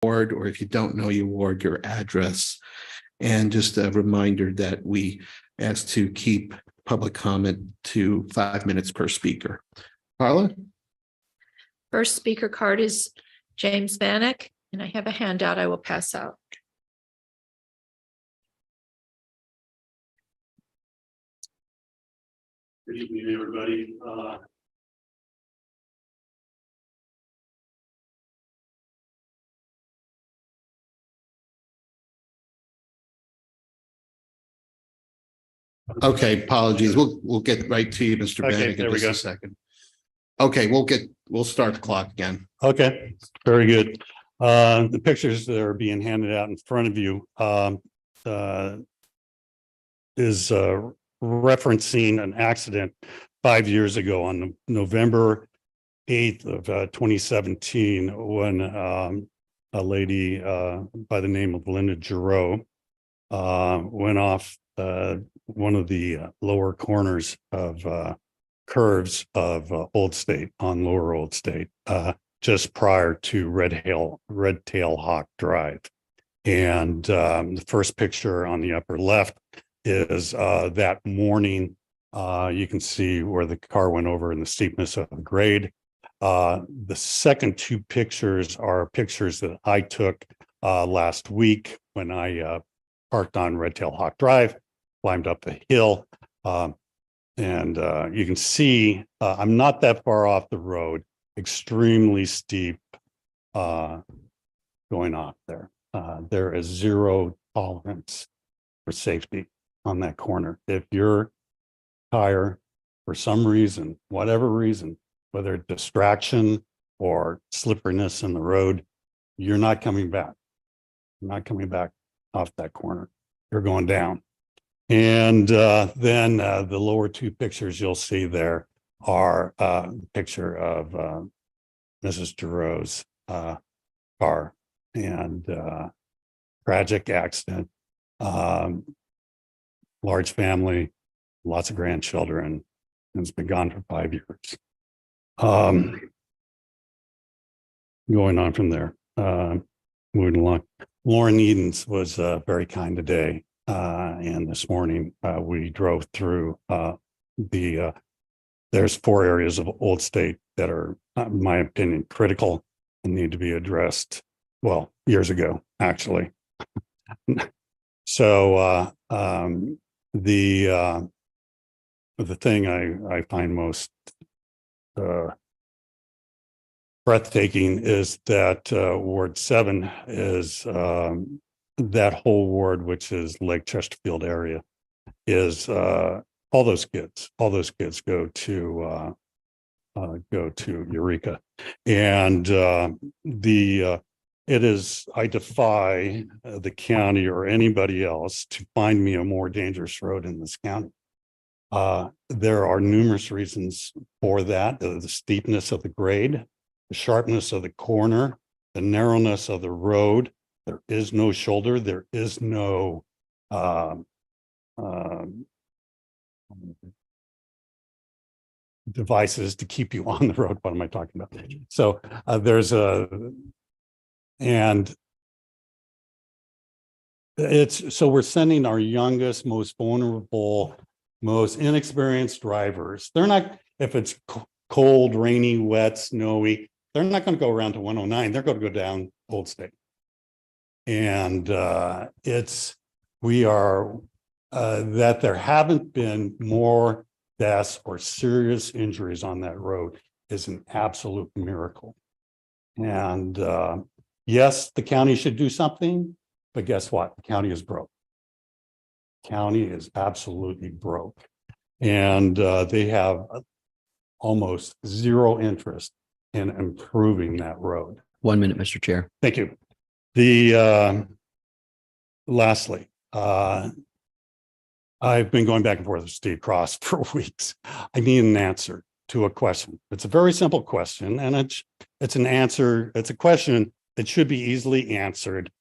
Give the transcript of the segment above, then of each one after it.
ward, or if you don't know your ward, your address. And just a reminder that we ask to keep public comment to 5 minutes per speaker. Carla? First speaker card is James Vanek, and I have a handout I will pass out. Good evening, everybody. Okay, apologies. We'll get right to you, Mr. Okay, Bannick, there in we just go. a second. Okay, we'll start the clock again. Okay, very good. The pictures that are being handed out in front of you is referencing an accident 5 years ago on November 8th of 2017, when a lady by the name of Linda Giroux went off one of the lower corners of curves of Old State on Lower Old State, just prior to Red Tail Hawk Drive. And the first picture on the upper left is that morning. You can see where the car went over in the steepness of the grade. The second two pictures are pictures that I took last week when I parked on Red Tail Hawk Drive, climbed up the hill. And you can see I'm not that far off the road, extremely steep going off there. There is zero tolerance for safety on that corner. If your tire, for some reason, whatever reason, whether distraction or slipperiness in the road, you're not coming back. You're not coming back off that corner. You're going down. And then the lower two pictures you'll see there are a picture of Mrs. Giroux's car, and tragic accident, large family, lots of grandchildren, and it's been gone for 5 years. Going on from there, moving along. Lauren Edens was very kind today. And this morning we drove through there's 4 areas of Old State that are, in my opinion, critical and need to be addressed. Well, years ago, actually. So the thing I find most breathtaking is that Ward 7 is that whole ward, which is Lake Chesterfield area, is all those kids go to Eureka. And it is, I defy the county or anybody else to find me a more dangerous road in this county. There are numerous reasons for that: the steepness of the grade, the sharpness of the corner, the narrowness of the road. There is no shoulder. There is no devices to keep you on the road. What am I talking about? So so we're sending our youngest, most vulnerable, most inexperienced drivers. They're not, if it's cold, rainy, wet, snowy, they're not going to go around to 109. They're going to go down Old State. And that there haven't been more deaths or serious injuries on that road is an absolute miracle. And yes, the county should do something, but guess what? The county is broke. County is absolutely broke. And they have almost zero interest in improving that road. 1 minute, Mr. Chair. Thank you. Lastly, I've been going back and forth with Steve Cross for weeks. I need an answer to a question. It's a very simple question, and it's an answer. It's a question that should be easily answered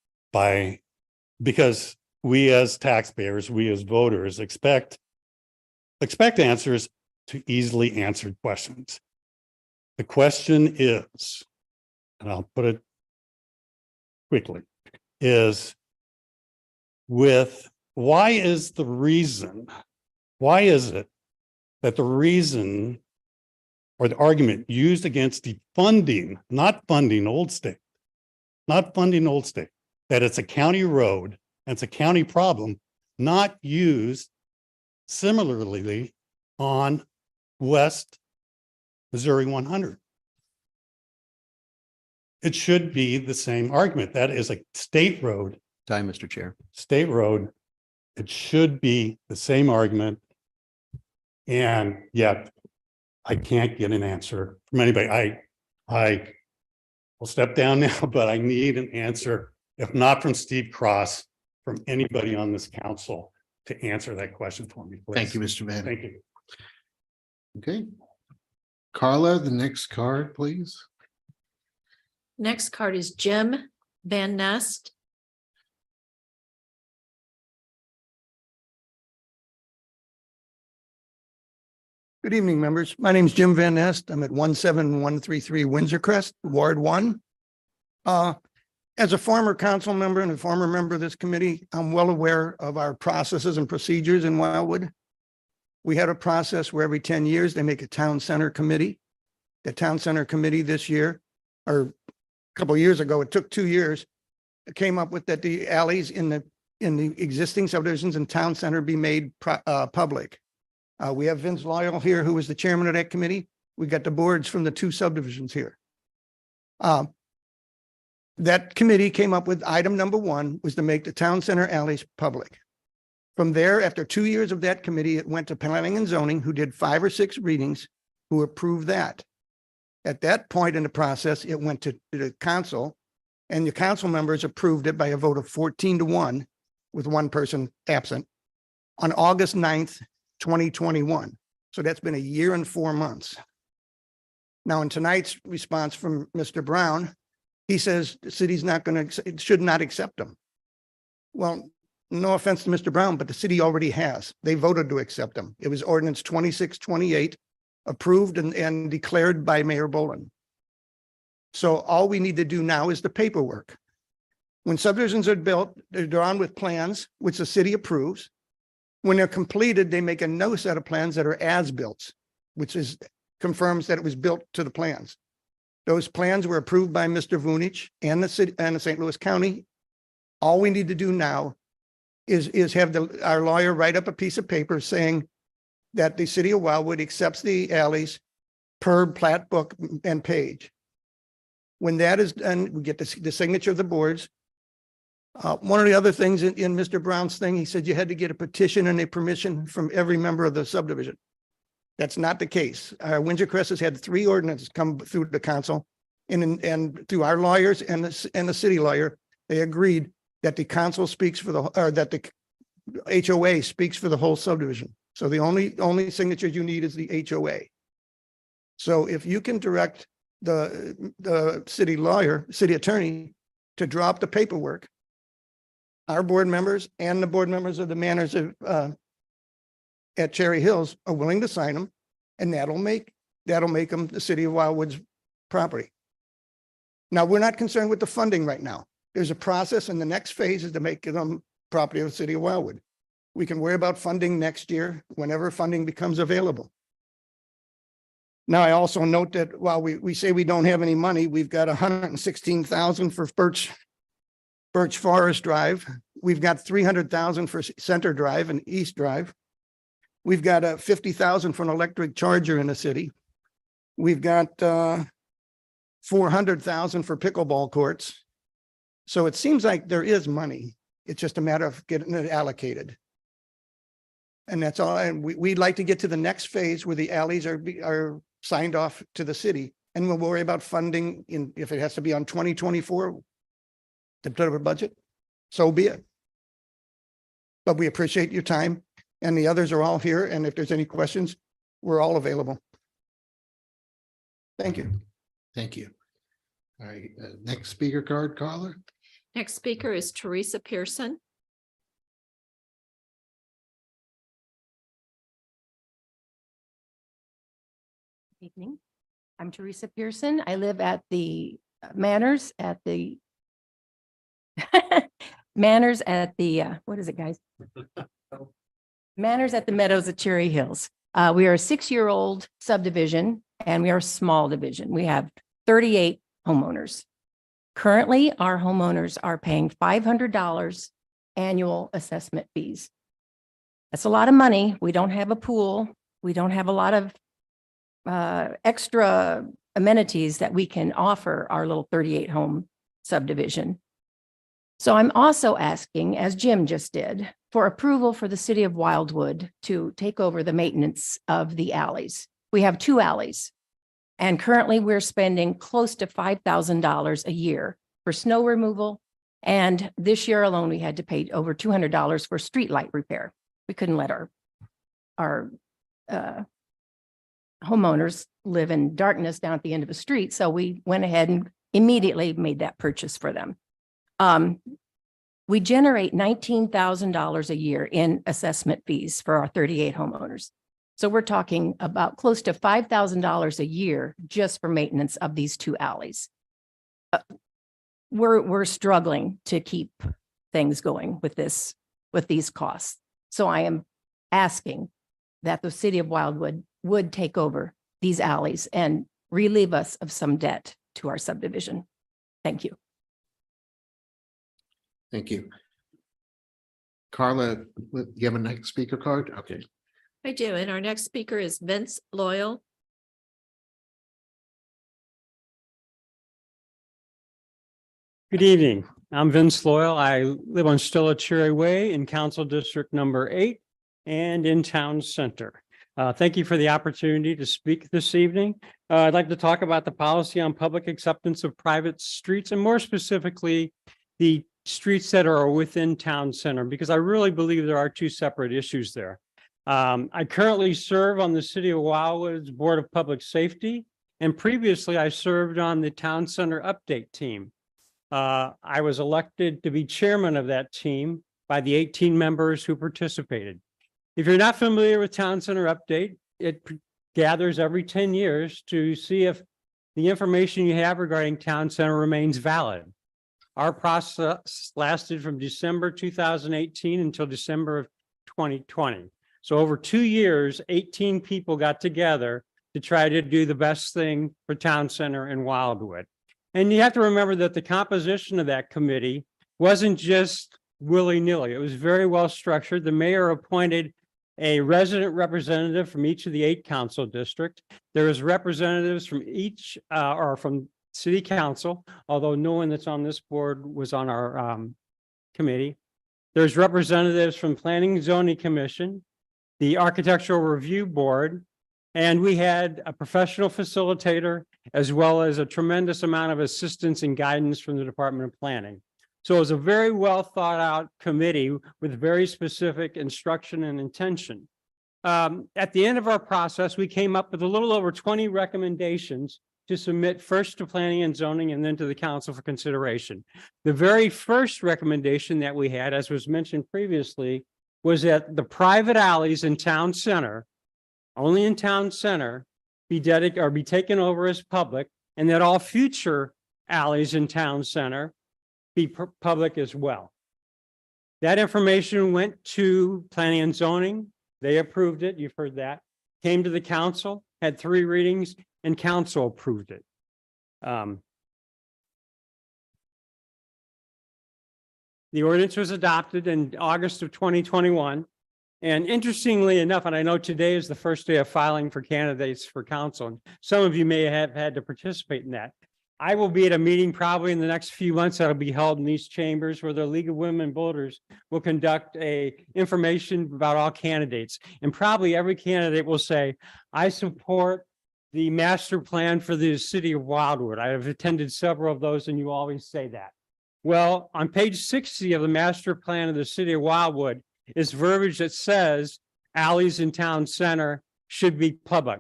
because we as taxpayers, we as voters expect answers to easily answered questions. The question is, and I'll put it quickly is why is it that the reason or the argument used against defunding, not funding Old State, that it's a county road and it's a county problem, not used similarly on West Missouri 100? It should be the same argument. That is a state road. Time, Mr. Chair. State road. It should be the same argument. And yet I can't get an answer from anybody. I will step down now, but I need an answer, if not from Steve Cross, from anybody on this council to answer that question for me, please. Thank you, Mr. Van. Thank you. Okay. Carla, the next card, please. Next card is Jim Van Nest. Good evening, members. My name is Jim Van Nest. I'm at 17133 Windsor Crest, Ward 1. As a former council member and a former member of this committee, I'm well aware of our processes and procedures in Wildwood. We had a process where every 10 years they make a town center committee. The town center committee this year, or a couple of years ago, it took 2 years, it came up with that the alleys in the existing subdivisions in town center be made public. We have Vince Loyal here, who was the chairman of that committee. We got the boards from the 2 subdivisions here. That committee came up with item number 1 was to make the town center alleys public. From there, after 2 years of that committee, it went to planning and zoning, who did 5 or 6 readings, who approved that. At that point in the process, it went to the council, and the council members approved it by a vote of 14-1 with 1 person absent on August 9th, 2021. So that's been a year and 4 months. Now, in tonight's response from Mr. Brown, he says the city's not going to, it should not accept them. Well, no offense to Mr. Brown, but the city already has. They voted to accept them. It was ordinance 2628, approved and declared by Mayor Boland. So all we need to do now is the paperwork. When subdivisions are built, they're drawn with plans, which the city approves. When they're completed, they make a no set of plans that are as-built, which confirms that it was built to the plans. Those plans were approved by Mr. Vunich and the city and the St. Louis County. All we need to do now is have our lawyer write up a piece of paper saying that the city of Wildwood accepts the alleys per plat book and page. When that is done, we get the signature of the boards. One of the other things in Mr. Brown's thing, he said you had to get a petition and a permission from every member of the subdivision. That's not the case. Windsor Crest has had 3 ordinances come through the council, and through our lawyers and the city lawyer, they agreed that the council speaks for that the HOA speaks for the whole subdivision. So the only signature you need is the HOA. So if you can direct the city attorney to drop the paperwork, our board members and the board members of the manors at Cherry Hills are willing to sign them, and that'll make them the city of Wildwood's property. Now, we're not concerned with the funding right now. There's a process, and the next phase is to make them property of the city of Wildwood. We can worry about funding next year whenever funding becomes available. Now, I also note that while we say we don't have any money, we've got $116,000 for Birch Forest Drive. We've got $300,000 for Center Drive and East Drive. We've got $50,000 for an electric charger in the city. We've got $400,000 for pickleball courts. So it seems like there is money. It's just a matter of getting it allocated. And that's all. And we'd like to get to the next phase where the alleys are signed off to the city, and we'll worry about funding if it has to be on 2024, the budget, so be it. But we appreciate your time, and the others are all here. And if there's any questions, we're all available. Thank you. Thank you. All right, next speaker card, caller. Next speaker is Teresa Pearson. Evening. I'm Teresa Pearson. I live at the Manors at the Manners at the, what is it, guys? Manners at the Meadows at Cherry Hills. We are a 6-year-old subdivision and we are a small division. We have 38 homeowners. Currently, our homeowners are paying $500 annual assessment fees. That's a lot of money. We don't have a pool. We don't have a lot of extra amenities that we can offer our little 38 home subdivision. So I'm also asking, as Jim just did, for approval for the city of Wildwood to take over the maintenance of the alleys. We have 2 alleys. And currently we're spending close to $5,000 a year for snow removal. And this year alone, we had to pay over $200 for street light repair. We couldn't let our homeowners live in darkness down at the end of a street. So we went ahead and immediately made that purchase for them. We generate $19,000 a year in assessment fees for our 38 homeowners. So we're talking about close to $5,000 a year just for maintenance of these 2 alleys. We're struggling to keep things going with these costs. So I am asking that the city of Wildwood would take over these alleys and relieve us of some debt to our subdivision. Thank you. Thank you. Carla, you have a next speaker card? Okay. I do. And our next speaker is Vince Loyal. Good evening. I'm Vince Loyal. I live on Stella Cherry Way in Council District number 8 and in Town Center. Thank you for the opportunity to speak this evening. I'd like to talk about the policy on public acceptance of private streets and more specifically, the streets that are within Town Center, because I really believe there are 2 separate issues there. I currently serve on the City of Wildwood's Board of Public Safety, and previously I served on the Town Center Update team. I was elected to be chairman of that team by the 18 members who participated. If you're not familiar with Town Center Update, it gathers every 10 years to see if the information you have regarding Town Center remains valid. Our process lasted from December 2018 until December of 2020. So over 2 years, 18 people got together to try to do the best thing for Town Center in Wildwood. And you have to remember that the composition of that committee wasn't just willy-nilly. It was very well structured. The mayor appointed a resident representative from each of the 8 council districts. There is representatives from each or from city council, although no one that's on this board was on our committee. There's representatives from Planning and Zoning Commission, the Architectural Review Board, and we had a professional facilitator as well as a tremendous amount of assistance and guidance from the Department of Planning. So it was a very well thought out committee with very specific instruction and intention. At the end of our process, we came up with a little over 20 recommendations to submit first to Planning and Zoning and then to the council for consideration. The very first recommendation that we had, as was mentioned previously, was that the private alleys in Town Center, only in Town Center, be taken over as public, and that all future alleys in Town Center be public as well. That information went to Planning and Zoning. They approved it. You've heard that. Came to the council, had 3 readings, and council approved it. The ordinance was adopted in August of 2021. And interestingly enough, and I know today is the first day of filing for candidates for council, and some of you may have had to participate in that. I will be at a meeting probably in the next few months that'll be held in these chambers where the League of Women Voters will conduct information about all candidates. And probably every candidate will say, I support the master plan for the city of Wildwood. I have attended several of those and you always say that. Well, on page 60 of the master plan of the city of Wildwood is verbiage that says alleys in Town Center should be public.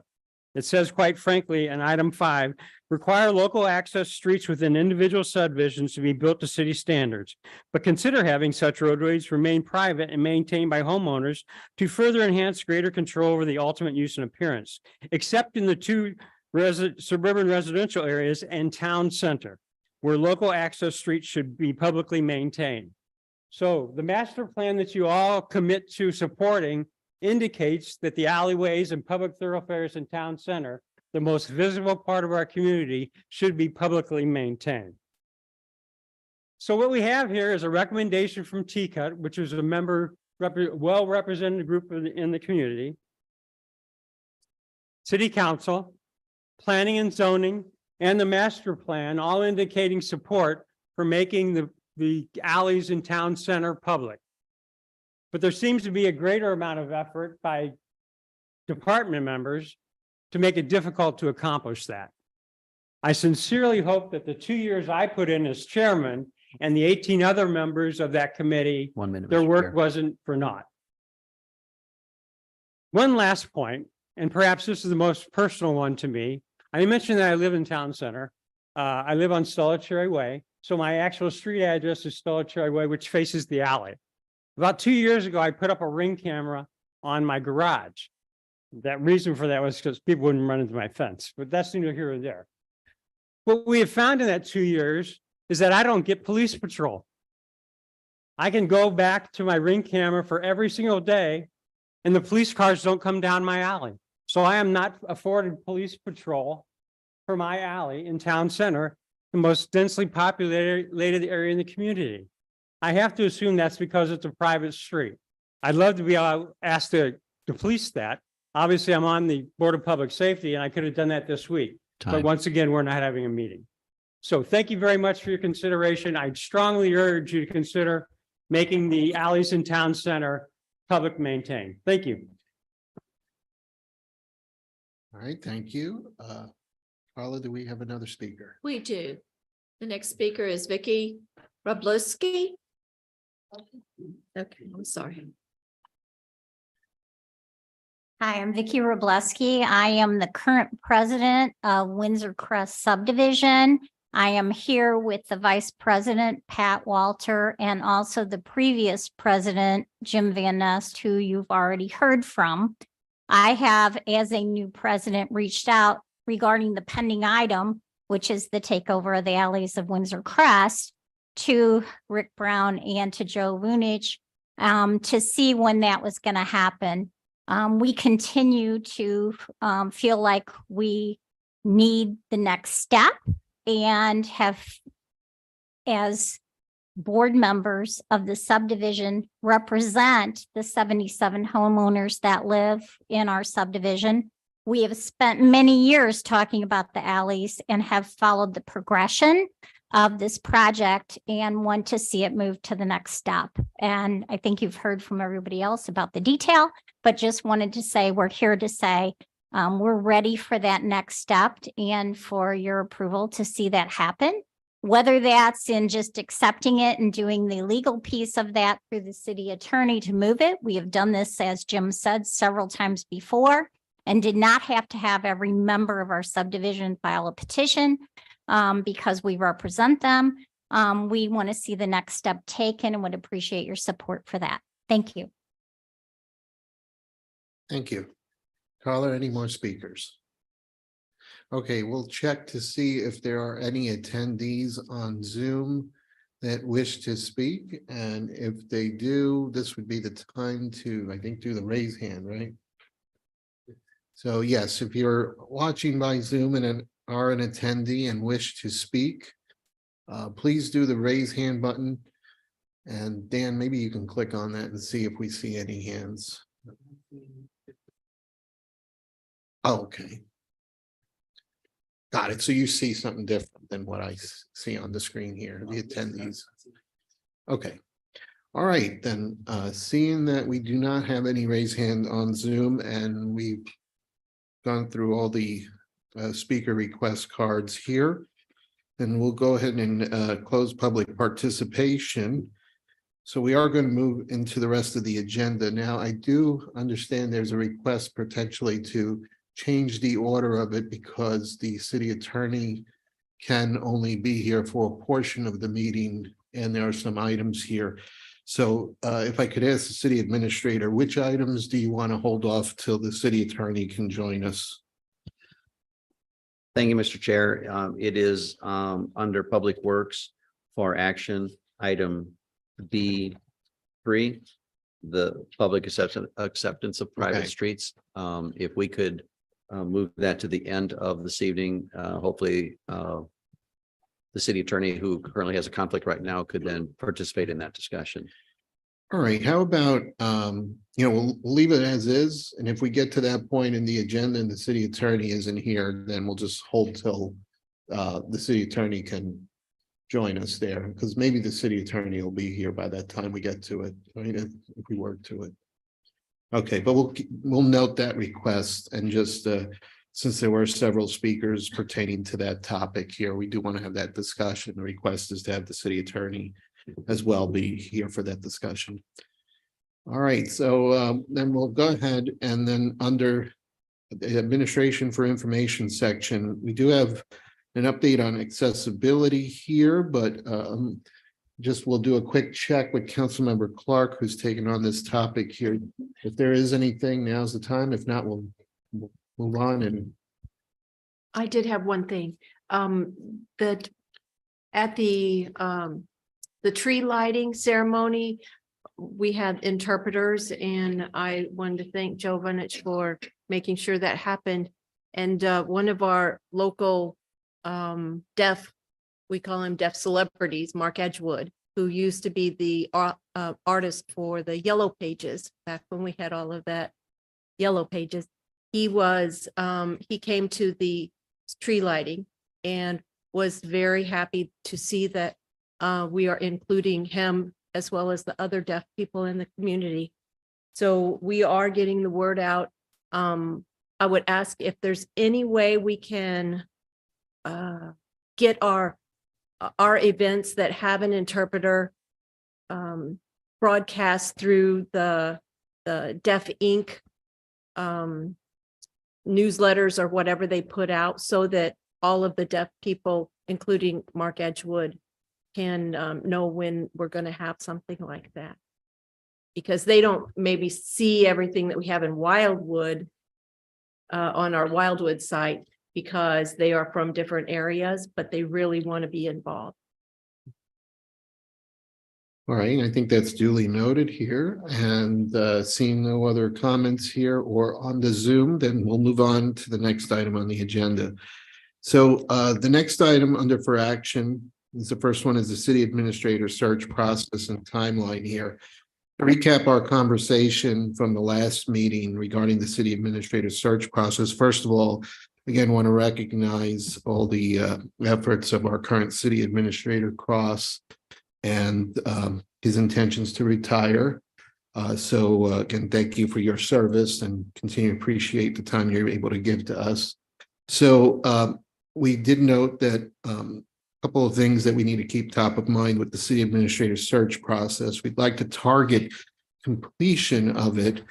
It says, quite frankly, in item 5, require local access streets within individual subdivisions to be built to city standards, but consider having such roadways remain private and maintained by homeowners to further enhance greater control over the ultimate use and appearance, except in the 2 suburban residential areas and Town Center. where local access streets should be publicly maintained. So the master plan that you all commit to supporting indicates that the alleyways and public thoroughfares in town center, the most visible part of our community, should be publicly maintained. So what we have here is a recommendation from TCUT, which is a well-represented group in the community. City Council, Planning and Zoning, and the master plan, all indicating support for making the alleys in town center public. But there seems to be a greater amount of effort by department members to make it difficult to accomplish that. I sincerely hope that the 2 years I put in as chairman and the 18 other members of that committee, 1 minute. their Mr. work Chair. wasn't for naught. One last point, and perhaps this is the most personal one to me. I mentioned that I live in town center. I live on Stella Cherry Way. So my actual street address is Stella Cherry Way, which faces the alley. About 2 years ago, I put up a Ring camera on my garage. That reason for that was because people wouldn't run into my fence, but that's neither here or there. What we have found in that 2 years is that I don't get police patrol. I can go back to my Ring camera for every single day and the police cars don't come down my alley. So I am not afforded police patrol for my alley in town center, the most densely populated area in the community. I have to assume that's because it's a private street. I'd love to be asked to police that. Obviously, I'm on the Board of Public Safety and I could have done that this week. But Time. once again, we're not having a meeting. So thank you very much for your consideration. I'd strongly urge you to consider making the alleys in town center public maintained. Thank you. All right, thank you. Carla, do we have another speaker? We do. The next speaker is Vicky Robluski. Okay, I'm sorry. Hi, I'm Vicky Robleski. I am the current president of Windsor Crest Subdivision. I am here with the vice president, Pat Walter, and also the previous president, Jim Van Nest, who you've already heard from. I have, as a new president, reached out regarding the pending item, which is the takeover of the alleys of Windsor Crest, to Rick Brown and to Joe Vunich to see when that was going to happen. We continue to feel like we need the next step and have, as board members of the subdivision, represent the 77 homeowners that live in our subdivision. We have spent many years talking about the alleys and have followed the progression of this project and want to see it move to the next step. And I think you've heard from everybody else about the detail, but just wanted to say, we're here to say, we're ready for that next step and for your approval to see that happen. Whether that's in just accepting it and doing the legal piece of that through the city attorney to move it. We have done this, as Jim said, several times before and did not have to have every member of our subdivision file a petition because we represent them. We want to see the next step taken and would appreciate your support for that. Thank you. Thank you. Carla, any more speakers? Okay, we'll check to see if there are any attendees on Zoom that wish to speak. And if they do, this would be the time to, I think, do the raise hand, right? So yes, if you're watching by Zoom and are an attendee and wish to speak, please do the raise hand button. And Dan, maybe you can click on that and see if we see any hands. Oh, okay. Got it. So you see something different than what I see on the screen here, the attendees. Okay. All right, then, seeing that we do not have any raised hand on Zoom and we've gone through all the speaker request cards here, then we'll go ahead and close public participation. So we are going to move into the rest of the agenda. Now, I do understand there's a request potentially to change the order of it because the city attorney can only be here for a portion of the meeting and there are some items here. So if I could ask the city administrator, which items do you want to hold off till the city attorney can join us? Thank you, Mr. Chair. It is under Public Works for action, item B3, the public acceptance of private Okay. streets. If we could move that to the end of this evening, hopefully the city attorney, who currently has a conflict right now, could then participate in that discussion. All right, how about, we'll leave it as is, and if we get to that point in the agenda and the city attorney isn't here, then we'll just hold till the city attorney can join us there, because maybe the city attorney will be here by that time we get to it, right, if we work to it. Okay, but we'll note that request, and just since there were several speakers pertaining to that topic here, we do want to have that discussion. The request is to have the city attorney as well be here for that discussion. All right, so then we'll go ahead, and then under the administration for information section, we do have an update on accessibility here, but just we'll do a quick check with Councilmember Clark, who's taken on this topic here. If there is anything, now's the time. If not, we'll move on. And I did have one thing, that at the tree lighting ceremony, we had interpreters, and I wanted to thank Joe Vonich for making sure that happened. And one of our local deaf, we call him deaf celebrities, Mark Edgewood, who used to be the artist for the Yellow Pages back when we had all of that Yellow Pages. He came to the tree lighting and was very happy to see that we are including him as well as the other deaf people in the community. So we are getting the word out. I would ask if there's any way we can get our events that have an interpreter broadcast through the Deaf Inc. Newsletters or whatever they put out, so that all of the deaf people, including Mark Edgewood, can know when we're going to have something like that, because they don't maybe see everything that we have in Wildwood on our Wildwood site, because they are from different areas, but they really want to be involved. all right, I think that's duly noted here, and seeing no other comments here or on the Zoom, then we'll move on to the next item on the agenda. So the next item under for action is the first one, is the city administrator search process and timeline here. To recap our conversation from the last meeting regarding the city administrator search process, first of all, again, want to recognize all the efforts of our current city administrator, Cross, and his intentions to retire. So again, thank you for your service, and continue to appreciate the time you're able to give to us. So we did note that a couple of things that we need to keep top of mind with the city administrator search process. We'd like to target completion of it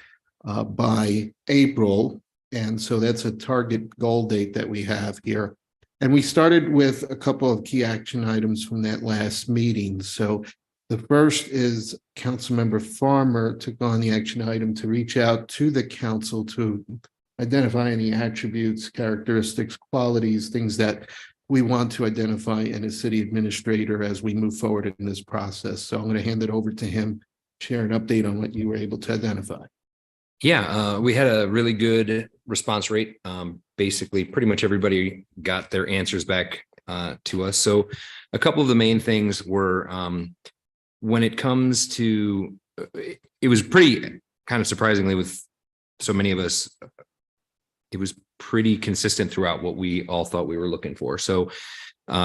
by April. And so that's a target goal date that we have here. And we started with a couple of key action items from that last meeting. So the first is Councilmember Farmer took on the action item to reach out to the council to identify any attributes, characteristics, qualities, things that we want to identify in a city administrator as we move forward in this process. So I'm going to hand it over to him, share an update on what you were able to identify. Yeah, we had a really good response rate. Basically, pretty much everybody got their answers back to us. So a couple of the main things were when it comes to, it was pretty kind of surprisingly with so many of us, it was pretty consistent throughout what we all thought we were looking for. So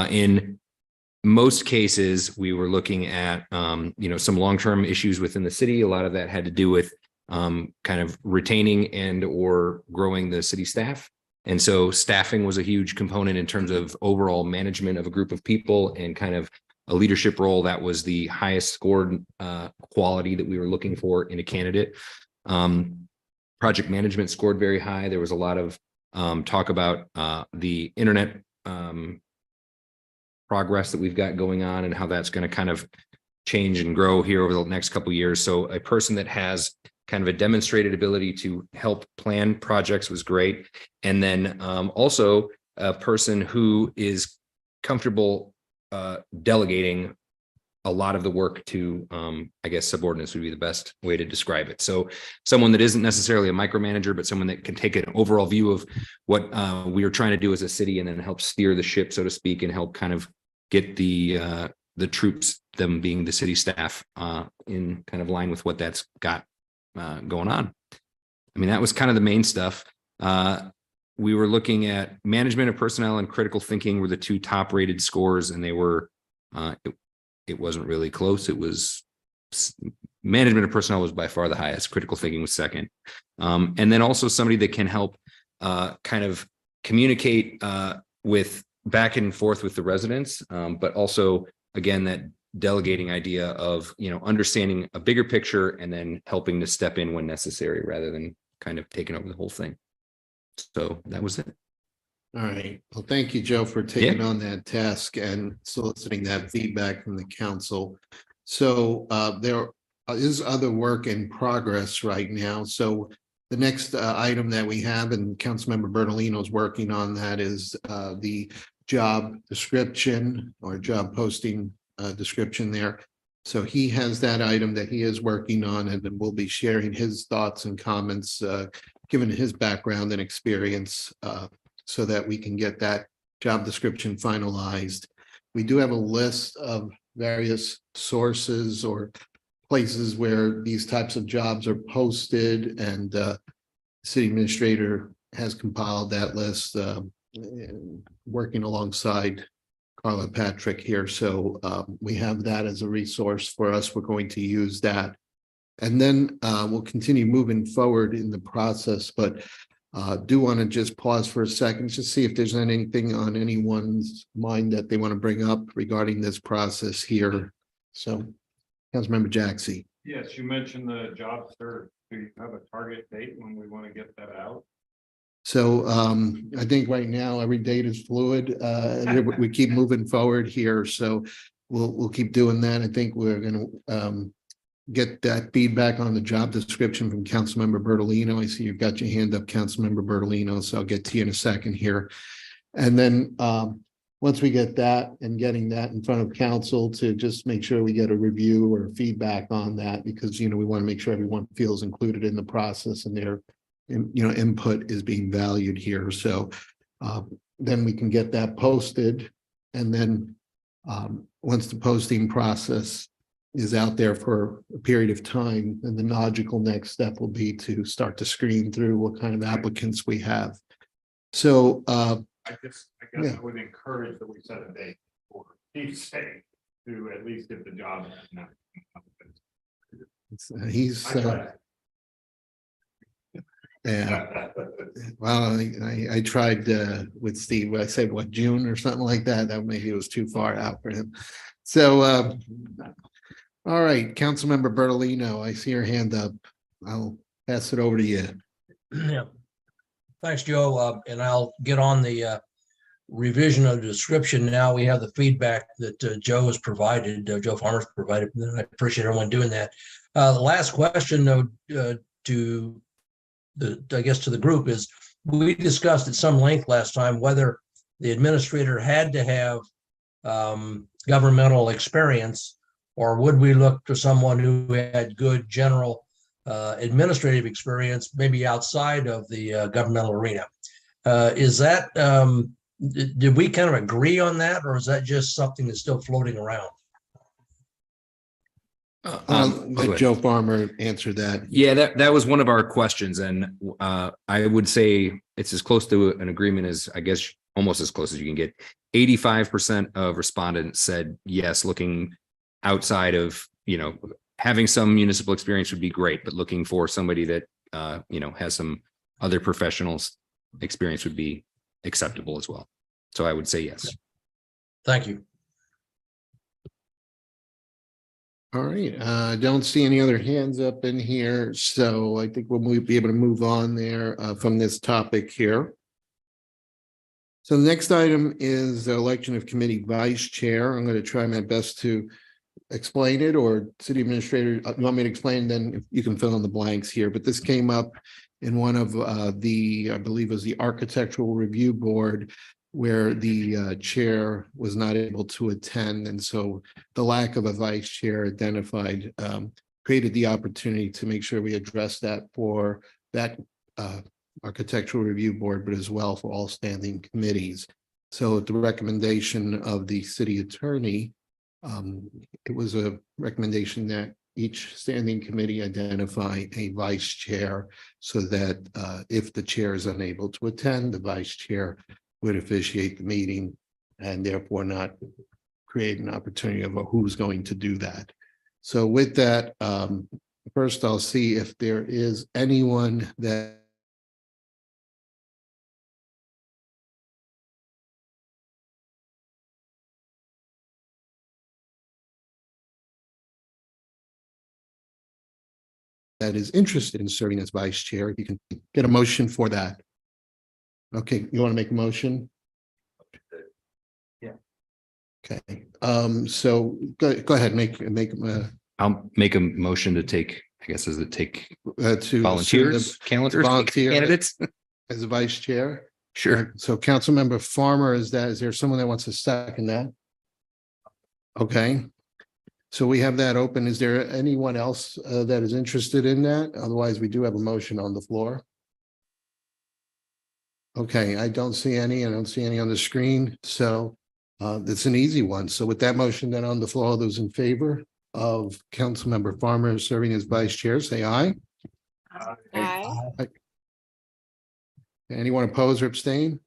in most cases, we were looking at, some long-term issues within the city. A lot of that had to do with kind of retaining and or growing the city staff. And so staffing was a huge component in terms of overall management of a group of people and kind of a leadership role. That was the highest scored quality that we were looking for in a candidate. Project management scored very high. There was a lot of talk about the internet progress that we've got going on and how that's going to kind of change and grow here over the next couple of years. So a person that has kind of a demonstrated ability to help plan projects was great. And then also a person who is comfortable delegating a lot of the work to, I guess subordinates would be the best way to describe it. So someone that isn't necessarily a micromanager, but someone that can take an overall view of what we are trying to do as a city and then help steer the ship, so to speak, and help kind of get the troops, them being the city staff, in kind of line with what that's got going on. I mean, that was kind of the main stuff. We were looking at management of personnel and critical thinking were the two top rated scores, and they were, it wasn't really close. It was management of personnel was by far the highest. Critical thinking was second. And then also somebody that can help kind of communicate with back and forth with the residents, but also, again, that delegating idea of, you know, understanding a bigger picture and then helping to step in when necessary rather than kind of taking over the whole thing. So that was it. All right. Well, thank you, Joe, for taking on that task and soliciting that feedback from the council. So there is other work in progress right now. So the next item that we have, and Councilmember Bertolino is working on that, is the job description or job posting description there. So he has that item that he is working on, and then we'll be sharing his thoughts and comments, given his background and experience, so that we can get that job description finalized. We do have a list of various sources or places where these types of jobs are posted, and the city administrator has compiled that list, working alongside Carla Patrick here. So we have that as a resource for us. We're going to use that. And then we'll continue moving forward in the process, but do want to just pause for a second, just see if there's anything on anyone's mind that they want to bring up regarding this process here. So, Councilmember Jaxie. Yes, you mentioned the job search. Do you have a target date when we want to get that out? So I think right now every date is fluid. We keep moving forward here, so we'll keep doing that. I think we're going to get that feedback on the job description from Councilmember Bertolino. I see you've got your hand up, Councilmember Bertolino, so I'll get to you in a second here. And then once we get that and getting that in front of council, to just make sure we get a review or feedback on that, because, you know, we want to make sure everyone feels included in the process and their, you know, input is being valued here. So then we can get that posted. And then once the posting process is out there for a period of time, and the logical next step will be to start to screen through what kind of applicants we have. So I guess yeah. I would encourage that we set a date for each state to at least get the job. he's yeah. Well, I tried with Steve. I said what, June or something like that. That maybe it was too far out for him. So all right, Councilmember Bertolino, I see your hand up. I'll pass it over to you. Yeah. Thanks, Joe. And I'll get on the revision of the description. Now we have the feedback that Joe has provided, Joe Farmer's provided. I appreciate everyone doing that. The last question, though, to the group is, we discussed at some length last time whether the administrator had to have governmental experience, or would we look to someone who had good general administrative experience, maybe outside of the governmental arena? Is that, did we kind of agree on that, or is that just something that's still floating around? Let Joe Farmer answer that. Yeah, that was one of our questions. And I would say it's as close to an agreement as, I guess, almost as close as you can get. 85% of respondents said yes, looking outside of, you know, having some municipal experience would be great, but looking for somebody that, you know, has some other professionals experience would be acceptable as well. So I would say yes. Thank you. All right, I don't see any other hands up in here, so I think we'll be able to move on there from this topic here. So the next item is the election of committee vice chair. I'm going to try my best to explain it, or city administrator, you want me to explain, then you can fill in the blanks here. But this came up in one of I believe it was the Architectural Review Board. where the chair was not able to attend. And so the lack of a vice chair identified, created the opportunity to make sure we address that for that Architectural Review Board, but as well for all standing committees. So at the recommendation of the city attorney, it was a recommendation that each standing committee identify a vice chair so that if the chair is unable to attend, the vice chair would officiate the meeting and therefore not create an opportunity of who's going to do that. So with that, first I'll see if there is anyone that is interested in serving as vice chair. If you can get a motion for that. Okay, you want to make a motion? Yeah. Okay, so go ahead, make I'll make a motion to take, I guess, is it take to volunteers, volunteer candidates? as a vice chair. Sure. So Councilmember Farmer, is there someone that wants to second that? Okay. So we have that open. Is there anyone else that is interested in that? Otherwise, we do have a motion on the floor. Okay, I don't see any. I don't see any on the screen. So it's an easy one. So with that motion then on the floor, those in favor of Councilmember Farmer serving as vice chair, say aye. Aye. Anyone oppose or abstain?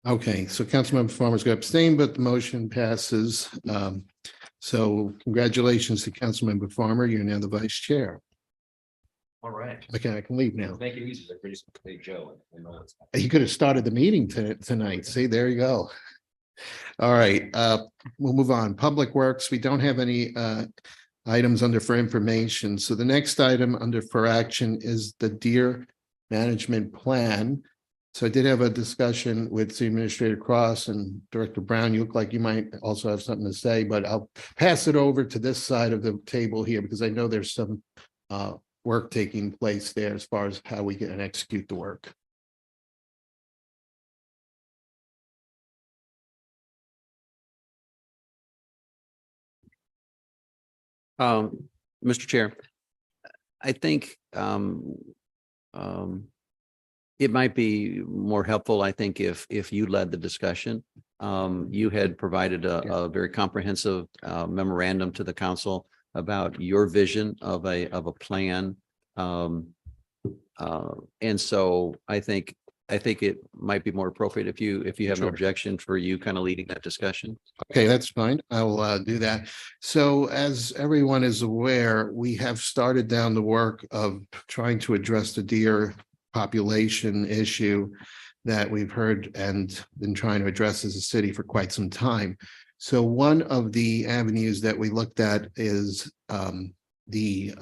Okay, so Councilmember Farmer's going to abstain, but the motion passes. So congratulations to Councilmember Farmer. You're now the vice chair. All right. Okay, I can leave now. Make it easy. Like just play Joe. You could have started the meeting tonight. See, there you go. All right, we'll move on. Public Works, we don't have any items under for information. So the next item under for action is the deer management plan. So I did have a discussion with City Administrator Cross and Director Brown. You look like you might also have something to say, but I'll pass it over to this side of the table here because I know there's some work taking place there as far as how we can execute the work. Mr. Chair, I think it might be more helpful, I think, if you led the discussion. You had provided a very comprehensive memorandum to the council about your vision of a plan. And so I think it might be more appropriate if you have no Sure. objection for you kind of leading that discussion. Okay, that's fine. I will do that. So as everyone is aware, we have started down the work of trying to address the deer population issue that we've heard and been trying to address as a city for quite some time. So one of the avenues that we looked at is the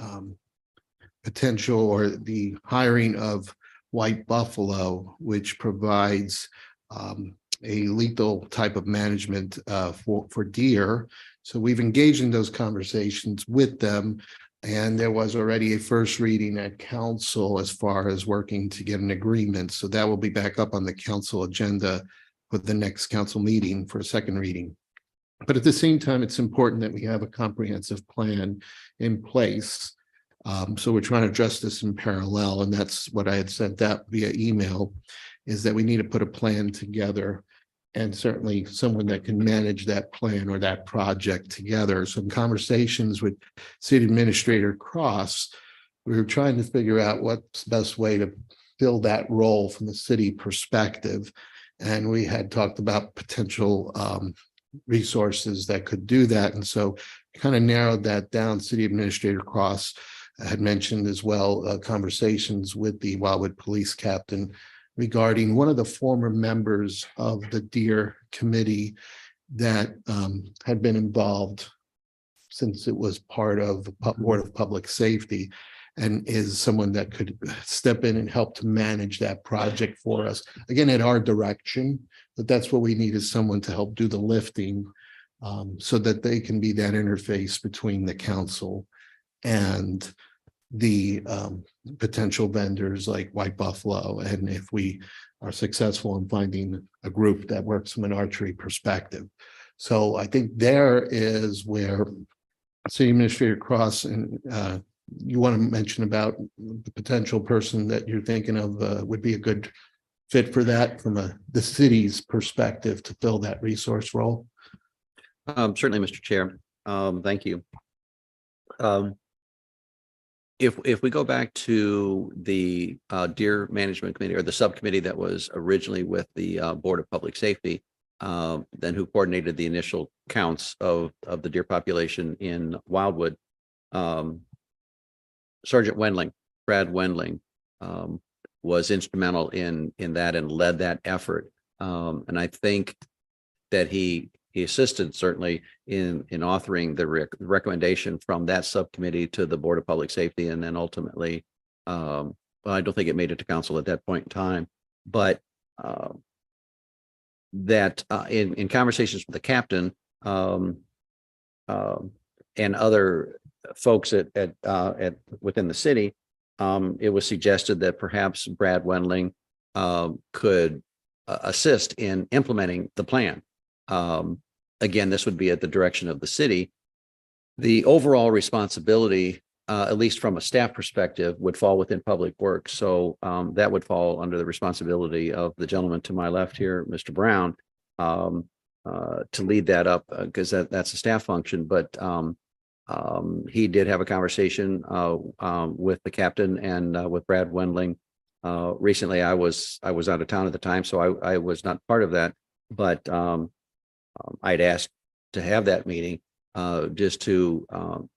potential or the hiring of White Buffalo, which provides a lethal type of management for deer. So we've engaged in those conversations with them. And there was already a first reading at council as far as working to get an agreement. So that will be back up on the council agenda for the next council meeting for a second reading. But at the same time, it's important that we have a comprehensive plan in place. So we're trying to address this in parallel, and that's what I had sent out via email, is that we need to put a plan together and certainly someone that can manage that plan or that project together. Some conversations with City Administrator Cross, we were trying to figure out what's the best way to fill that role from the city perspective. And we had talked about potential resources that could do that. And so kind of narrowed that down. City Administrator Cross had mentioned as well conversations with the Wildwood Police Captain regarding one of the former members of the Deer Committee that had been involved since it was part of the Board of Public Safety, and is someone that could step in and help to manage that project for us. Again, at our direction, but that's what we need, is someone to help do the lifting so that they can be that interface between the council and the potential vendors like White Buffalo, and if we are successful in finding a group that works from an archery perspective. So I think there is where City Administrator Cross and you want to mention about the potential person that you're thinking of would be a good fit for that from the city's perspective to fill that resource role. Certainly, Mr. Chair. Thank you. If we go back to the Deer Management Committee or the subcommittee that was originally with the Board of Public Safety, then who coordinated the initial counts of the deer population in Wildwood, Sergeant Wendling, Brad Wendling, was instrumental in that and led that effort. And I think that he assisted certainly in authoring the recommendation from that subcommittee to the Board of Public Safety, and then ultimately, well, I don't think it made it to council at that point in time, but that in conversations with the captain and other folks at within the city, it was suggested that perhaps Brad Wendling could assist in implementing the plan. Again, this would be at the direction of the city. The overall responsibility, at least from a staff perspective, would fall within Public Works. So that would fall under the responsibility of the gentleman to my left here, Mr. Brown, to lead that up because that's a staff function. But he did have a conversation with the captain and with Brad Wendling. Recently, I was out of town at the time, so I was not part of that. But I'd asked to have that meeting just to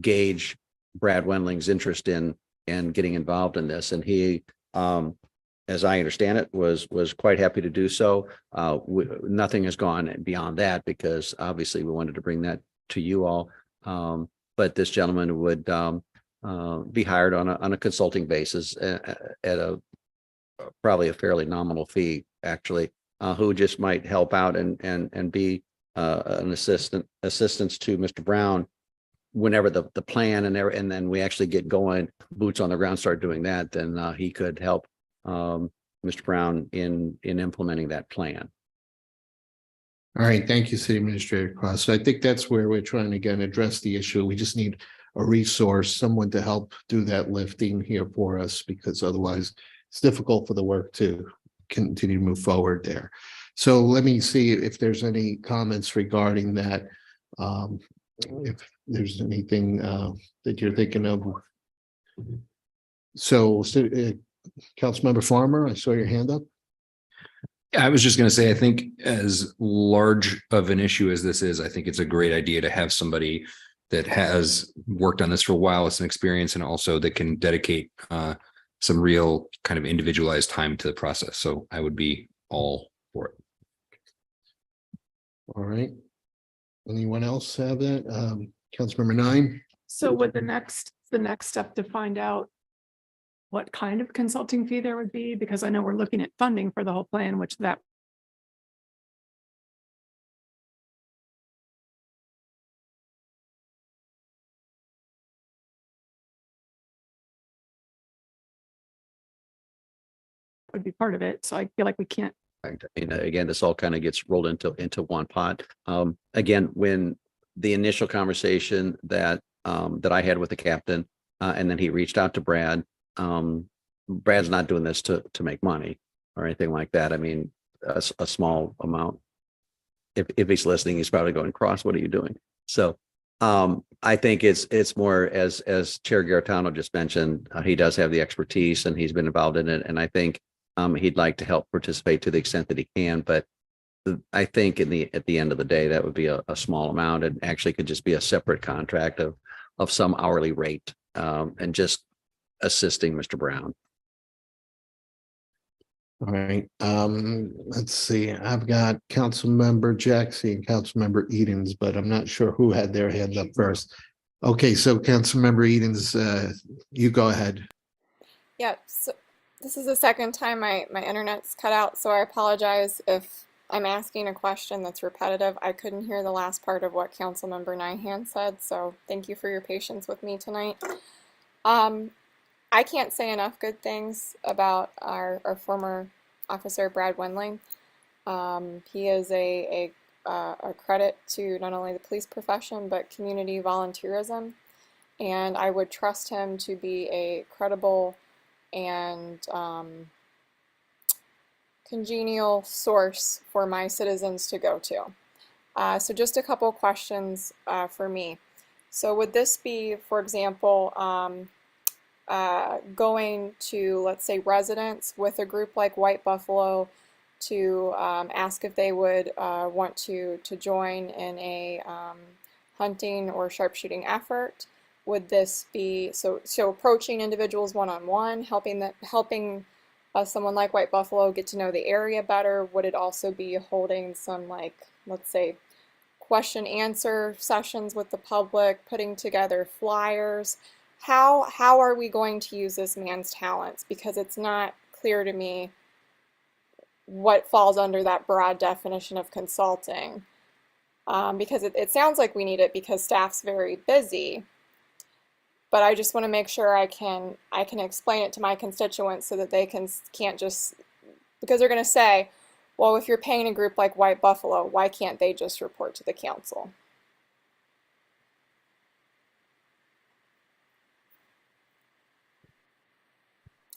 gauge Brad Wendling's interest in getting involved in this, and he, as I understand it, was quite happy to do so. Nothing has gone beyond that because obviously we wanted to bring that to you all. But this gentleman would be hired on a consulting basis at probably a fairly nominal fee, actually. Who just might help out and be an assistance to Mr. Brown whenever the plan and then we actually get going, boots on the ground, start doing that, then he could help Mr. Brown in implementing that plan. All right, thank you, City Administrator Cross. So I think that's where we're trying to again address the issue. We just need a resource, someone to help do that lifting here for us, because otherwise it's difficult for the work to continue to move forward there. So let me see if there's any comments regarding that. If there's anything that you're thinking of. So, Councilmember Farmer, I saw your hand up. I was just going to say, I think as large of an issue as this is, I think it's a great idea to have somebody that has worked on this for a while with some experience and also that can dedicate some real kind of individualized time to the process. So I would be all for it. All right. Anyone else have that? Councilmember 9. So would the next step to find out what kind of consulting fee there would be? Because I know we're looking at funding for the whole plan, which that would be part of it. So I feel like we can't. I mean, again, this all kind of gets rolled into one pot. Again, when the initial conversation that I had with the captain, and then he reached out to Brad. Brad's not doing this to make money or anything like that. I mean, a small amount. If he's listening, he's probably going, Cross, what are you doing? So I think it's more as Chair Garetano just mentioned, he does have the expertise and he's been involved in it. And I think he'd like to help participate to the extent that he can. But I think at the end of the day, that would be a small amount and actually could just be a separate contract of some hourly rate and just assisting Mr. Brown. All right. Let's see. I've got Councilmember Jackson and Councilmember Edens, but I'm not sure who had their hand up first. Okay, so Councilmember Edens, you go ahead. Yeah, so this is the second time my internet's cut out, so I apologize if I'm asking a question that's repetitive. I couldn't hear the last part of what Councilmember Nyhan said, so thank you for your patience with me tonight. I can't say enough good things about our former officer, Brad Wendling. He is a credit to not only the police profession, but community volunteerism. And I would trust him to be a credible and congenial source for my citizens to go to. So just a couple questions for me. So would this be, for example, going to, let's say, residents with a group like White Buffalo to ask if they would want to join in a hunting or sharpshooting effort? Would this be so approaching individuals one-on-one, helping someone like White Buffalo get to know the area better? Would it also be holding some, like, let's say, question answer sessions with the public, putting together flyers? How are we going to use this man's talents? Because it's not clear to me what falls under that broad definition of consulting. Because it sounds like we need it because staff's very busy. But I just want to make sure I can explain it to my constituents so that they can't just, because they're going to say, well, if you're paying a group like White Buffalo, why can't they just report to the council?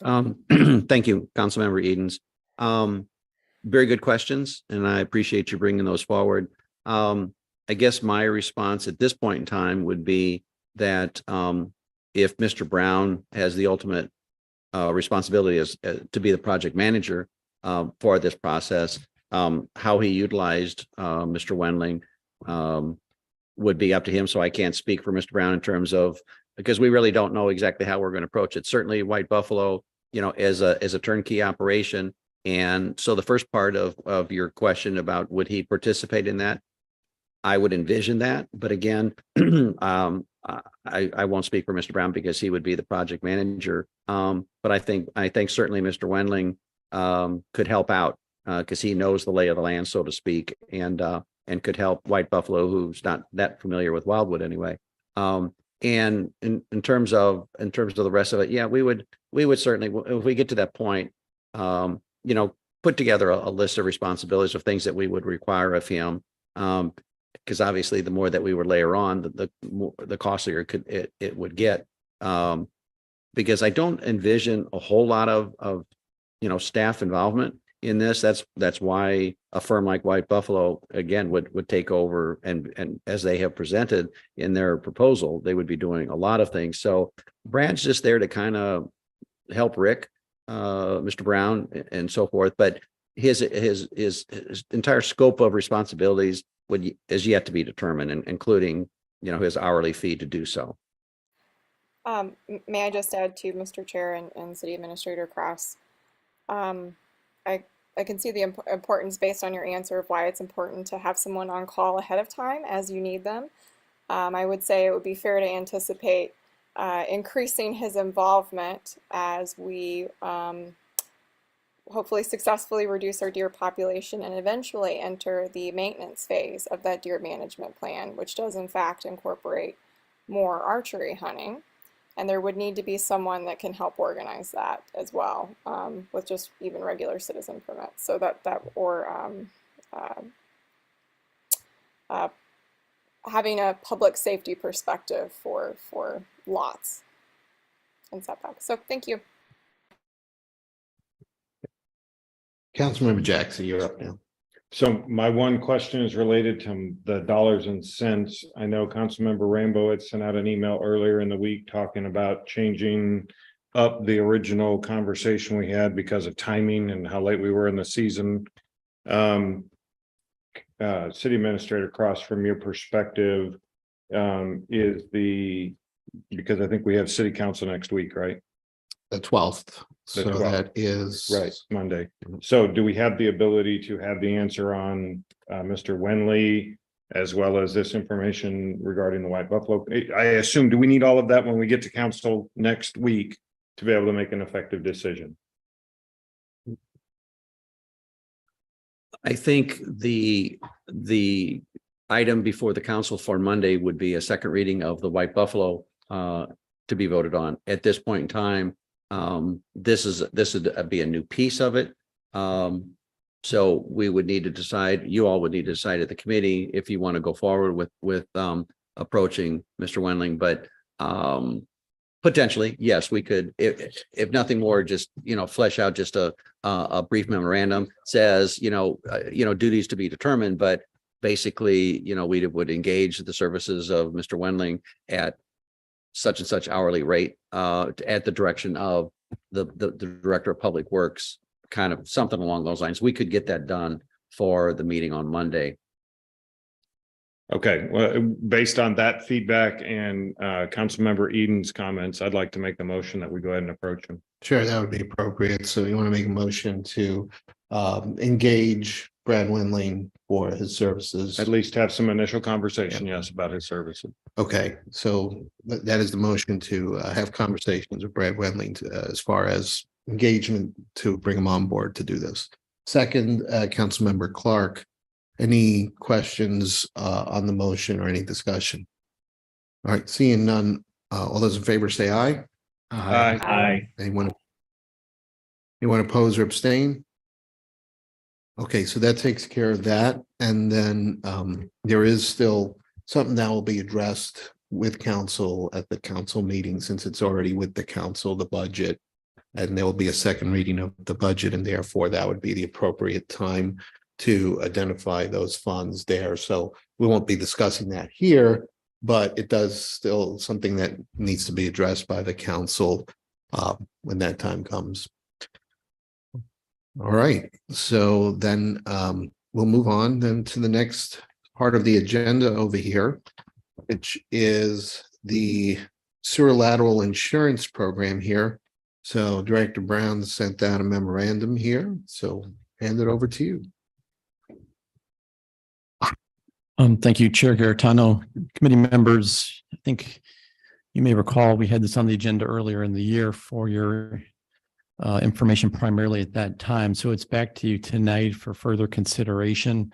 Thank you, Councilmember Edens. Very good questions, and I appreciate you bringing those forward. I guess my response at this point in time would be that if Mr. Brown has the ultimate responsibility as to be the project manager for this process, how he utilized Mr. Wendling would be up to him. So I can't speak for Mr. Brown in terms of, because we really don't know exactly how we're going to approach it. Certainly White Buffalo, you know, as a turnkey operation. And so the first part of your question about would he participate in that, I would envision that. But again, I won't speak for Mr. Brown because he would be the project manager. But I think certainly Mr. Wendling could help out because he knows the lay of the land, so to speak, and could help White Buffalo, who's not that familiar with Wildwood anyway. And in terms of the rest of it, yeah, we would certainly, if we get to that point, you know, put together a list of responsibilities of things that we would require of him. Because obviously the more that we would layer on, the costlier it would get. Because I don't envision a whole lot of you know, staff involvement in this. That's why a firm like White Buffalo again would take over, and as they have presented in their proposal, they would be doing a lot of things. So Brad's just there to kind of help Rick, Mr. Brown, and so forth. But his entire scope of responsibilities is yet to be determined, including, you know, his hourly fee to do so. May I just add to Mr. Chair and City Administrator Cross? I can see the importance based on your answer of why it's important to have someone on call ahead of time as you need them. I would say it would be fair to anticipate increasing his involvement as we hopefully successfully reduce our deer population and eventually enter the maintenance phase of that deer management plan, which does in fact incorporate more archery hunting. And there would need to be someone that can help organize that as well, with just even regular citizen permits. So having a public safety perspective for lots and setbacks. So thank you. Councilmember Jackson, you're up now. So my one question is related to the dollars and cents. I know Councilmember Rainbow had sent out an email earlier in the week talking about changing up the original conversation we had because of timing and how late we were in the season. City Administrator Cross, from your perspective, because I think we have City Council next week, right? The 12th. So 12th. that is Right, Monday. So do we have the ability to have the answer on Mr. Wendling as well as this information regarding the White Buffalo? I assume, do we need all of that when we get to council next week to be able to make an effective decision? I think the item before the council for Monday would be a second reading of the White Buffalo to be voted on. At this point in time, this would be a new piece of it. So we would need to decide, you all would need to decide at the committee if you want to go forward with approaching Mr. Wendling, but potentially, yes, we could, if nothing more, just, flesh out just a brief memorandum, says, duties to be determined, but basically, we would engage the services of Mr. Wendling at such and such hourly rate, at the direction of the Director of Public Works, kind of something along those lines. We could get that done for the meeting on Monday. Okay, well, based on that feedback and Councilmember Eden's comments, I'd like to make the motion that we go ahead and approach him. Sure, that would be appropriate. So you want to make a motion to engage Brad Wendling for his services. At least have some initial conversation, yes, about his services. Okay, so that is the motion to have conversations with Brad Wendling as far as engagement to bring him on board to do this. Second, Councilmember Clark, any questions on the motion or any discussion? All right, seeing none, all those in favor say aye. Aye. Anyone oppose or abstain? Okay, so that takes care of that. And then there is still something that will be addressed with council at the council meeting, since it's already with the council, the budget. And there will be a second reading of the budget, and therefore that would be the appropriate time to identify those funds there. So we won't be discussing that here, but it does still something that needs to be addressed by the council when that time comes. All right, so then we'll move on then to the next part of the agenda over here, which is the sewer lateral insurance program here. So Director Brown sent out a memorandum here, so hand it over to you. Thank you, Chair Garitano. Committee members, I think you may recall we had this on the agenda earlier in the year for your information primarily at that time. So it's back to you tonight for further consideration.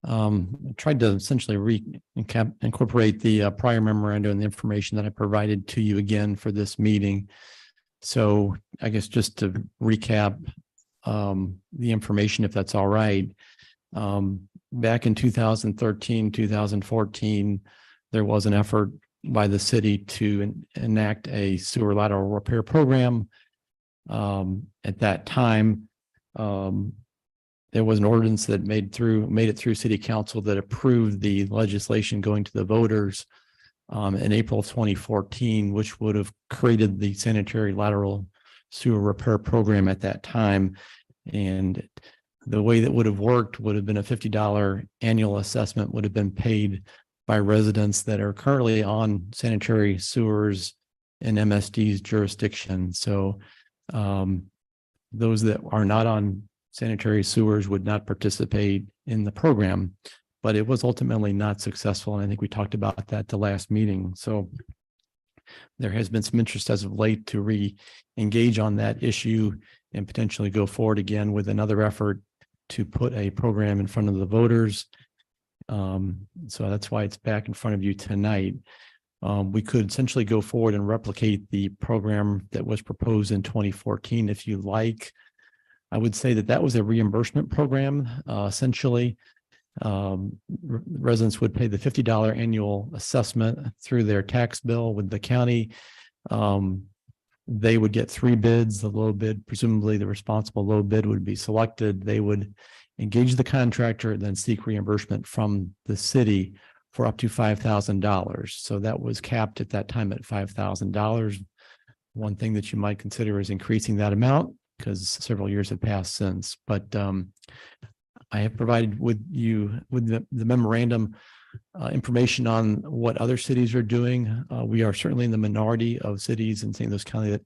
I tried to essentially incorporate the prior memorandum and the information that I provided to you again for this meeting. So I guess just to recap the information, if that's all right. Back in 2013, 2014, there was an effort by the city to enact a sewer lateral repair program. At that time, there was an ordinance that made it through city council that approved the legislation going to the voters in April of 2014, which would have created the sanitary lateral sewer repair program at that time. And the way that would have worked would have been a $50 annual assessment would have been paid by residents that are currently on sanitary sewers in MSD's jurisdiction. So those that are not on sanitary sewers would not participate in the program, but it was ultimately not successful. And I think we talked about that the last meeting. So there has been some interest as of late to re-engage on that issue and potentially go forward again with another effort to put a program in front of the voters. So that's why it's back in front of you tonight. We could essentially go forward and replicate the program that was proposed in 2014 if you like. I would say that was a reimbursement program. Essentially, residents would pay the $50 annual assessment through their tax bill with the county. They would get 3 bids. The low bid, presumably the responsible low bid, would be selected. They would engage the contractor and then seek reimbursement from the city for up to $5,000. So that was capped at that time at $5,000. One thing that you might consider is increasing that amount because several years have passed since. But I have provided with you with the memorandum information on what other cities are doing. We are certainly in the minority of cities in St. Louis County that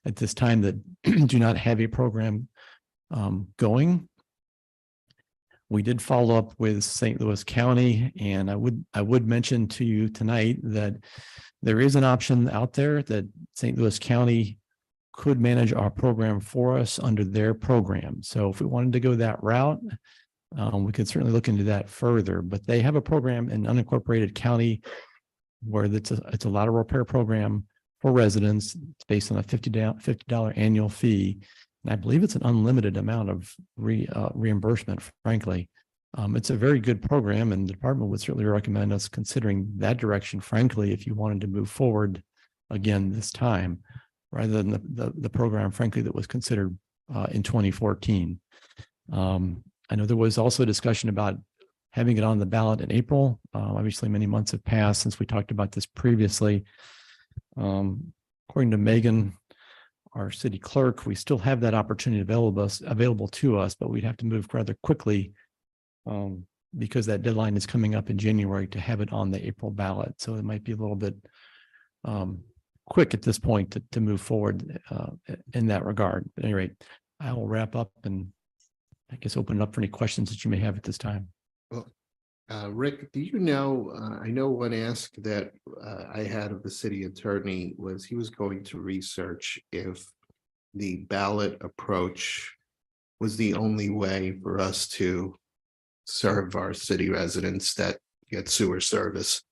at this time that do not have a program going. We did follow up with St. Louis County, and I would mention to you tonight that there is an option out there that St. Louis County could manage our program for us under their program. So if we wanted to go that route, we could certainly look into that further. But they have a program in unincorporated county where it's a lateral repair program for residents. It's based on a $50 annual fee. And I believe it's an unlimited amount of reimbursement, frankly. It's a very good program, and the department would certainly recommend us considering that direction, frankly, if you wanted to move forward again this time, rather than the program, frankly, that was considered in 2014. I know there was also a discussion about having it on the ballot in April. Obviously, many months have passed since we talked about this previously. According to Megan, our city clerk, we still have that opportunity available to us, but we'd have to move rather quickly because that deadline is coming up in January to have it on the April ballot. So it might be a little bit quick at this point to move forward in that regard. At any rate, I will wrap up and I guess open it up for any questions that you may have at this time. Well, Rick, do you know, I know one ask that I had of the city attorney was he was going to research if the ballot approach was the only way for us to serve our city residents that get sewer service,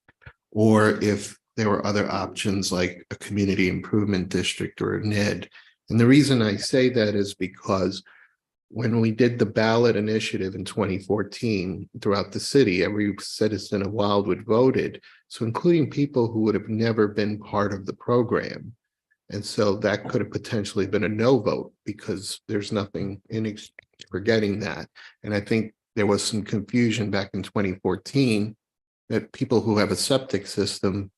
or if there were other options like a community improvement district or a NID. And the reason I say that is because when we did the ballot initiative in 2014 throughout the city, every citizen of Wildwood voted. So including people who would have never been part of the program. And so that could have potentially been a no vote because there's nothing in for getting that. And I think there was some confusion back in 2014 that people who have a septic system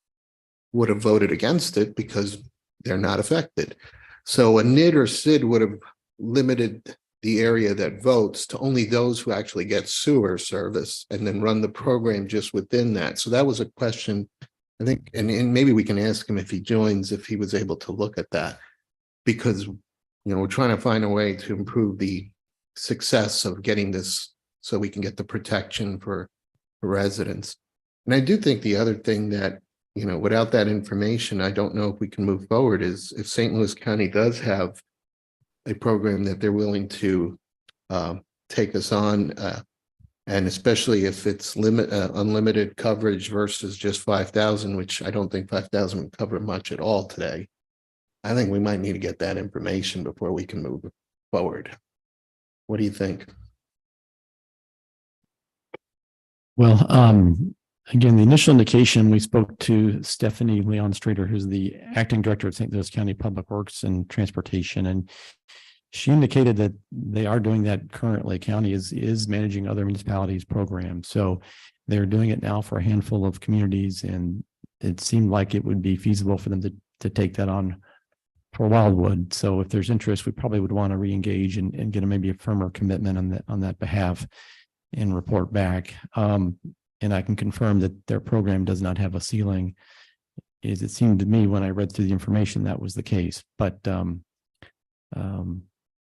would have voted against it because they're not affected. So a NID or SID would have limited the area that votes to only those who actually get sewer service and then run the program just within that. So that was a question, I think, and maybe we can ask him if he joins, if he was able to look at that, because, you know, we're trying to find a way to improve the success of getting this so we can get the protection for residents. And I do think the other thing that, you know, without that information, I don't know if we can move forward is if St. Louis County does have a program that they're willing to take us on, and especially if it's unlimited coverage versus just 5,000, which I don't think 5,000 would cover much at all today. I think we might need to get that information before we can move forward. What do you think? Well, again, the initial indication, we spoke to Stephanie Leon Strader, who's the acting director of St. Louis County Public Works and Transportation, and she indicated that they are doing that currently. County is managing other municipalities' programs, so they're doing it now for a handful of communities, and it seemed like it would be feasible for them to take that on for Wildwood. So if there's interest, we probably would want to re-engage and get maybe a firmer commitment on that behalf and report back. And I can confirm that their program does not have a ceiling. It seemed to me when I read through the information that was the case, but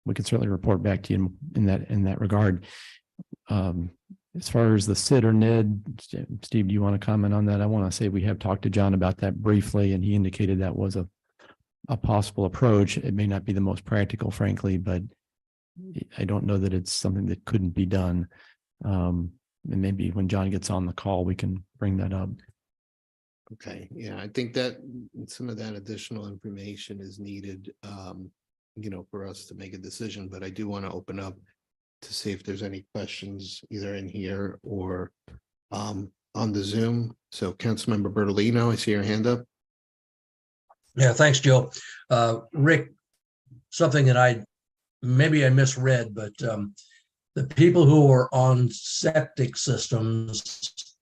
we can certainly report back to you in that regard. As far as the SID or NID, Steve, do you want to comment on that? I want to say we have talked to John about that briefly, and he indicated that was a possible approach. It may not be the most practical, frankly, but I don't know that it's something that couldn't be done. And maybe when John gets on the call, we can bring that up. Okay, yeah, I think that some of that additional information is needed, you know, for us to make a decision, but I do want to open up to see if there's any questions either in here or on the Zoom. So Councilmember Bertolino, I see your hand up. Yeah, thanks, Joe. Rick, something that maybe I misread, but the people who are on septic systems,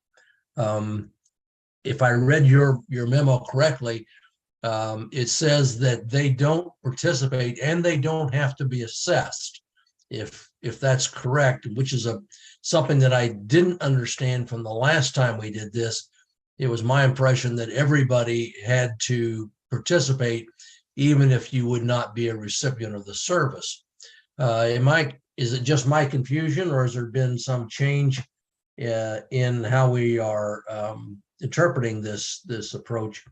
if I read your memo correctly, it says that they don't participate and they don't have to be assessed. If that's correct, which is something that I didn't understand from the last time we did this. It was my impression that everybody had to participate, even if you would not be a recipient of the service. Is it just my confusion, or has there been some change in how we are interpreting this approach?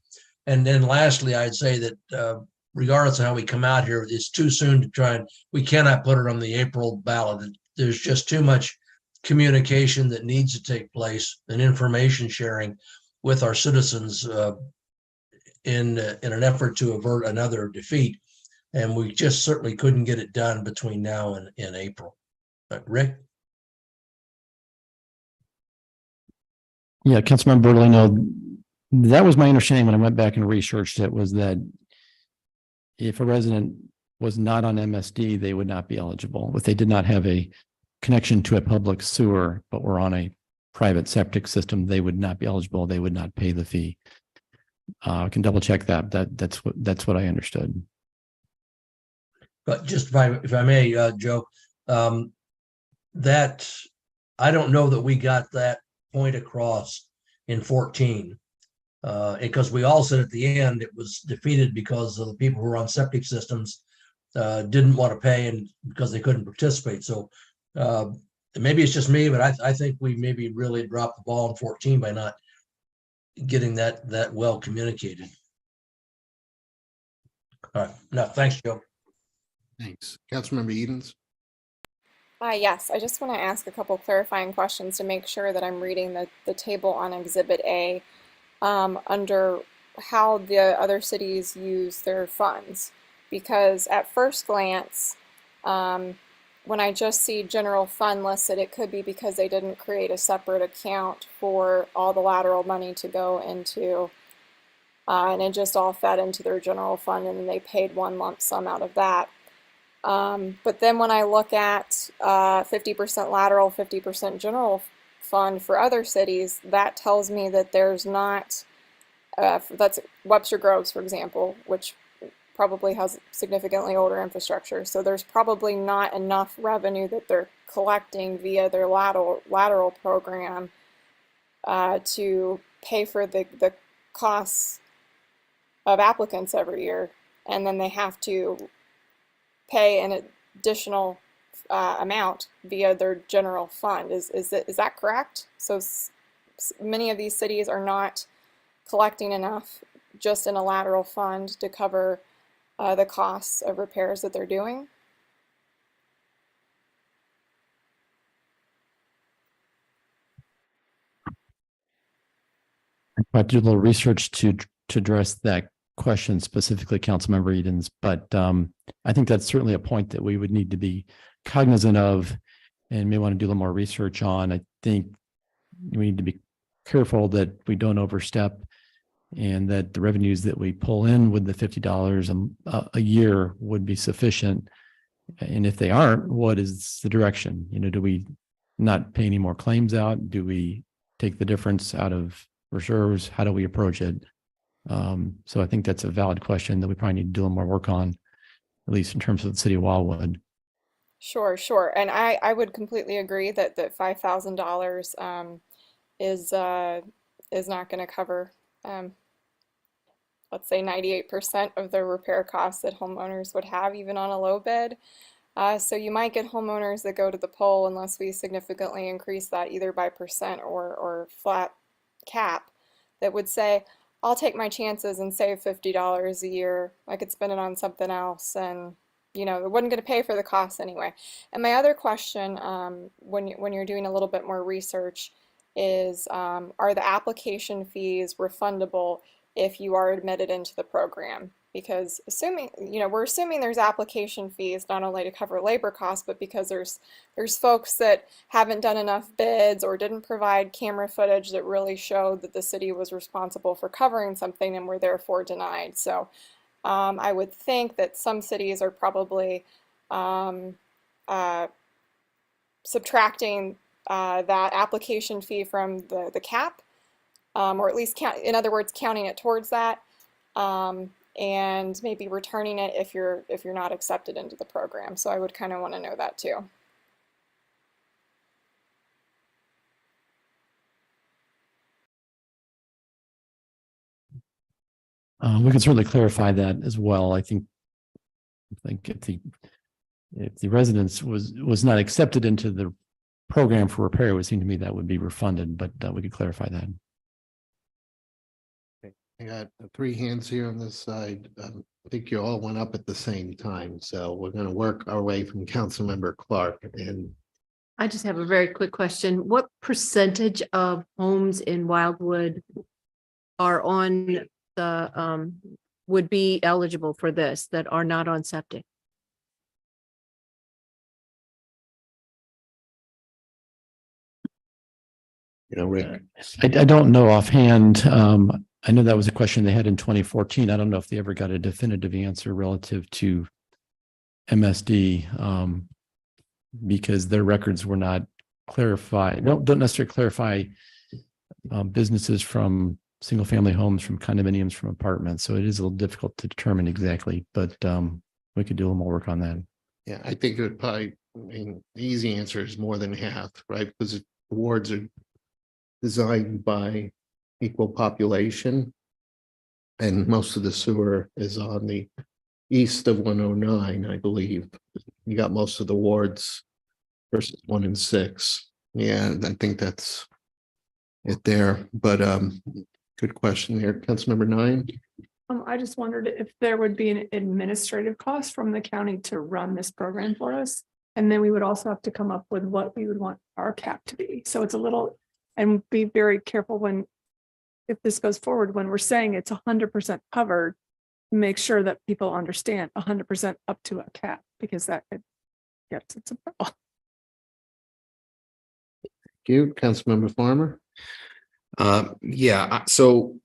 And then lastly, I'd say that regardless of how we come out here, it's too soon to try, and we cannot put it on the April ballot. There's just too much communication that needs to take place and information sharing with our citizens in an effort to avert another defeat. And we just certainly couldn't get it done between now and April. Rick? Yeah, Councilmember Bertolino, that was my understanding when I went back and researched it, was that if a resident was not on MSD, they would not be eligible. If they did not have a connection to a public sewer, but were on a private septic system, they would not be eligible. They would not pay the fee. I can double check that. That's what I understood. But just if I may, Joe, that I don't know that we got that point across in 14. Because we all said at the end it was defeated because of the people who were on septic systems didn't want to pay and because they couldn't participate. So maybe it's just me, but I think we maybe really dropped the ball in 14 by not getting that well communicated. All right. No, thanks, Joe. Thanks. Councilmember Edens? Yes, I just want to ask a couple clarifying questions to make sure that I'm reading the table on Exhibit A under how the other cities use their funds. Because at first glance, when I just see general fund listed, it could be because they didn't create a separate account for all the lateral money to go into, and it just all fed into their general fund and they paid one lump sum out of that. But then when I look at 50% lateral, 50% general fund for other cities, that tells me that there's not, that's Webster Groves, for example, which probably has significantly older infrastructure. So there's probably not enough revenue that they're collecting via their lateral program to pay for the costs of applicants every year. And then they have to pay an additional amount via their general fund. Is that correct? So many of these cities are not collecting enough just in a lateral fund to cover the costs of repairs that they're doing. I do a little research to address that question specifically, Councilmember Edens, but I think that's certainly a point that we would need to be cognizant of and may want to do a little more research on. I think we need to be careful that we don't overstep and that the revenues that we pull in with the $50 a year would be sufficient. And if they aren't, what is the direction? Do we not pay any more claims out? Do we take the difference out of reserves? How do we approach it? So I think that's a valid question that we probably need to do a little more work on, at least in terms of the city of Wildwood. Sure. And I would completely agree that $5,000 is not going to cover, let's say 98% of the repair costs that homeowners would have, even on a low bid. So you might get homeowners that go to the poll unless we significantly increase that either by percent or flat cap that would say, I'll take my chances and save $50 a year. I could spend it on something else, and it wasn't going to pay for the cost anyway. And my other question, when you're doing a little bit more research, is are the application fees refundable if you are admitted into the program? Because we're assuming there's application fees not only to cover labor costs, but because there's folks that haven't done enough bids or didn't provide camera footage that really showed that the city was responsible for covering something and were therefore denied. So I would think that some cities are probably subtracting that application fee from the cap, or at least in other words, counting it towards that. And maybe returning it if you're not accepted into the program. So I would kind of want to know that too. We can certainly clarify that as well. I think if the residence was not accepted into the program for repair, it would seem to me that would be refunded, but we could clarify that. I got 3 hands here on this side. I think you all went up at the same time, so we're going to work our way from Councilmember Clark. And I just have a very quick question. What percentage of homes in Wildwood are on would be eligible for this that are not on septic? You know, Rick, I don't know offhand. I know that was a question they had in 2014. I don't know if they ever got a definitive answer relative to MSD, because their records were not clarified. Don't necessarily clarify businesses from single family homes, from condominiums, from apartments. So it is a little difficult to determine exactly, but we could do a little more work on that. yeah, I think it would probably, I mean, the easy answer is more than half, right? Because wards are designed by equal population. And most of the sewer is on the east of 109, I believe. You got most of the wards versus 1 and 6. Yeah, I think that's it there. But good question there. Councilmember 9. I just wondered if there would be an administrative cost from the county to run this program for us. And then we would also have to come up with what we would want our cap to be. So it's a little, and be very careful when, if this goes forward, when we're saying it's 100% covered, make sure that people understand 100% up to a cap, because that could get it's a problem. Thank you. Councilmember Farmer. Yeah, so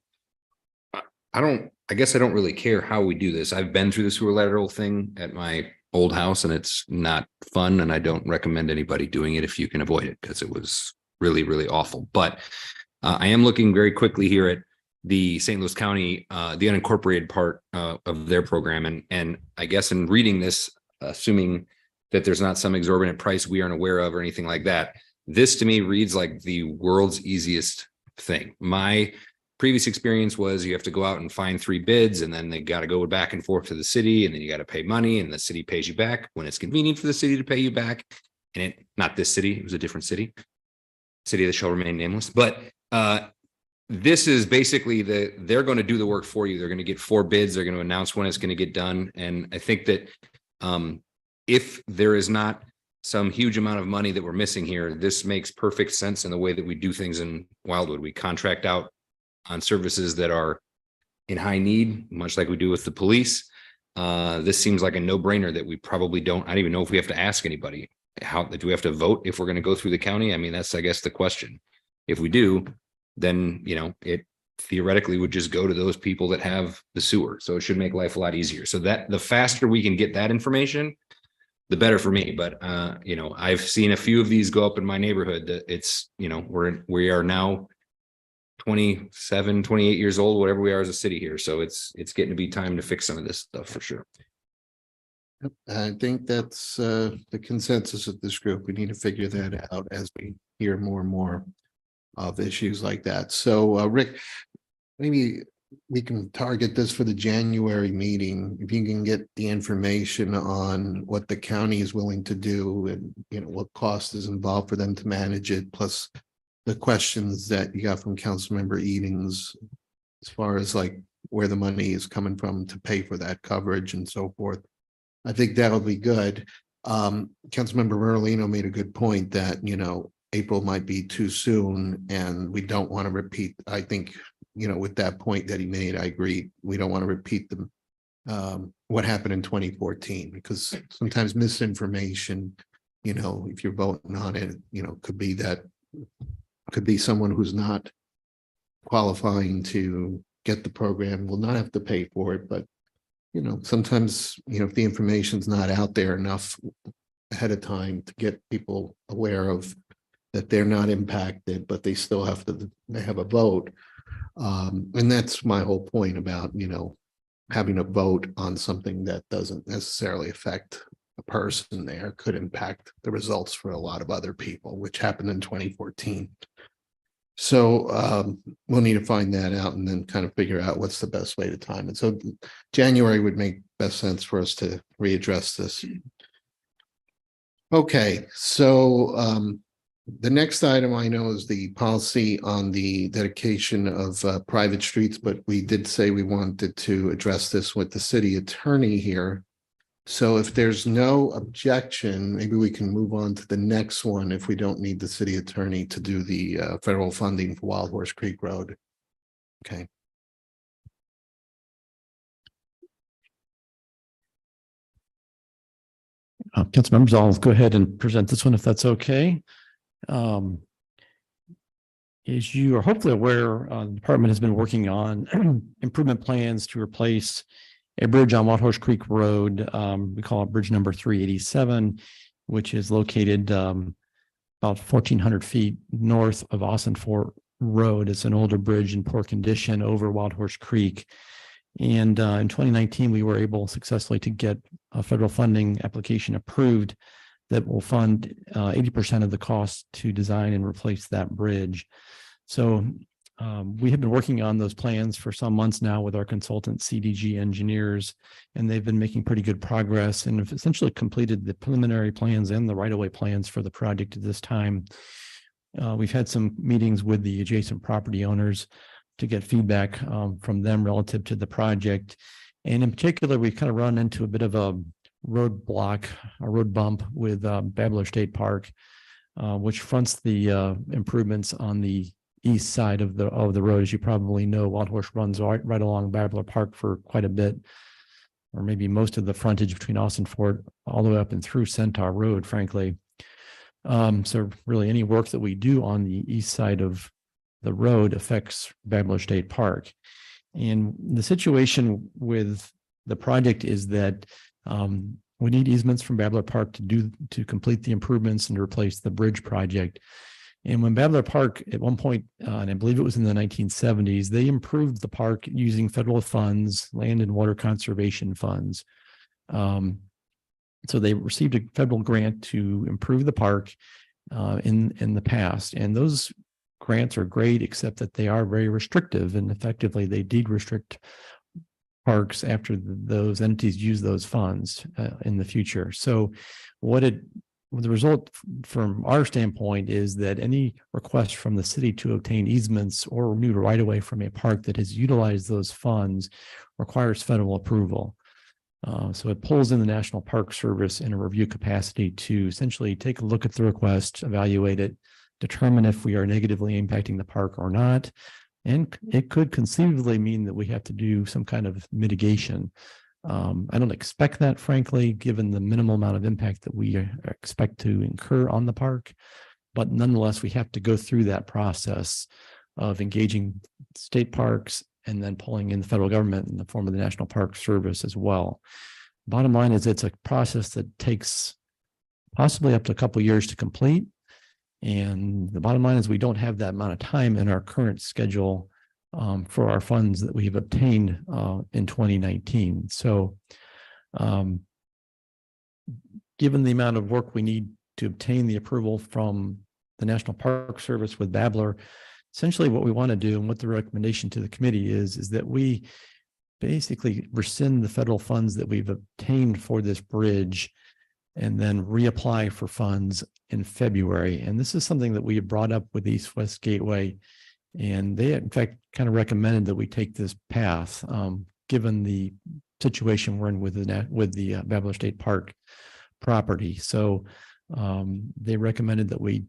I guess I don't really care how we do this. I've been through the sewer lateral thing at my old house and it's not fun. And I don't recommend anybody doing it if you can avoid it, because it was really, really awful. But I am looking very quickly here at the St. Louis County, the unincorporated part of their program. And I guess in reading this, assuming that there's not some exorbitant price we aren't aware of or anything like that, this to me reads like the world's easiest thing. My previous experience was you have to go out and find 3 bids, and then they got to go back and forth to the city, and then you got to pay money, and the city pays you back when it's convenient for the city to pay you back. And it, not this city, it was a different city that shall remain nameless. But this is basically they're going to do the work for you. They're going to get 4 bids. They're going to announce when it's going to get done. And I think that if there is not some huge amount of money that we're missing here, this makes perfect sense in the way that we do things in Wildwood. We contract out on services that are in high need, much like we do with the police. This seems like a no-brainer that we probably don't. I don't even know if we have to ask anybody. How do we have to vote if we're going to go through the county? I mean, that's, I guess, the question. If we do, then, you know, it theoretically would just go to those people that have the sewer. So it should make life a lot easier. So that the faster we can get that information, the better for me. But, you know, I've seen a few of these go up in my neighborhood that it's, you know, we are now 27, 28 years old, whatever we are as a city here. So it's getting to be time to fix some of this stuff for sure. I think that's the consensus of this group. We need to figure that out as we hear more and more of issues like that. So Rick, maybe we can target this for the January meeting. If you can get the information on what the county is willing to do and, you know, what cost is involved for them to manage it, plus the questions that you got from Councilmember Edens as far as like where the money is coming from to pay for that coverage and so forth. I think that'll be good. Councilmember Merlino made a good point that, you know, April might be too soon and we don't want to repeat. I think, you know, with that point that he made, I agree. We don't want to repeat them. What happened in 2014, because sometimes misinformation, you know, if you're voting on it, you know, could be someone who's not qualifying to get the program, will not have to pay for it. But, you know, sometimes, you know, if the information's not out there enough ahead of time to get people aware of that they're not impacted, but they still have a vote. And that's my whole point about, you know, having a vote on something that doesn't necessarily affect a person there could impact the results for a lot of other people, which happened in 2014. So we'll need to find that out and then kind of figure out what's the best way to time it. So January would make best sense for us to readdress this. Okay, so the next item I know is the policy on the dedication of private streets, but we did say we wanted to address this with the city attorney here. So if there's no objection, maybe we can move on to the next one if we don't need the city attorney to do the federal funding for Wild Horse Creek Road. Okay. Council members, I'll go ahead and present this one if that's okay. As you are hopefully aware, the department has been working on improvement plans to replace a bridge on Wild Horse Creek Road. We call it bridge number 387, which is located about 1,400 feet north of Austin Fort Road. It's an older bridge in poor condition over Wild Horse Creek. And in 2019, we were able successfully to get a federal funding application approved that will fund 80% of the cost to design and replace that bridge. So we have been working on those plans for some months now with our consultant CDG engineers, and they've been making pretty good progress and have essentially completed the preliminary plans and the right-of-way plans for the project at this time. We've had some meetings with the adjacent property owners to get feedback from them relative to the project. And in particular, we've kind of run into a bit of a roadblock, a road bump with Babbler State Park, which fronts the improvements on the east side of the road. As you probably know, Wild Horse runs right along Babbler Park for quite a bit, or maybe most of the frontage between Austin Fort all the way up and through Centaur Road, frankly. So really any work that we do on the east side of the road affects Babbler State Park. And the situation with the project is that we need easements from Babbler Park to complete the improvements and to replace the bridge project. And when Babbler Park at one point, and I believe it was in the 1970s, they improved the park using federal funds, land and water conservation funds. So they received a federal grant to improve the park in the past. And those grants are great, except that they are very restrictive, and effectively they did restrict parks after those entities use those funds in the future. So the result from our standpoint is that any request from the city to obtain easements or new right-of-way from a park that has utilized those funds requires federal approval. So it pulls in the National Park Service in a review capacity to essentially take a look at the request, evaluate it, determine if we are negatively impacting the park or not. And it could conceivably mean that we have to do some kind of mitigation. I don't expect that, frankly, given the minimal amount of impact that we expect to incur on the park. But nonetheless, we have to go through that process of engaging state parks and then pulling in the federal government in the form of the National Park Service as well. Bottom line is it's a process that takes possibly up to a couple of years to complete. And the bottom line is we don't have that amount of time in our current schedule for our funds that we've obtained in 2019. So given the amount of work we need to obtain the approval from the National Park Service with Babbler, essentially what we want to do and what the recommendation to the committee is that we basically rescind the federal funds that we've obtained for this bridge and then reapply for funds in February. And this is something that we have brought up with East West Gateway. And they, in fact, kind of recommended that we take this path, given the situation we're in with the Babbler State Park property. So they recommended that we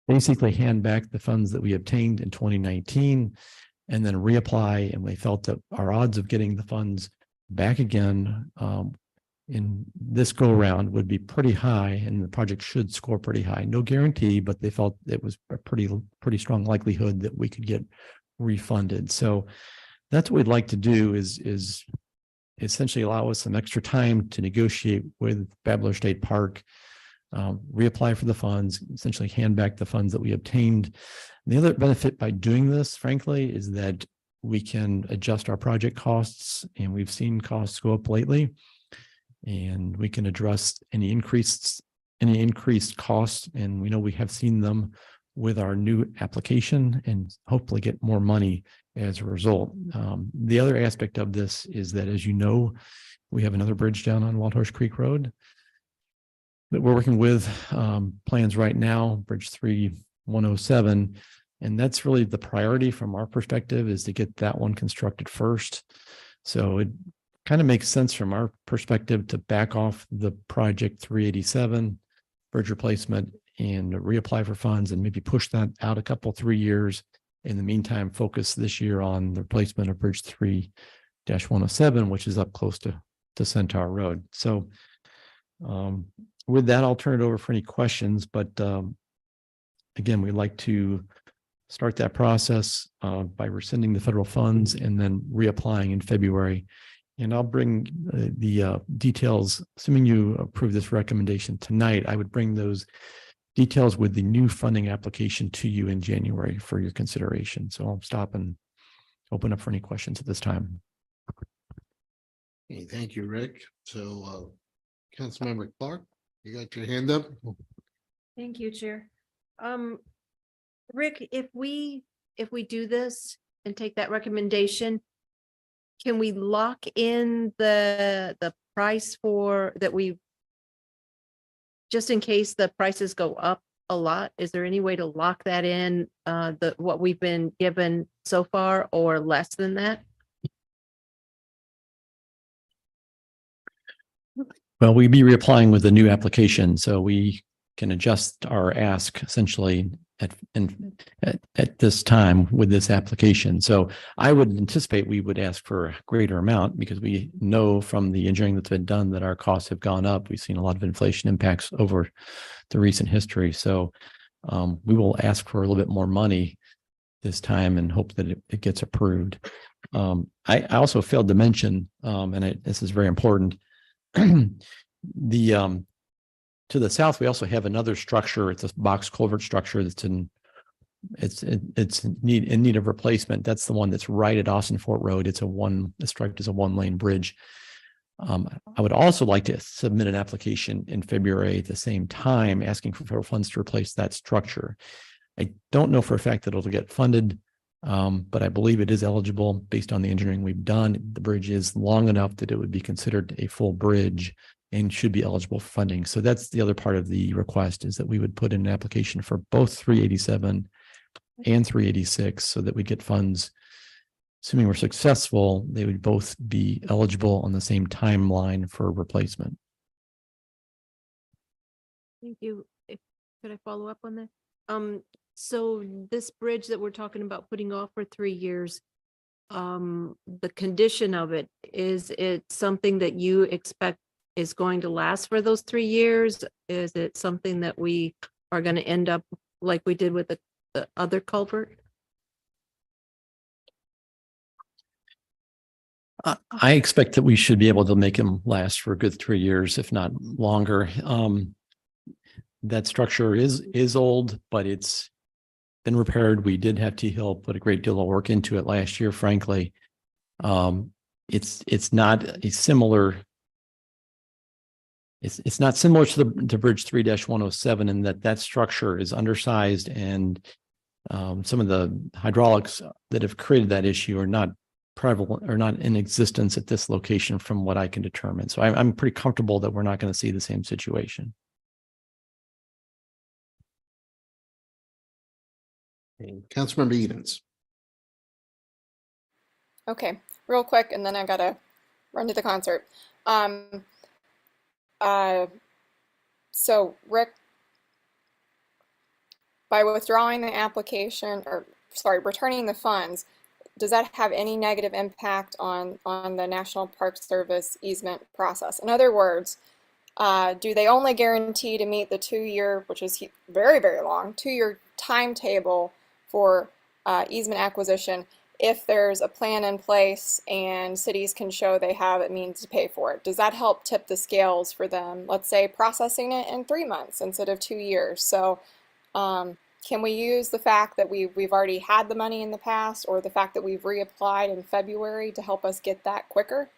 basically hand back the funds that we obtained in 2019 and then reapply. And we felt that our odds of getting the funds back again in this go around would be pretty high, and the project should score pretty high. No guarantee, but they felt it was a pretty strong likelihood that we could get refunded. So that's what we'd like to do is essentially allow us some extra time to negotiate with Babbler State Park, reapply for the funds, essentially hand back the funds that we obtained. And the other benefit by doing this, frankly, is that we can adjust our project costs, and we've seen costs go up lately. And we can address any increased costs, and we know we have seen them with our new application, and hopefully get more money as a result. The other aspect of this is that, as you know, we have another bridge down on Wild Horse Creek Road that we're working with plans right now, Bridge 3107, and that's really the priority from our perspective, is to get that one constructed first. So it kind of makes sense from our perspective to back off the project 387 bridge replacement and reapply for funds and maybe push that out a couple, 3 years. In the meantime, focus this year on the replacement of Bridge 3-107, which is up close to Centaur Road. So with that, I'll turn it over for any questions, but again, we'd like to start that process by rescinding the federal funds and then reapplying in February. And I'll bring the details, assuming you approve this recommendation tonight, I would bring those details with the new funding application to you in January for your consideration. So I'll stop and open up for any questions at this time. Okay, thank you, Rick. So, Councilmember Clark, you got your hand up? Thank you, Chair. Rick, if we do this and take that recommendation, can we lock in the price for that we, just in case the prices go up a lot? Is there any way to lock that in, what we've been given so far, or less than that? Well, we'd be reapplying with a new application, so we can adjust our ask essentially at this time with this application. So I would anticipate we would ask for a greater amount because we know from the engineering that's been done that our costs have gone up. We've seen a lot of inflation impacts over the recent history. So we will ask for a little bit more money this time and hope that it gets approved. I also failed to mention, this is very important, to the south, we also have another structure. It's a box culvert structure that's in need of replacement. That's the one that's right at Austin Fort Road. It's striped as a 1-lane bridge. I would also like to submit an application in February at the same time, asking for federal funds to replace that structure. I don't know for a fact that it'll get funded, but I believe it is eligible based on the engineering we've done. The bridge is long enough that it would be considered a full bridge and should be eligible for funding. So that's the other part of the request, is that we would put in an application for both 387 and 386 so that we get funds. Assuming we're successful, they would both be eligible on the same timeline for replacement. Thank you. Could I follow up on that? So this bridge that we're talking about putting off for 3 years, the condition of it, is it something that you expect is going to last for those 3 years? Is it something that we are going to end up like we did with the other culvert? I expect that we should be able to make them last for a good 3 years, if not longer. That structure is old, but it's been repaired. We did have T-Hill put a great deal of work into it last year, frankly. It's not a similar. It's not similar to the Bridge 3-107 in that structure is undersized, and some of the hydraulics that have created that issue are not prevalent or not in existence at this location from what I can determine. So I'm pretty comfortable that we're not going to see the same situation. Councilmember Edens. Okay, real quick, and then I gotta run to the concert. So Rick, by withdrawing the application, or sorry, returning the funds, does that have any negative impact on the National Park Service easement process? In other words, do they only guarantee to meet the 2-year, which is very, very long, 2-year timetable for easement acquisition if there's a plan in place and cities can show they have a means to pay for it? Does that help tip the scales for them, let's say processing it in 3 months instead of 2 years? So can we use the fact that we've already had the money in the past, or the fact that we've reapplied in February to help us get that quicker?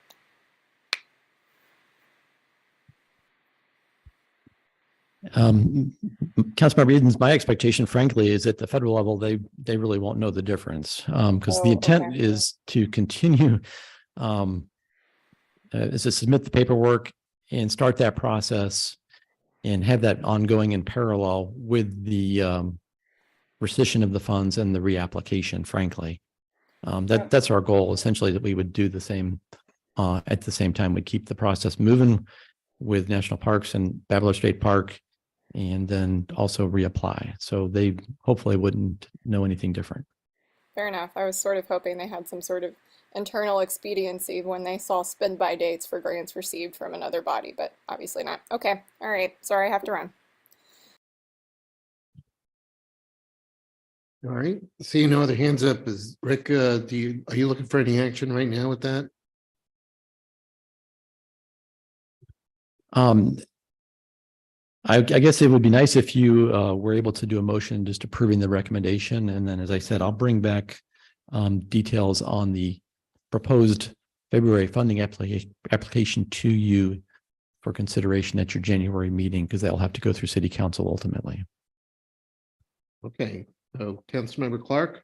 Councilmember Edens, my expectation, frankly, is at the federal level, they really won't know the difference, because the intent is to continue is to submit the paperwork and start that process and have that ongoing in parallel with the rescission of the funds and the reapplication, frankly. That's our goal, essentially, that we would do the same at the same time. We keep the process moving with national parks and Babylon State Park, and then also reapply. So they hopefully wouldn't know anything different. Fair enough. I was sort of hoping they had some sort of internal expediency when they saw spend by dates for grants received from another body, but obviously not. Okay, all right, sorry, I have to run. All right, seeing no other hands up, is Rick, are you looking for any action right now with that? I guess it would be nice if you were able to do a motion just approving the recommendation. And then, as I said, I'll bring back details on the proposed February funding application to you for consideration at your January meeting, because that'll have to go through city council ultimately. Okay, so Councilmember Clark,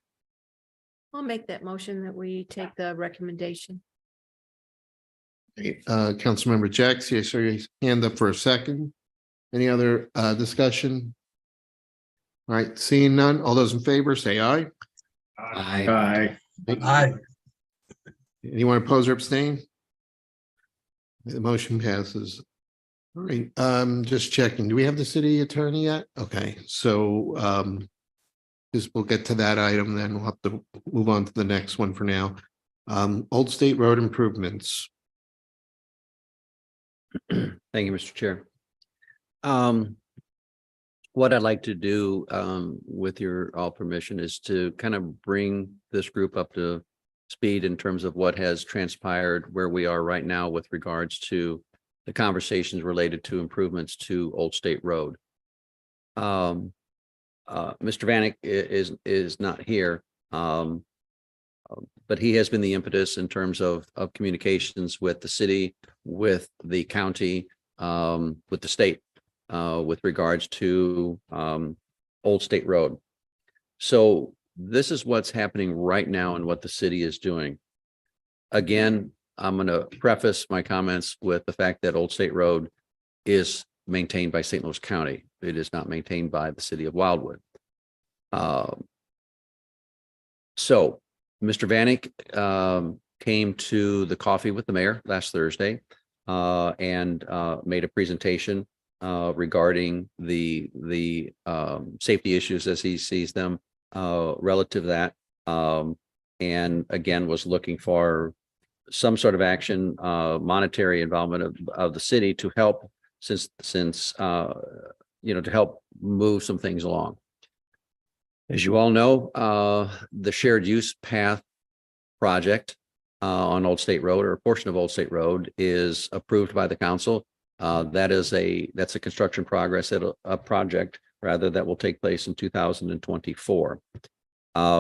I'll make that motion that we take the recommendation. Councilmember Jacks, I saw your hand up for a second. Any other discussion? All right, seeing none, all those in favor say aye. Aye. Aye. Anyone oppose or abstain? The motion passes. All right, just checking. Do we have the city attorney yet? Okay, so just we'll get to that item, then we'll have to move on to the next one for now. Old State Road improvements. Thank you, Mr. Chair. What I'd like to do, with your all permission, is to kind of bring this group up to speed in terms of what has transpired, where we are right now with regards to the conversations related to improvements to Old State Road. Mr. Vanek is not here, but he has been the impetus in terms of communications with the city, with the county, with the state, with regards to Old State Road. So this is what's happening right now and what the city is doing. Again, I'm going to preface my comments with the fact that Old State Road is maintained by St. Louis County. It is not maintained by the city of Wildwood. So Mr. Vanek came to the coffee with the mayor last Thursday and made a presentation regarding the safety issues as he sees them relative to that. And again, was looking for some sort of action, monetary involvement of the city to help since to help move some things along. As you all know, the shared use path project on Old State Road, or a portion of Old State Road, is approved by the council. That's a construction progress at a project rather that will take place in 2024.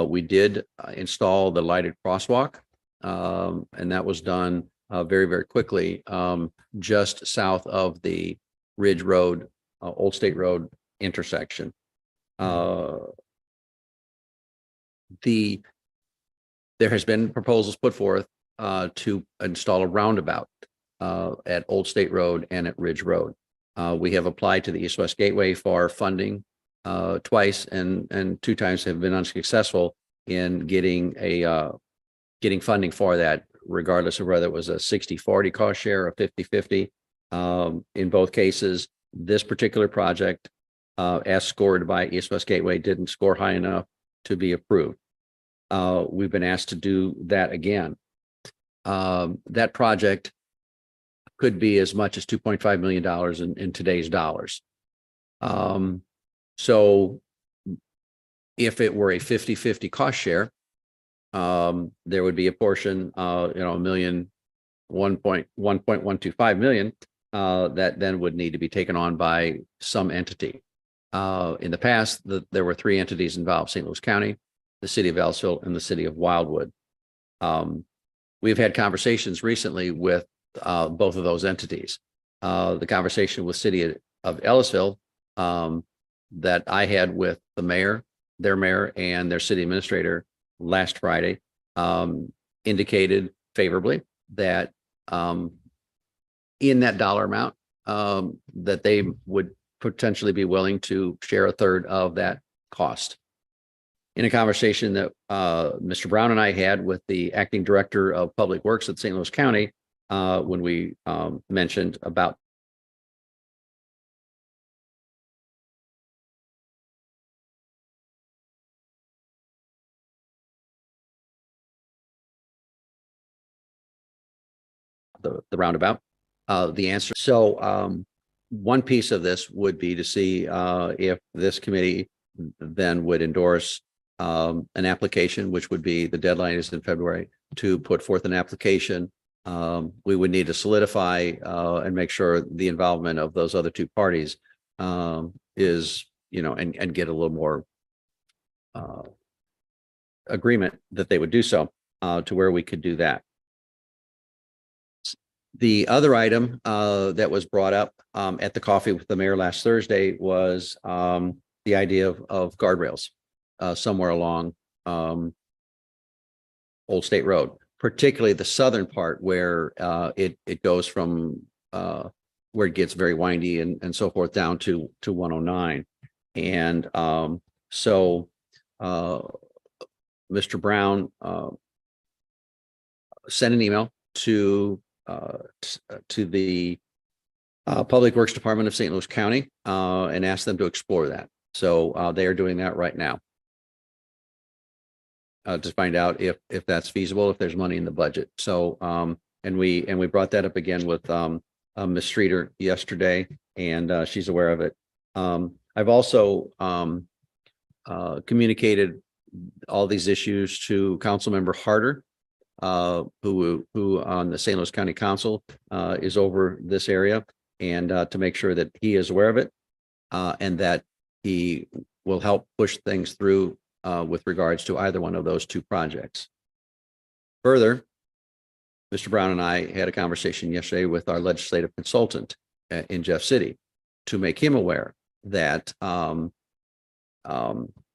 We did install the lighted crosswalk, and that was done very, very quickly, just south of the Ridge Road, Old State Road intersection. There has been proposals put forth to install a roundabout at Old State Road and at Ridge Road. We have applied to the East-West Gateway for funding twice, and 2 times have been unsuccessful in getting funding for that, regardless of whether it was a 60-40 cost share or 50-50. In both cases, this particular project, as scored by East-West Gateway, didn't score high enough to be approved. We've been asked to do that again. That project could be as much as $2.5 million in today's dollars. So if it were a 50-50 cost share, there would be a portion, $1.125 million, that then would need to be taken on by some entity. In the past, there were 3 entities involved: St. Louis County, the city of Ellisville, and the city of Wildwood. We've had conversations recently with both of those entities. The conversation with city of Ellisville that I had with the mayor, their mayor, and their city administrator last Friday indicated favorably that in that dollar amount, that they would potentially be willing to share a third of that cost. In a conversation that Mr. Brown and I had with the acting director of public works at St. Louis County, when we mentioned about the roundabout. The answer. So one piece of this would be to see if this committee then would endorse an application, which would be, the deadline is in February, to put forth an application. We would need to solidify and make sure the involvement of those other two parties is, and get a little more agreement that they would do so to where we could do that. The other item that was brought up at the coffee with the mayor last Thursday was the idea of guardrails somewhere along Old State Road, particularly the southern part where it goes from where it gets very windy and so forth down to 109. And so Mr. Brown sent an email to the Public Works Department of St. Louis County and asked them to explore that. So they are doing that right now to find out if that's feasible, if there's money in the budget. So and we brought that up again with Ms. Streeter yesterday, and she's aware of it. I've also communicated all these issues to Councilmember Harder, who on the St. Louis County Council is over this area, and to make sure that he is aware of it and that he will help push things through with regards to either one of those two projects. Further, Mr. Brown and I had a conversation yesterday with our legislative consultant in Jeff City to make him aware that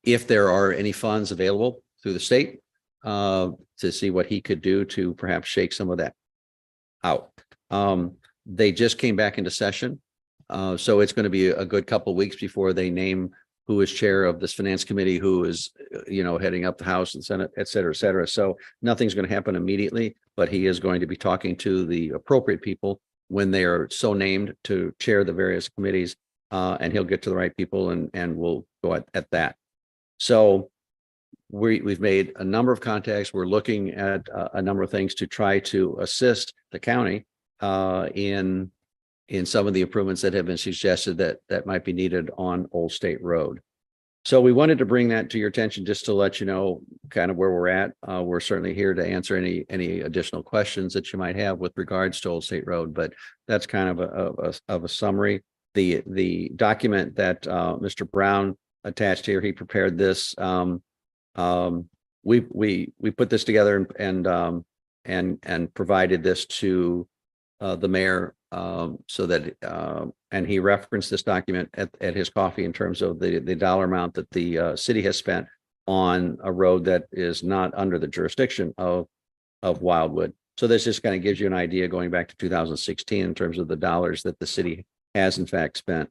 if there are any funds available through the state, to see what he could do to perhaps shake some of that out. They just came back into session. So it's going to be a good couple of weeks before they name who is chair of this finance committee, who is, heading up the House and Senate, et cetera, et cetera. So nothing's going to happen immediately, but he is going to be talking to the appropriate people when they are so named to chair the various committees, and he'll get to the right people and we'll go at that. So we've made a number of contacts. We're looking at a number of things to try to assist the county in some of the improvements that have been suggested that might be needed on Old State Road. So we wanted to bring that to your attention just to let you know kind of where we're at. We're certainly here to answer any additional questions that you might have with regards to Old State Road, but that's kind of a summary. The document that Mr. Brown attached here, he prepared this. We put this together and provided this to the mayor so that and he referenced this document at his coffee in terms of the dollar amount that the city has spent on a road that is not under the jurisdiction of Wildwood. So this just kind of gives you an idea going back to 2016 in terms of the dollars that the city has in fact spent.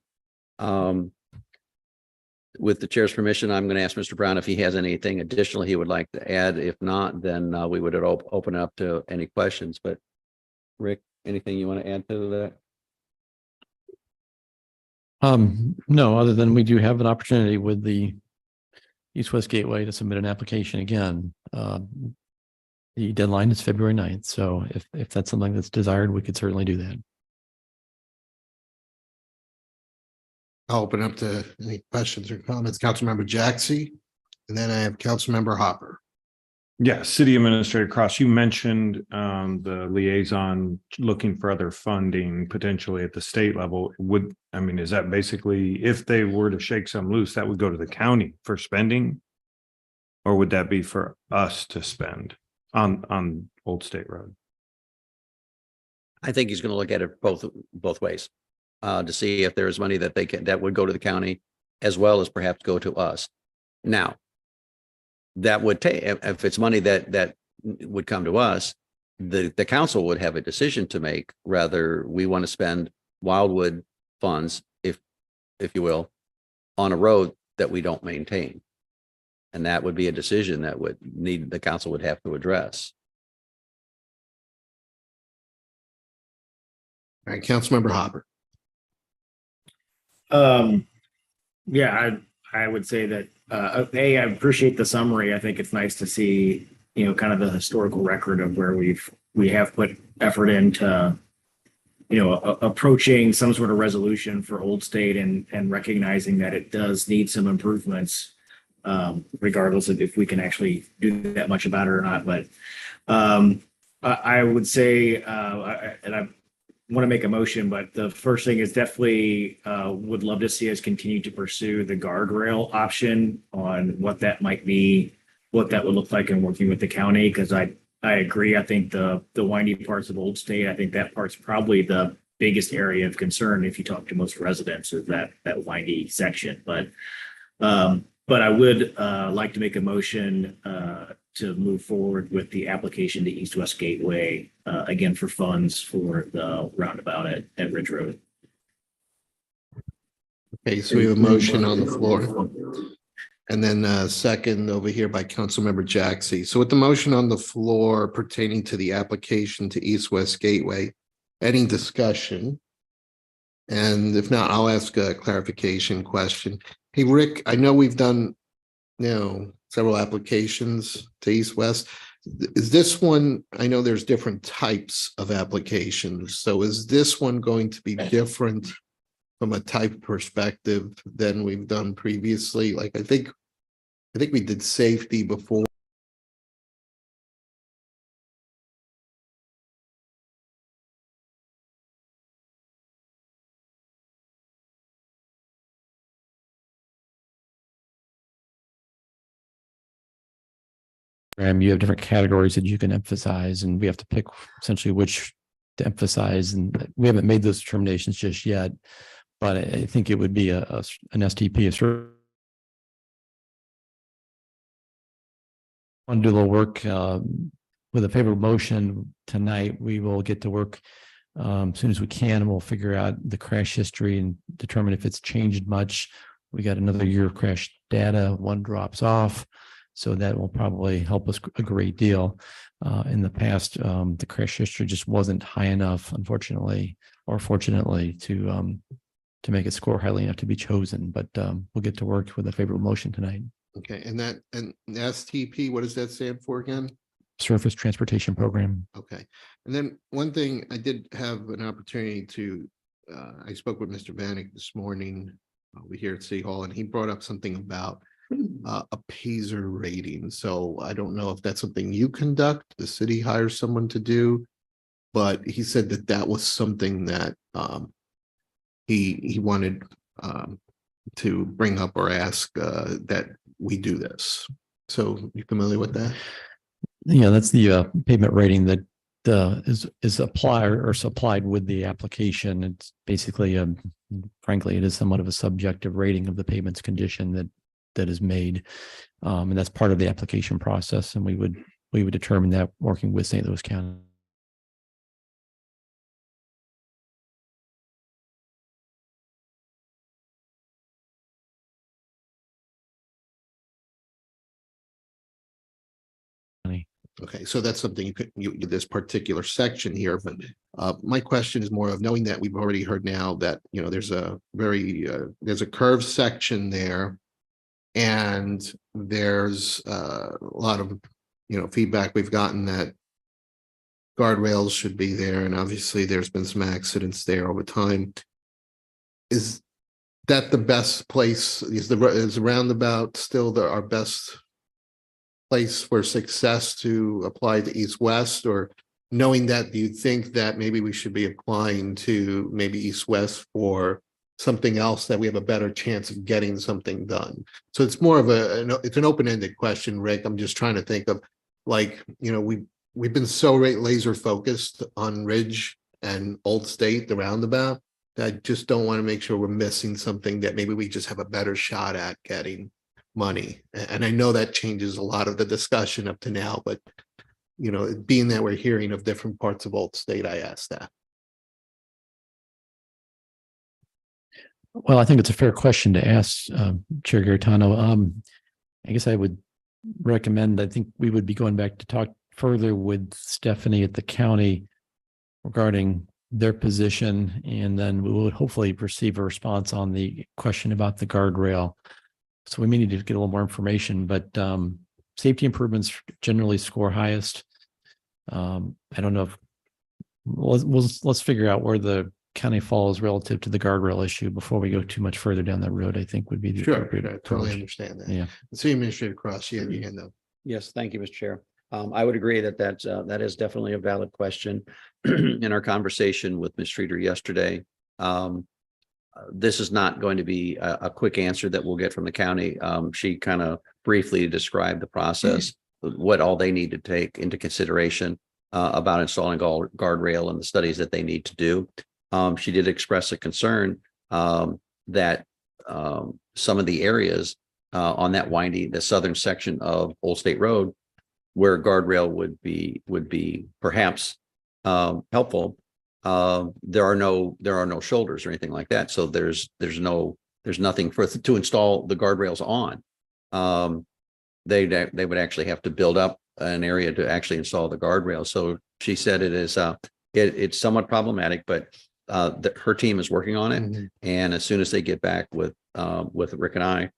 With the chair's permission, I'm going to ask Mr. Brown if he has anything additional he would like to add. If not, then we would open up to any questions. But Rick, anything you want to add to that? No, other than we do have an opportunity with the East-West Gateway to submit an application again. The deadline is February 9th. So if that's something that's desired, we could certainly do that. I'll open up to any questions or comments. Councilmember Jaxie, and then I have Councilmember Hopper. Yeah, City Administrator Cross, you mentioned the liaison looking for other funding potentially at the state level. Is that basically if they were to shake some loose, that would go to the county for spending? Or would that be for us to spend on Old State Road? I think he's going to look at it both ways to see if there is money that would go to the county as well as perhaps go to us. Now, that would take, if it's money that would come to us, the council would have a decision to make whether we want to spend Wildwood funds, if you will, on a road that we don't maintain. And that would be a decision that the council would have to address. All right, Councilmember Hopper. Yeah, I would say that I appreciate the summary. I think it's nice to see, kind of the historical record of where we've we have put effort into, approaching some sort of resolution for Old State and recognizing that it does need some improvements, regardless of if we can actually do that much about it or not. But I would say, and I want to make a motion, but the first thing is definitely would love to see us continue to pursue the guardrail option on what that might be, what that would look like in working with the county, because I agree. I think the windy parts of Old State, I think that part's probably the biggest area of concern if you talk to most residents, is that windy section. But I would like to make a motion to move forward with the application to East West Gateway, again, for funds for the roundabout at Ridge Road. Okay, so we have a motion on the floor. And then second over here by Councilmember Jaxie. So with the motion on the floor pertaining to the application to East West Gateway, any discussion? And if not, I'll ask a clarification question. Hey, Rick, I know we've done, several applications to East West. Is this one, I know there's different types of applications. So is this one going to be different from a type perspective than we've done previously? Like, I think we did safety before. You have different categories that you can emphasize, and we have to pick essentially which to emphasize. And we haven't made those determinations just yet, but I think it would be an STP. Want to do a little work with a favorable motion tonight. We will get to work as soon as we can, and we'll figure out the crash history and determine if it's changed much. We got another year of crash data. One drops off. So that will probably help us a great deal. In the past, the crash history just wasn't high enough, unfortunately, or fortunately, to make it score highly enough to be chosen. But we'll get to work with a favorable motion tonight. Okay, and the STP, what does that stand for again? Surface Transportation Program. Okay, and then one thing I did have an opportunity to, I spoke with Mr. Vanek this morning over here at City Hall, and he brought up something about a PASER rating. So I don't know if that's something you conduct, the city hires someone to do, but he said that was something that he wanted to bring up or ask that we do this. So you familiar with that? Yeah, that's the pavement rating that is applied or supplied with the application. It's basically, frankly, it is somewhat of a subjective rating of the pavement's condition that is made, and that's part of the application process. And we would determine that working with St. Louis County. Okay, so that's something you could, this particular section here, but my question is more of knowing that we've already heard now that, there's a curved section there, and there's a lot of, feedback we've gotten that guardrails should be there, and obviously there's been some accidents there over time. Is that the best place? Is the roundabout still our best place for success to apply to East West? Or knowing that, do you think that maybe we should be applying to maybe East West for something else that we have a better chance of getting something done? So it's more of it's an open-ended question, Rick. I'm just trying to think of, like, we've been so laser focused on Ridge and Old State, the roundabout, that I just don't want to make sure we're missing something that maybe we just have a better shot at getting money. And I know that changes a lot of the discussion up to now, but being that we're hearing of different parts of Old State, I asked that. Well, I think it's a fair question to ask, Chair Garitano. I guess I would recommend, I think we would be going back to talk further with Stephanie at the county regarding their position, and then we will hopefully receive a response on the question about the guardrail. So we may need to get a little more information, but safety improvements generally score highest. I don't know if, let's figure out where the county falls relative to the guardrail issue before we go too much further down that road, I think would be the Sure, appropriate I totally approach. understand that. Yeah. City Administrator Cross, you have your hand up. Yes, thank you, Mr. Chair. I would agree that that is definitely a valid question. In our conversation with Ms. Streeter yesterday, this is not going to be a quick answer that we'll get from the county. She kind of briefly described the process, what all they need to take into consideration about installing guardrail and the studies that they need to do. She did express a concern that some of the areas on that the southern section of Old State Road, where guardrail would be perhaps helpful. There are no shoulders or anything like that, so there's nothing to install the guardrails on. They would actually have to build up an area to actually install the guardrail. So she said it's somewhat problematic, but her team is working on it, and as soon as they get back with Rick and I,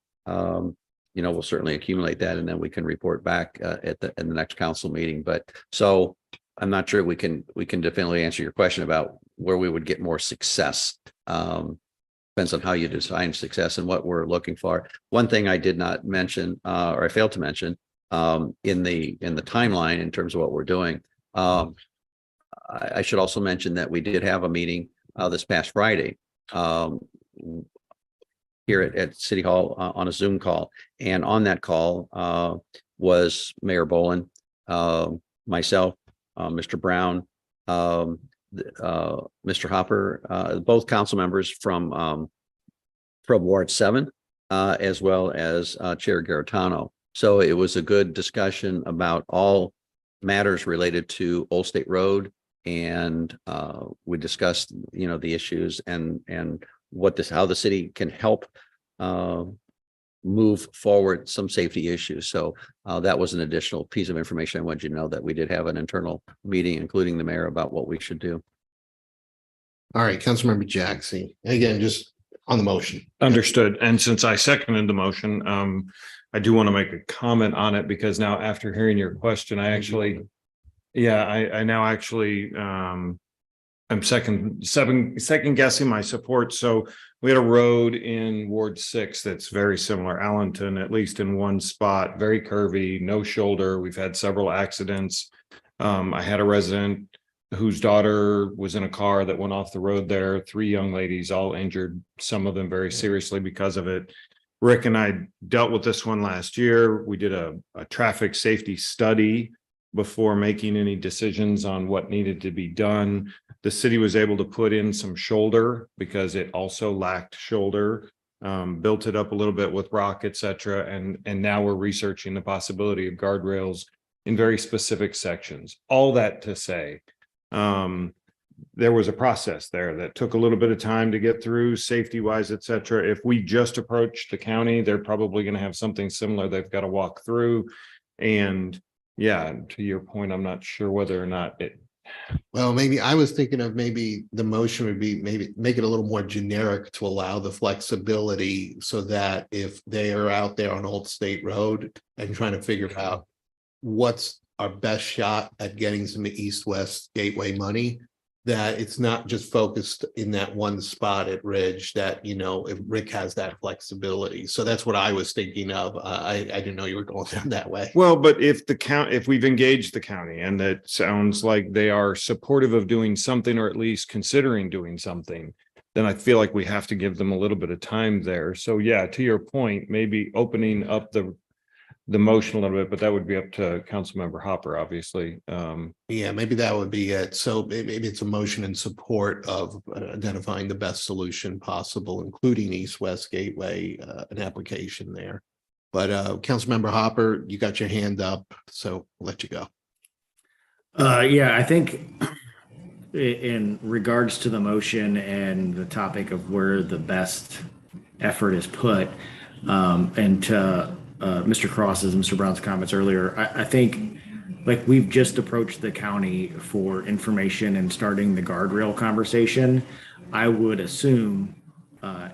we'll certainly accumulate that, and then we can report back in the next council meeting. But so I'm not sure we can definitely answer your question about where we would get more success. Depends on how you define success and what we're looking for. One thing I did not mention, or I failed to mention, in the timeline in terms of what we're doing. I should also mention that we did have a meeting this past Friday here at City Hall on a Zoom call, and on that call was Mayor Boland, myself, Mr. Brown, Mr. Hopper, both council members from Ward 7, as well as Chair Garetano. So it was a good discussion about all matters related to Old State Road, and we discussed, the issues and how the city can help move forward some safety issues. So that was an additional piece of information I wanted you to know, that we did have an internal meeting, including the mayor, about what we should do. All right, Councilmember Jackson, again, just on the motion. Understood. And since I seconded the motion, I do want to make a comment on it, because now after hearing your question, I actually, I now actually, I'm second guessing my support. So we had a road in Ward 6 that's very similar, Allenton, at least in one spot, very curvy, no shoulder. We've had several accidents. I had a resident whose daughter was in a car that went off the road there. 3 young ladies, all injured, some of them very seriously because of it. Rick and I dealt with this one last year. We did a traffic safety study before making any decisions on what needed to be done. The city was able to put in some shoulder because it also lacked shoulder, built it up a little bit with rock, etc. And now we're researching the possibility of guardrails in very specific sections. All that to say, there was a process there that took a little bit of time to get through, safety wise, etc. If we just approach the county, they're probably going to have something similar they've got to walk through. And to your point, I'm not sure whether or not it. Well, maybe I was thinking of maybe the motion would be maybe make it a little more generic to allow the flexibility, so that if they are out there on Old State Road and trying to figure out what's our best shot at getting some east-west gateway money, that it's not just focused in that one spot at Ridge, that, if Rick has that flexibility. So that's what I was thinking of. I didn't know you were going down that way. Well, but if we've engaged the county and it sounds like they are supportive of doing something, or at least considering doing something, then I feel like we have to give them a little bit of time there. So to your point, maybe opening up the motion a little bit, but that would be up to Councilmember Hopper, obviously. Maybe that would be it. So maybe it's a motion in support of identifying the best solution possible, including east-west gateway, an application there. But Councilmember Hopper, you got your hand up, so I'll let you go. I think in regards to the motion and the topic of where the best effort is put, and to Mr. Cross's and Mr. Brown's comments earlier, I think like we've just approached the county for information and starting the guardrail conversation. I would assume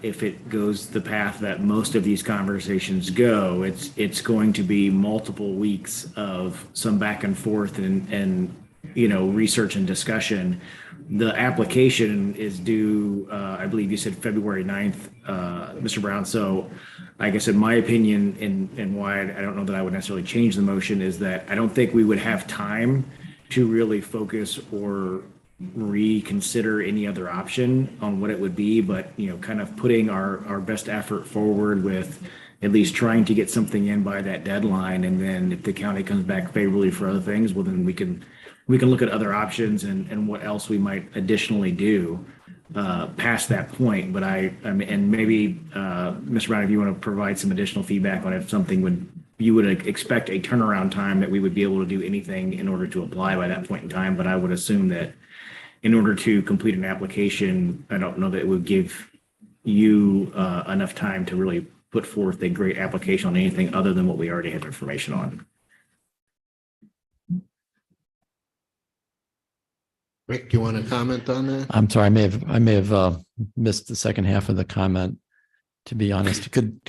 if it goes the path that most of these conversations go, it's going to be multiple weeks of some back and forth and research and discussion. The application is due, I believe you said February 9th, Mr. Brown. So I guess in my opinion, and why I don't know that I would necessarily change the motion, is that I don't think we would have time to really focus or reconsider any other option on what it would be, but kind of putting our best effort forward with at least trying to get something in by that deadline. And then if the county comes back favorably for other things, well, then we can look at other options and what else we might additionally do past that point. But I mean, and maybe Mr. Brown, if you want to provide some additional feedback on if something you would expect a turnaround time that we would be able to do anything in order to apply by that point in time. But I would assume that in order to complete an application, I don't know that it would give you enough time to really put forth a great application on anything other than what we already have information on. Rick, you want to comment on that? I'm sorry, I may have missed the second half of the comment, to be honest. Could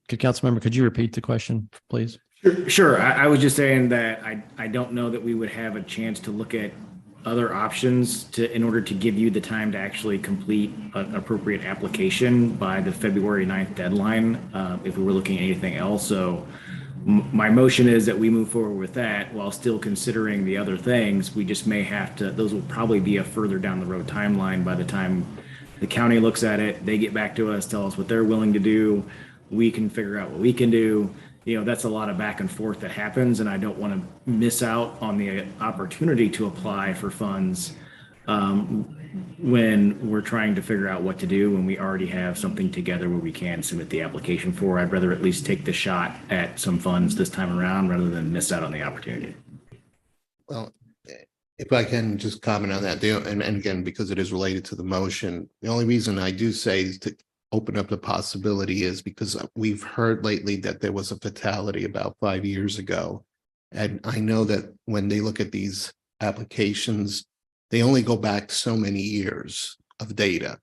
Councilmember, could you repeat the question, please? Sure. I was just saying that I don't know that we would have a chance to look at other options in order to give you the time to actually complete an appropriate application by the February 9th deadline, if we were looking at anything else. So my motion is that we move forward with that while still considering the other things. We just may have to, those will probably be a further down the road timeline by the time the county looks at it, they get back to us, tell us what they're willing to do. We can figure out what we can do. That's a lot of back and forth that happens, and I don't want to miss out on the opportunity to apply for funds when we're trying to figure out what to do when we already have something together where we can submit the application for. I'd rather at least take the shot at some funds this time around rather than miss out on the opportunity. Well, if I can just comment on that, and again, because it is related to the motion, the only reason I do say is to open up the possibility is because we've heard lately that there was a fatality about 5 years ago. And I know that when they look at these applications, they only go back so many years of data.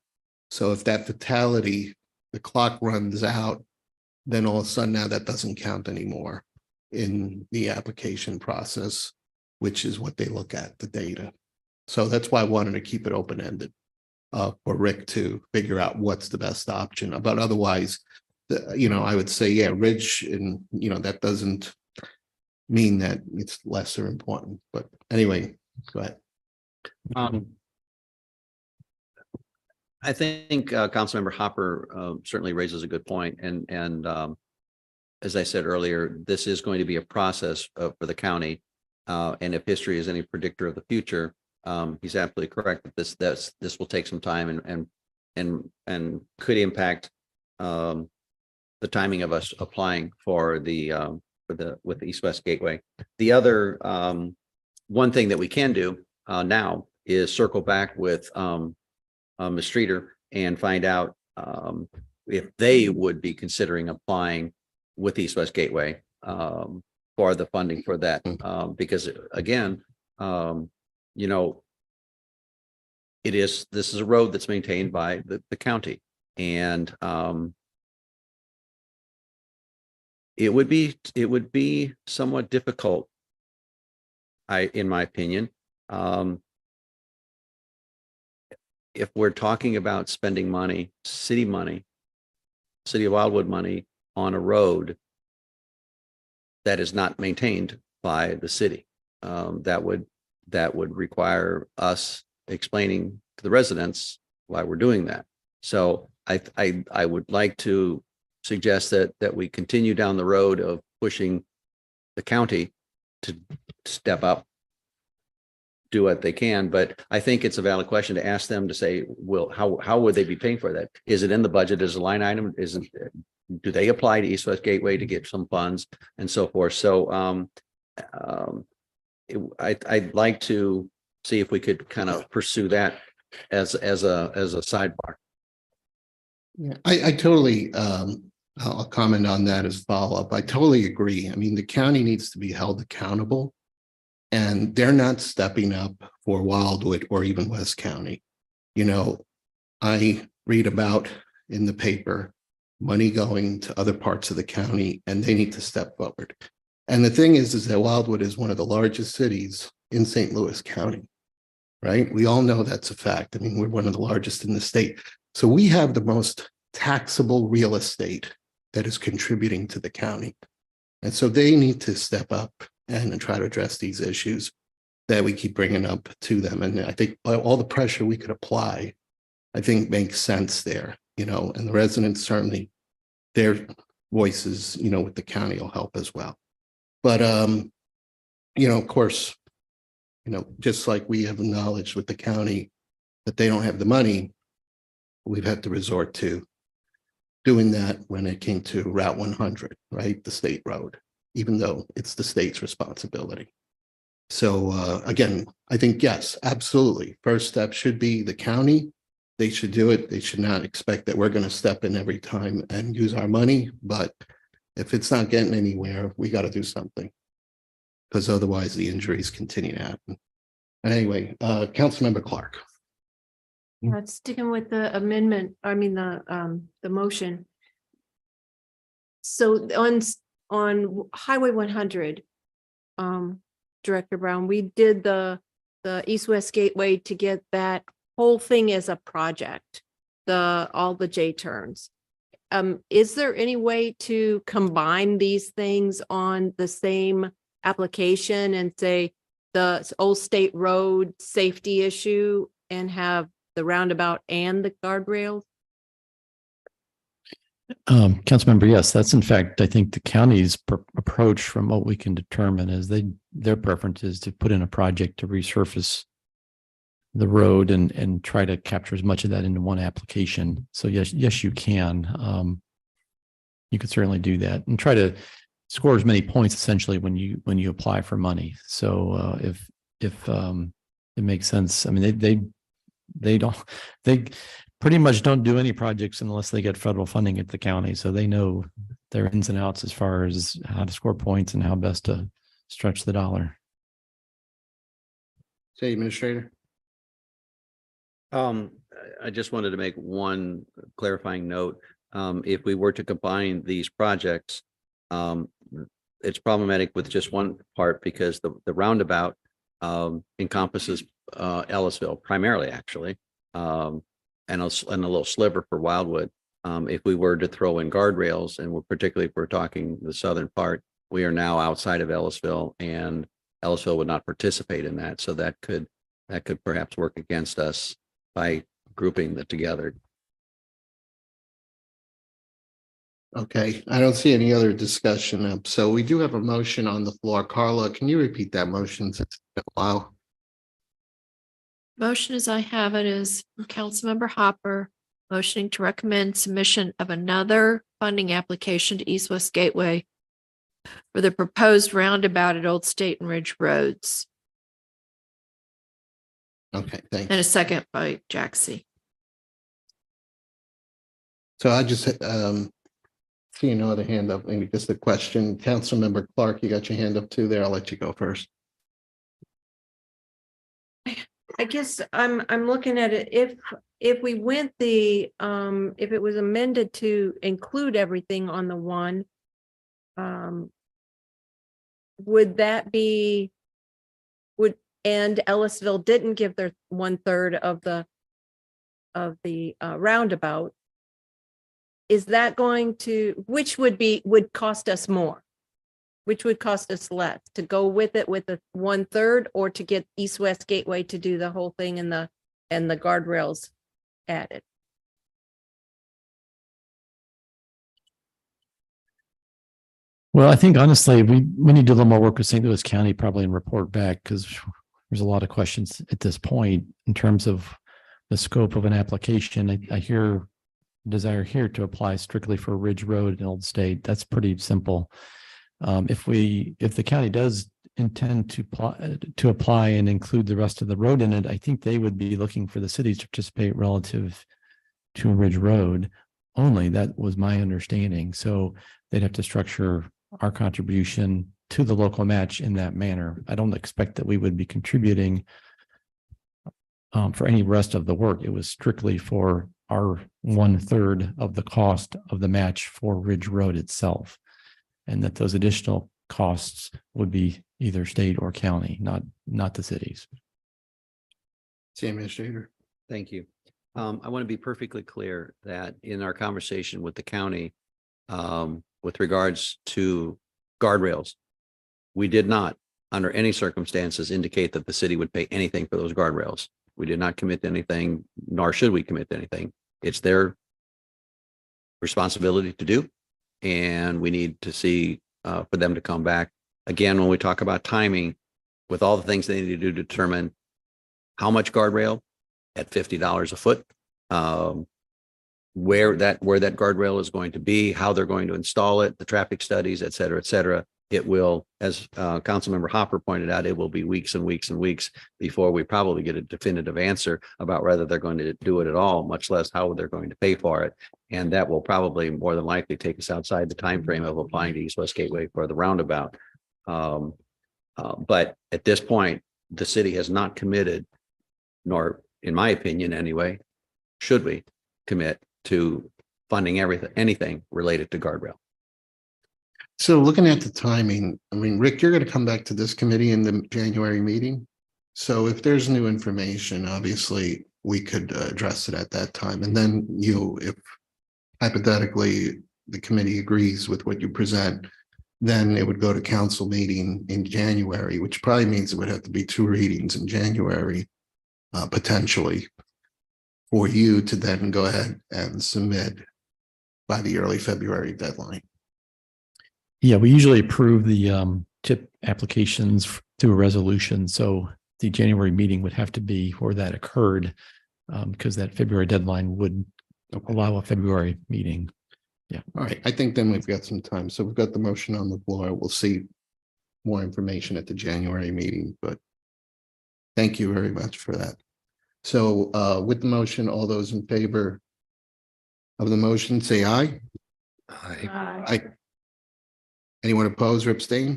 So if that fatality, the clock runs out, then all of a sudden now that doesn't count anymore in the application process, which is what they look at, the data. So that's why I wanted to keep it open-ended. For Rick to figure out what's the best option. But otherwise, I would say, yeah, Ridge, and that doesn't mean that it's lesser important. But anyway, go ahead. I think Councilmember Hopper certainly raises a good point, and as I said earlier, this is going to be a process for the county, and if history is any predictor of the future, he's absolutely correct that this will take some time and could impact the timing of us applying for with the East West Gateway. The other one thing that we can do now is circle back with Ms. Streeter and find out if they would be considering applying with East West Gateway for the funding for that, because again, this is a road that's maintained by the county, and it would be somewhat difficult, in my opinion, if we're talking about spending money, city of Wildwood money on a road that is not maintained by the city. That would require us explaining to the residents why we're doing that. So I would like to suggest that we continue down the road of pushing the county to step up, do what they can. But I think it's a valid question to ask them to say, how would they be paying for that? Is it in the budget as a line item? Do they apply to East West Gateway to get some funds and so forth? So I'd like to see if we could kind of pursue that as a sidebar. Yeah, I totally, I'll comment on that as follow-up. I totally agree. I mean, the county needs to be held accountable, and they're not stepping up for Wildwood or even West County. I read about in the paper money going to other parts of the county, and they need to step forward. And the thing is that Wildwood is one of the largest cities in St. Louis County, right? We all know that's a fact. I mean, we're one of the largest in the state. So we have the most taxable real estate that is contributing to the county. And so they need to step up and try to address these issues that we keep bringing up to them. And I think all the pressure we could apply, I think makes sense there, you know, and the residents certainly, their voices, you know, with the county will help as well. But, you know, of course, you know, just like we have acknowledged with the county that they don't have the money, we've had to resort to doing that when it came to Route 100, right? The state road, even though it's the state's responsibility. So again, I think, yes, absolutely. First step should be the county. They should do it. They should not expect that we're going to step in every time and use our money. But if it's not getting anywhere, we got to do something, because otherwise the injuries continue to happen. And anyway, Councilmember Clark. Sticking with the amendment, I mean, the motion. So on Highway 100, Director Brown, we did the East-West Gateway to get that whole thing as a project, all the J turns. Is there any way to combine these things on the same application and say the Old State Road safety issue and have the roundabout and the guardrails? Councilmember, yes, that's in fact, I think the county's approach from what we can determine is their preference is to put in a project to resurface the road and try to capture as much of that into one application. So yes, you can. You could certainly do that and try to score as many points essentially when you apply for money. So if it makes sense, I mean they pretty much don't do any projects unless they get federal funding at the county. So they know their ins and outs as far as how to score points and how best to stretch the dollar. City Administrator. I just wanted to make one clarifying note. If we were to combine these projects, it's problematic with just one part because the roundabout encompasses Ellisville primarily, actually, and a little sliver for Wildwood. If we were to throw in guardrails, and particularly if we're talking the southern part, we are now outside of Ellisville, and Ellisville would not participate in that. So that could perhaps work against us by grouping that together. Okay, I don't see any other discussion. So we do have a motion on the floor. Carla, can you repeat that motion? Wow. Motion as I have it is Councilmember Hopper motioning to recommend submission of another funding application to East West Gateway for the proposed roundabout at Old State and Ridge Roads. Okay, thanks. And a second by Jaxie. So I just see no other hand up, maybe just a question. Councilmember Clark, you got your hand up too there. I'll let you go first. I guess I'm looking at it, if we went if it was amended to include everything on the one, would that be, and Ellisville didn't give their 1/3 of the roundabout, is that going to, which would cost us more? Which would cost us less, to go with it with the 1/3 or to get East-West Gateway to do the whole thing and the guardrails added? Well, I think honestly, we need to do a little more work with St. Louis County probably and report back because there's a lot of questions at this point in terms of the scope of an application. I hear desire here to apply strictly for Ridge Road in Old State. That's pretty simple. If the county does intend to apply and include the rest of the road in it, I think they would be looking for the cities to participate relative to Ridge Road only. That was my understanding. So they'd have to structure our contribution to the local match in that manner. I don't expect that we would be contributing for any rest of the work. It was strictly for our 1/3 of the cost of the match for Ridge Road itself. And that those additional costs would be either state or county, not the cities. City Administrator. Thank you. I want to be perfectly clear that in our conversation with the county, with regards to guardrails, we did not, under any circumstances, indicate that the city would pay anything for those guardrails. We did not commit to anything, nor should we commit to anything. It's their responsibility to do. And we need to see for them to come back. Again, when we talk about timing, with all the things they need to do to determine how much guardrail at $50 a foot, where that guardrail is going to be, how they're going to install it, the traffic studies, et cetera, et cetera. It will, as Councilmember Hopper pointed out, it will be weeks and weeks and weeks before we probably get a definitive answer about whether they're going to do it at all, much less how they're going to pay for it. And that will probably more than likely take us outside the time frame of applying to East West Gateway for the roundabout. But at this point, the city has not committed, nor in my opinion anyway, should we commit to funding anything related to guardrail. So looking at the timing, I mean, Rick, you're going to come back to this committee in the January meeting. So if there's new information, obviously we could address it at that time. And then if hypothetically the committee agrees with what you present, then it would go to council meeting in January, which probably means it would have to be 2 readings in January, potentially, for you to then go ahead and submit by the early February deadline. Yeah, we usually approve the TIP applications through a resolution. So the January meeting would have to be where that occurred, because that February deadline would allow a February meeting. Yeah. All right. I think then we've got some time. So we've got the motion on the floor. We'll see more information at the January meeting, but thank you very much for that. So with the motion, all those in favor of the motion, say aye. Aye. Anyone opposed or abstain? All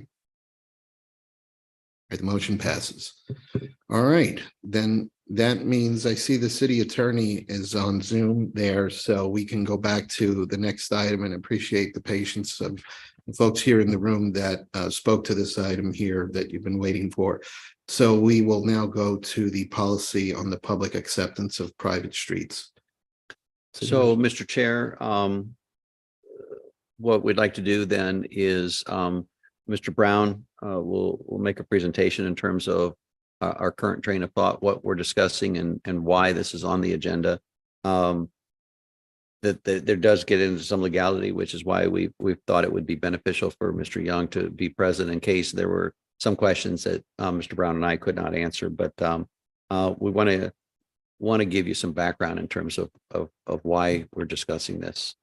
right, the motion passes. All right, then that means I see the city attorney is on Zoom there, so we can go back to the next item and appreciate the patience of the folks here in the room that spoke to this item here that you've been waiting for. So we will now go to the policy on the public acceptance of private streets. So, Mr. Chair, what we'd like to do then is Mr. Brown will make a presentation in terms of our current train of thought, what we're discussing and why this is on the agenda. That there does get into some legality, which is why we've thought it would be beneficial for Mr. Young to be present in case there were some questions that Mr. Brown and I could not answer. But we want to give you some background in terms of why we're discussing this.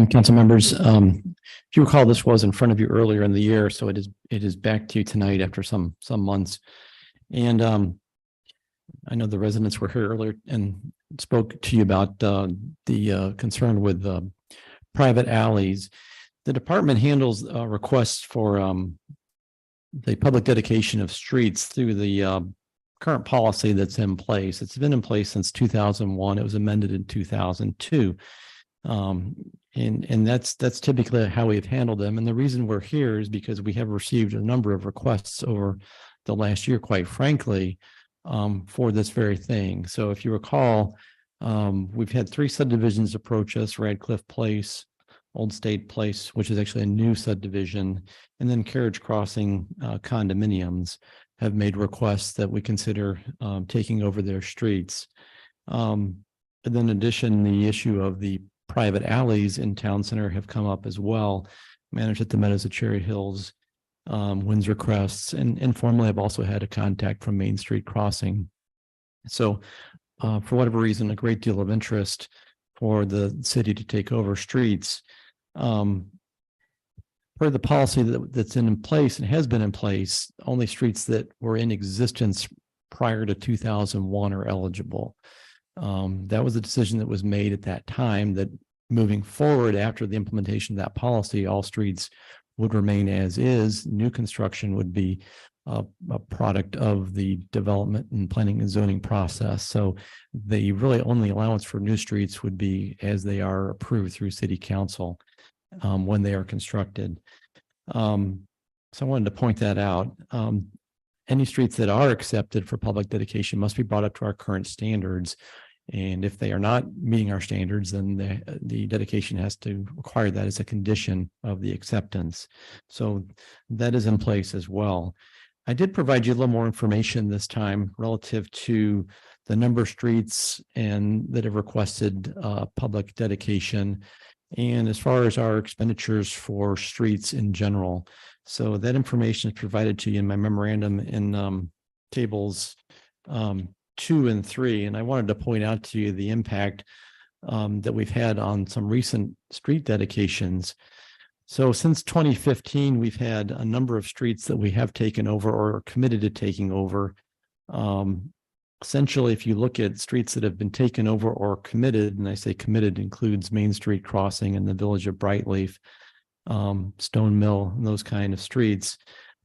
Council members, if you recall, this was in front of you earlier in the year, so it is back to you tonight after some months. And I know the residents were here earlier and spoke to you about the concern with private alleys. The department handles requests for the public dedication of streets through the current policy that's in place. It's been in place since 2001. It was amended in 2002. And that's typically how we've handled them. And the reason we're here is because we have received a number of requests over the last year, quite frankly, for this very thing. So if you recall, we've had 3 subdivisions approach us: Radcliffe Place, Old State Place, which is actually a new subdivision, and then Carriage Crossing condominiums have made requests that we consider taking over their streets. And then in addition, the issue of the private alleys in Town Center have come up as well, managed at the Meadows of Cherry Hills, Windsor Crests, and informally I've also had a contact from Main Street Crossing. So for whatever reason, a great deal of interest for the city to take over streets. Per the policy that's in place and has been in place, only streets that were in existence prior to 2001 are eligible. That was a decision that was made at that time, that moving forward after the implementation of that policy, all streets would remain as is. New construction would be a product of the development and planning and zoning process. So the really only allowance for new streets would be as they are approved through city council. when they are constructed. So I wanted to point that out. Any streets that are accepted for public dedication must be brought up to our current standards. And if they are not meeting our standards, then the dedication has to require that as a condition of the acceptance. So that is in place as well. I did provide you a little more information this time relative to the number of streets and that have requested public dedication. And as far as our expenditures for streets in general. So that information is provided to you in my memorandum in tables 2 and 3. And I wanted to point out to you the impact that we've had on some recent street dedications. So since 2015, we've had a number of streets that we have taken over or are committed to taking over. Essentially, if you look at streets that have been taken over or committed, and I say committed includes Main Street Crossing in the village of Brightleaf, Stone Mill, and those kind of streets,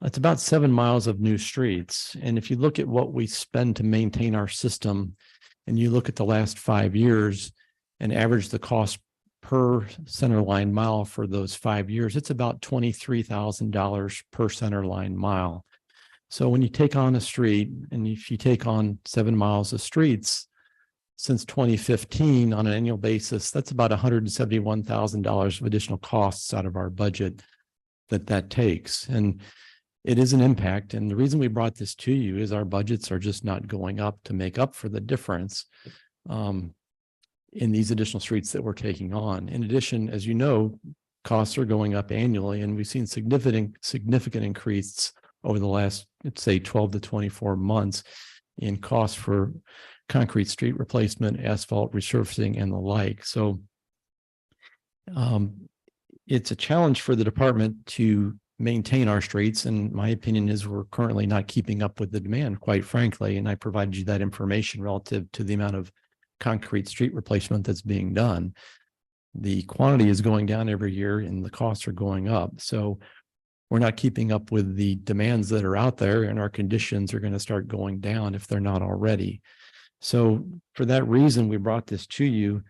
it's about 7 miles of new streets. And if you look at what we spend to maintain our system, and you look at the last 5 years and average the cost per center line mile for those 5 years, it's about $23,000 per center line mile. So when you take on a street, and if you take on 7 miles of streets since 2015 on an annual basis, that's about $171,000 of additional costs out of our budget that takes. And it is an impact. And the reason we brought this to you is our budgets are just not going up to make up for the difference in these additional streets that we're taking on. In addition, as you know, costs are going up annually, and we've seen significant increase over the last, let's say, 12 to 24 months in costs for concrete street replacement, asphalt resurfacing, and the like. So it's a challenge for the department to maintain our streets. And my opinion is we're currently not keeping up with the demand, quite frankly. And I provided you that information relative to the amount of concrete street replacement that's being done. The quantity is going down every year and the costs are going up. So we're not keeping up with the demands that are out there, and our conditions are going to start going down if they're not already. So for that reason, we brought this to you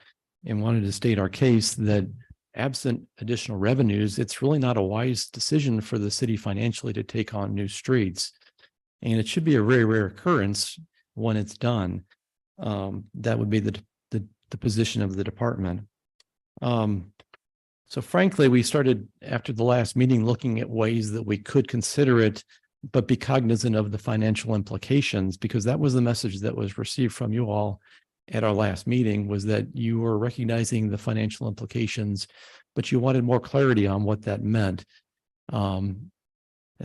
and wanted to state our case that absent additional revenues, it's really not a wise decision for the city financially to take on new streets. And it should be a very rare occurrence when it's done. That would be the position of the department. So frankly, we started after the last meeting looking at ways that we could consider it, but be cognizant of the financial implications, because that was the message that was received from you all at our last meeting, was that you were recognizing the financial implications, but you wanted more clarity on what that meant. And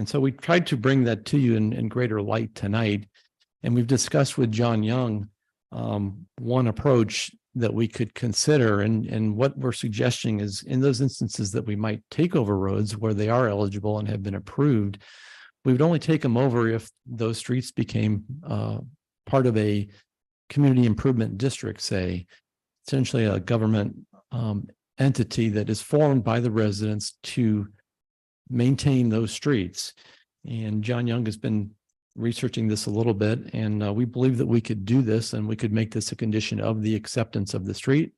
so we tried to bring that to you in greater light tonight. And we've discussed with John Young one approach that we could consider. And what we're suggesting is in those instances that we might take over roads where they are eligible and have been approved, we would only take them over if those streets became part of a community improvement district, say, essentially a government entity that is formed by the residents to maintain those streets. And John Young has been researching this a little bit, and we believe that we could do this, and we could make this a condition of the acceptance of the street,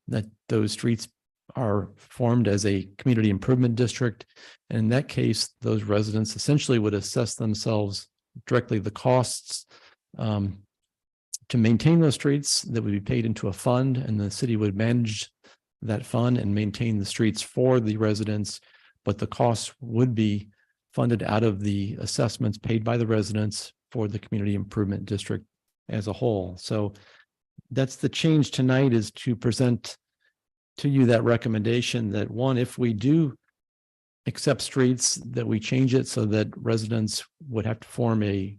that those streets are formed as a community improvement district. And in that case, those residents essentially would assess themselves directly the costs to maintain those streets that would be paid into a fund, and the city would manage that fund and maintain the streets for the residents, but the costs would be funded out of the assessments paid by the residents for the community improvement district as a whole. So that's the change tonight, is to present to you that recommendation that, one, if we do accept streets, that we change it so that residents would have to form a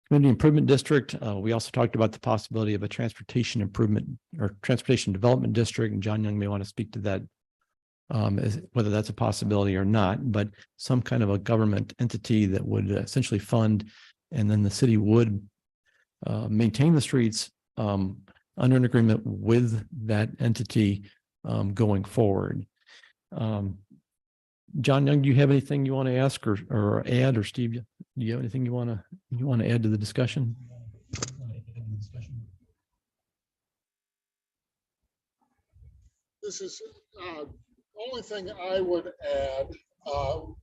community improvement district. We also talked about the possibility of a transportation improvement or transportation development district, and John Young may want to speak to that, whether that's a possibility or not, but some kind of a government entity that would essentially fund, and then the city would maintain the streets under an agreement with that entity going forward. John Young, do you have anything you want to ask or add, or Steve, do you have anything you want to add to the discussion? This is Only thing I would add,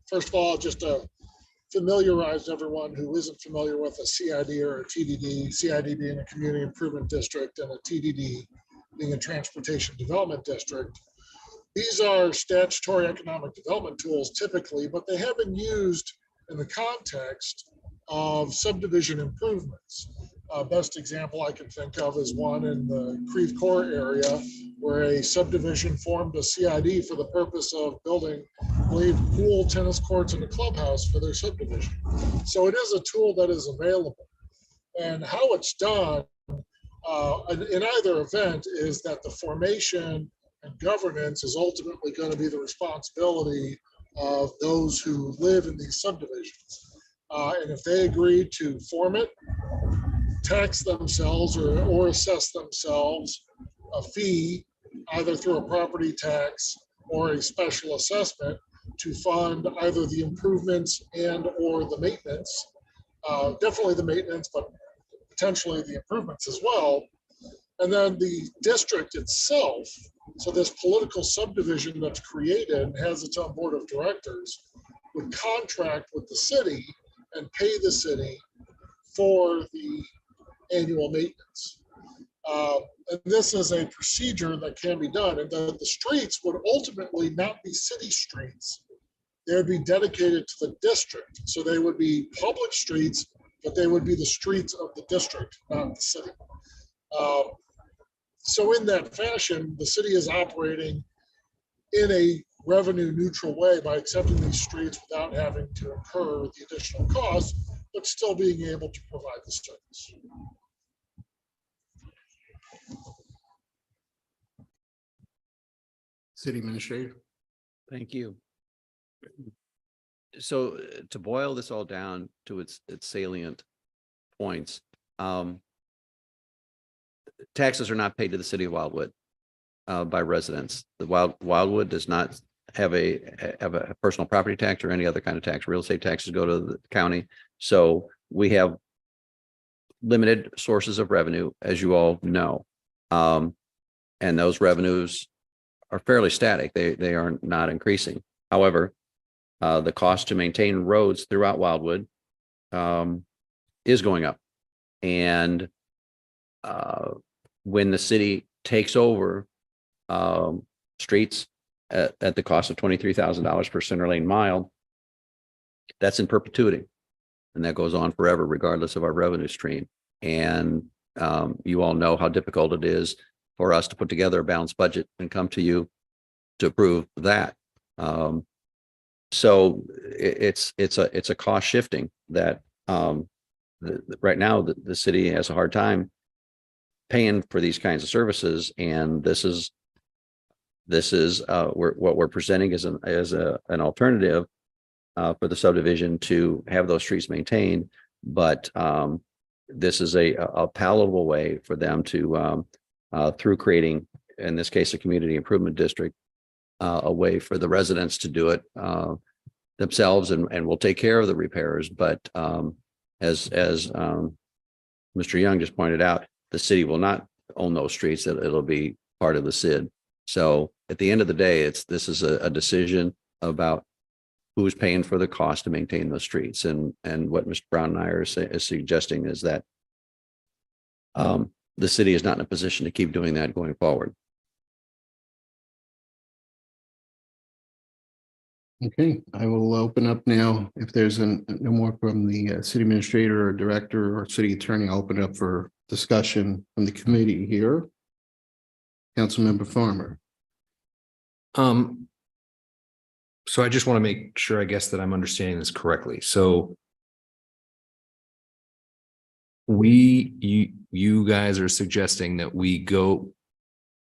first of all, just to familiarize everyone who isn't familiar with a CID or a TDD, CID being a community improvement district and a TDD being a transportation development district. These are statutory economic development tools typically, but they have been used in the context of subdivision improvements. Best example I can think of is one in the Creve Coeur area where a subdivision formed a CID for the purpose of building, I believe, pool, tennis courts, and a clubhouse for their subdivision. So it is a tool that is available. And how it's done in either event is that the formation and governance is ultimately going to be the responsibility of those who live in these subdivisions. And if they agree to form it, tax themselves or assess themselves a fee, either through a property tax or a special assessment to fund either the improvements and or the maintenance, definitely the maintenance, but potentially the improvements as well. And then the district itself, so this political subdivision that's created and has its own board of directors, would contract with the city and pay the city for the annual maintenance. And this is a procedure that can be done, and the streets would ultimately not be city streets. They would be dedicated to the district. So they would be public streets, but they would be the streets of the district, not the city. So in that fashion, the city is operating in a revenue neutral way by accepting these streets without having to incur the additional costs, but still being able to provide the service. City Administrator. Thank you. So to boil this all down to its salient points, taxes are not paid to the city of Wildwood by residents. The Wildwood does not have a personal property tax or any other kind of tax. Real estate taxes go to the county. So we have limited sources of revenue, as you all know. And those revenues are fairly static. They are not increasing. However, the cost to maintain roads throughout Wildwood is going up. And when the city takes over streets at the cost of $23,000 per center lane mile, that's in perpetuity. And that goes on forever, regardless of our revenue stream. And you all know how difficult it is for us to put together a balanced budget and come to you to approve that. So it's a cost shifting that right now the city has a hard time paying for these kinds of services, and this is what we're presenting as an alternative for the subdivision to have those streets maintained. But this is a palatable way for them to through creating, in this case, a community improvement district, a way for the residents to do it themselves, and we'll take care of the repairs. But as Mr. Young just pointed out, the city will not own those streets. It'll be part of the SID. So at the end of the day, this is a decision about who's paying for the cost to maintain those streets. And what Mr. Brown and I are suggesting is that the city is not in a position to keep doing that going forward. Okay, I will open up now. If there's no more from the city administrator or director or city attorney, I'll open it up for discussion from the committee here. Councilmember Farmer. So I just want to make sure, I guess, that I'm understanding this correctly. So you guys are suggesting that we go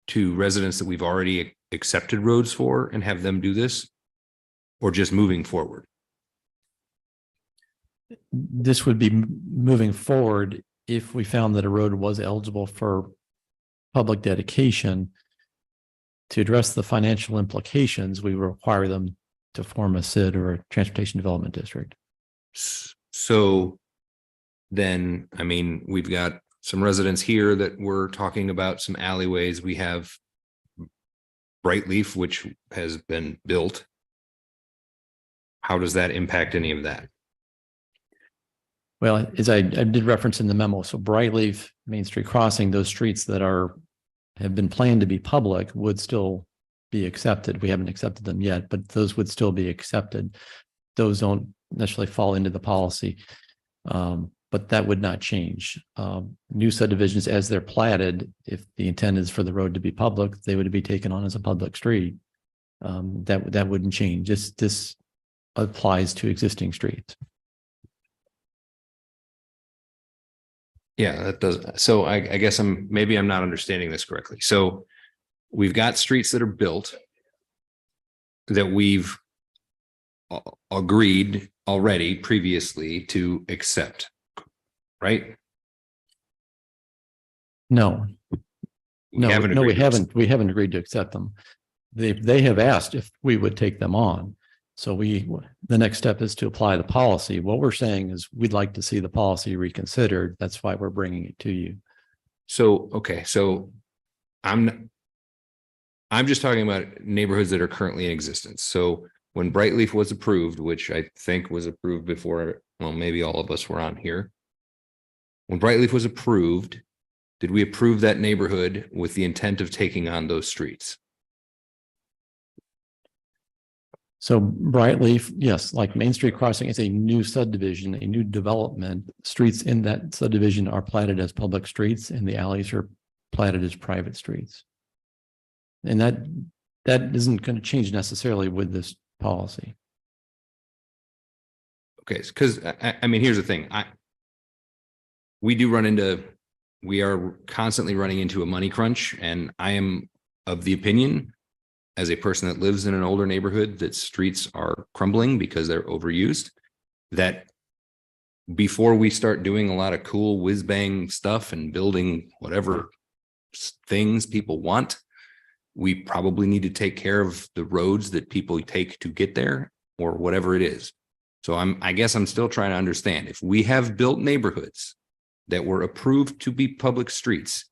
to residents that we've already accepted roads for and have them do this, or just moving forward? This would be moving forward if we found that a road was eligible for public dedication. To address the financial implications, we require them to form a SID or a transportation development district. So then, I mean, we've got some residents here that we're talking about some alleyways. We have Brightleaf, which has been built. How does that impact any of that? Well, as I did reference in the memo, so Brightleaf, Main Street Crossing, those streets that have been planned to be public would still be accepted. We haven't accepted them yet, but those would still be accepted. Those don't necessarily fall into the policy. But that would not change. New subdivisions, as they're platted, if the intent is for the road to be public, they would be taken on as a public street. That wouldn't change. This applies to existing streets. Yeah, that does. So I guess maybe I'm not understanding this correctly. So we've got streets that are built that we've agreed already previously to accept, right? No. We No, haven't no, we agreed to haven't. We haven't agreed to accept them. They have asked if we would take them on. So the next step is to apply the policy. What we're saying is we'd like to see the policy reconsidered. That's why we're bringing it to you. So, okay, so I'm just talking about neighborhoods that are currently in existence. So when Brightleaf was approved, which I think was approved before, well, maybe all of us were on here. When Brightleaf was approved, did we approve that neighborhood with the intent of taking on those streets? So Brightleaf, yes, like Main Street Crossing is a new subdivision, a new development. Streets in that subdivision are platted as public streets and the alleys are platted as private streets. And that isn't going to change necessarily with this policy. Okay, because I mean, here's the thing. We are constantly running into a money crunch, and I am of the opinion, as a person that lives in an older neighborhood, that streets are crumbling because they're overused, that before we start doing a lot of cool whiz bang stuff and building whatever things people want, we probably need to take care of the roads that people take to get there or whatever it is. So I guess I'm still trying to understand, if we have built neighborhoods that were approved to be public streets,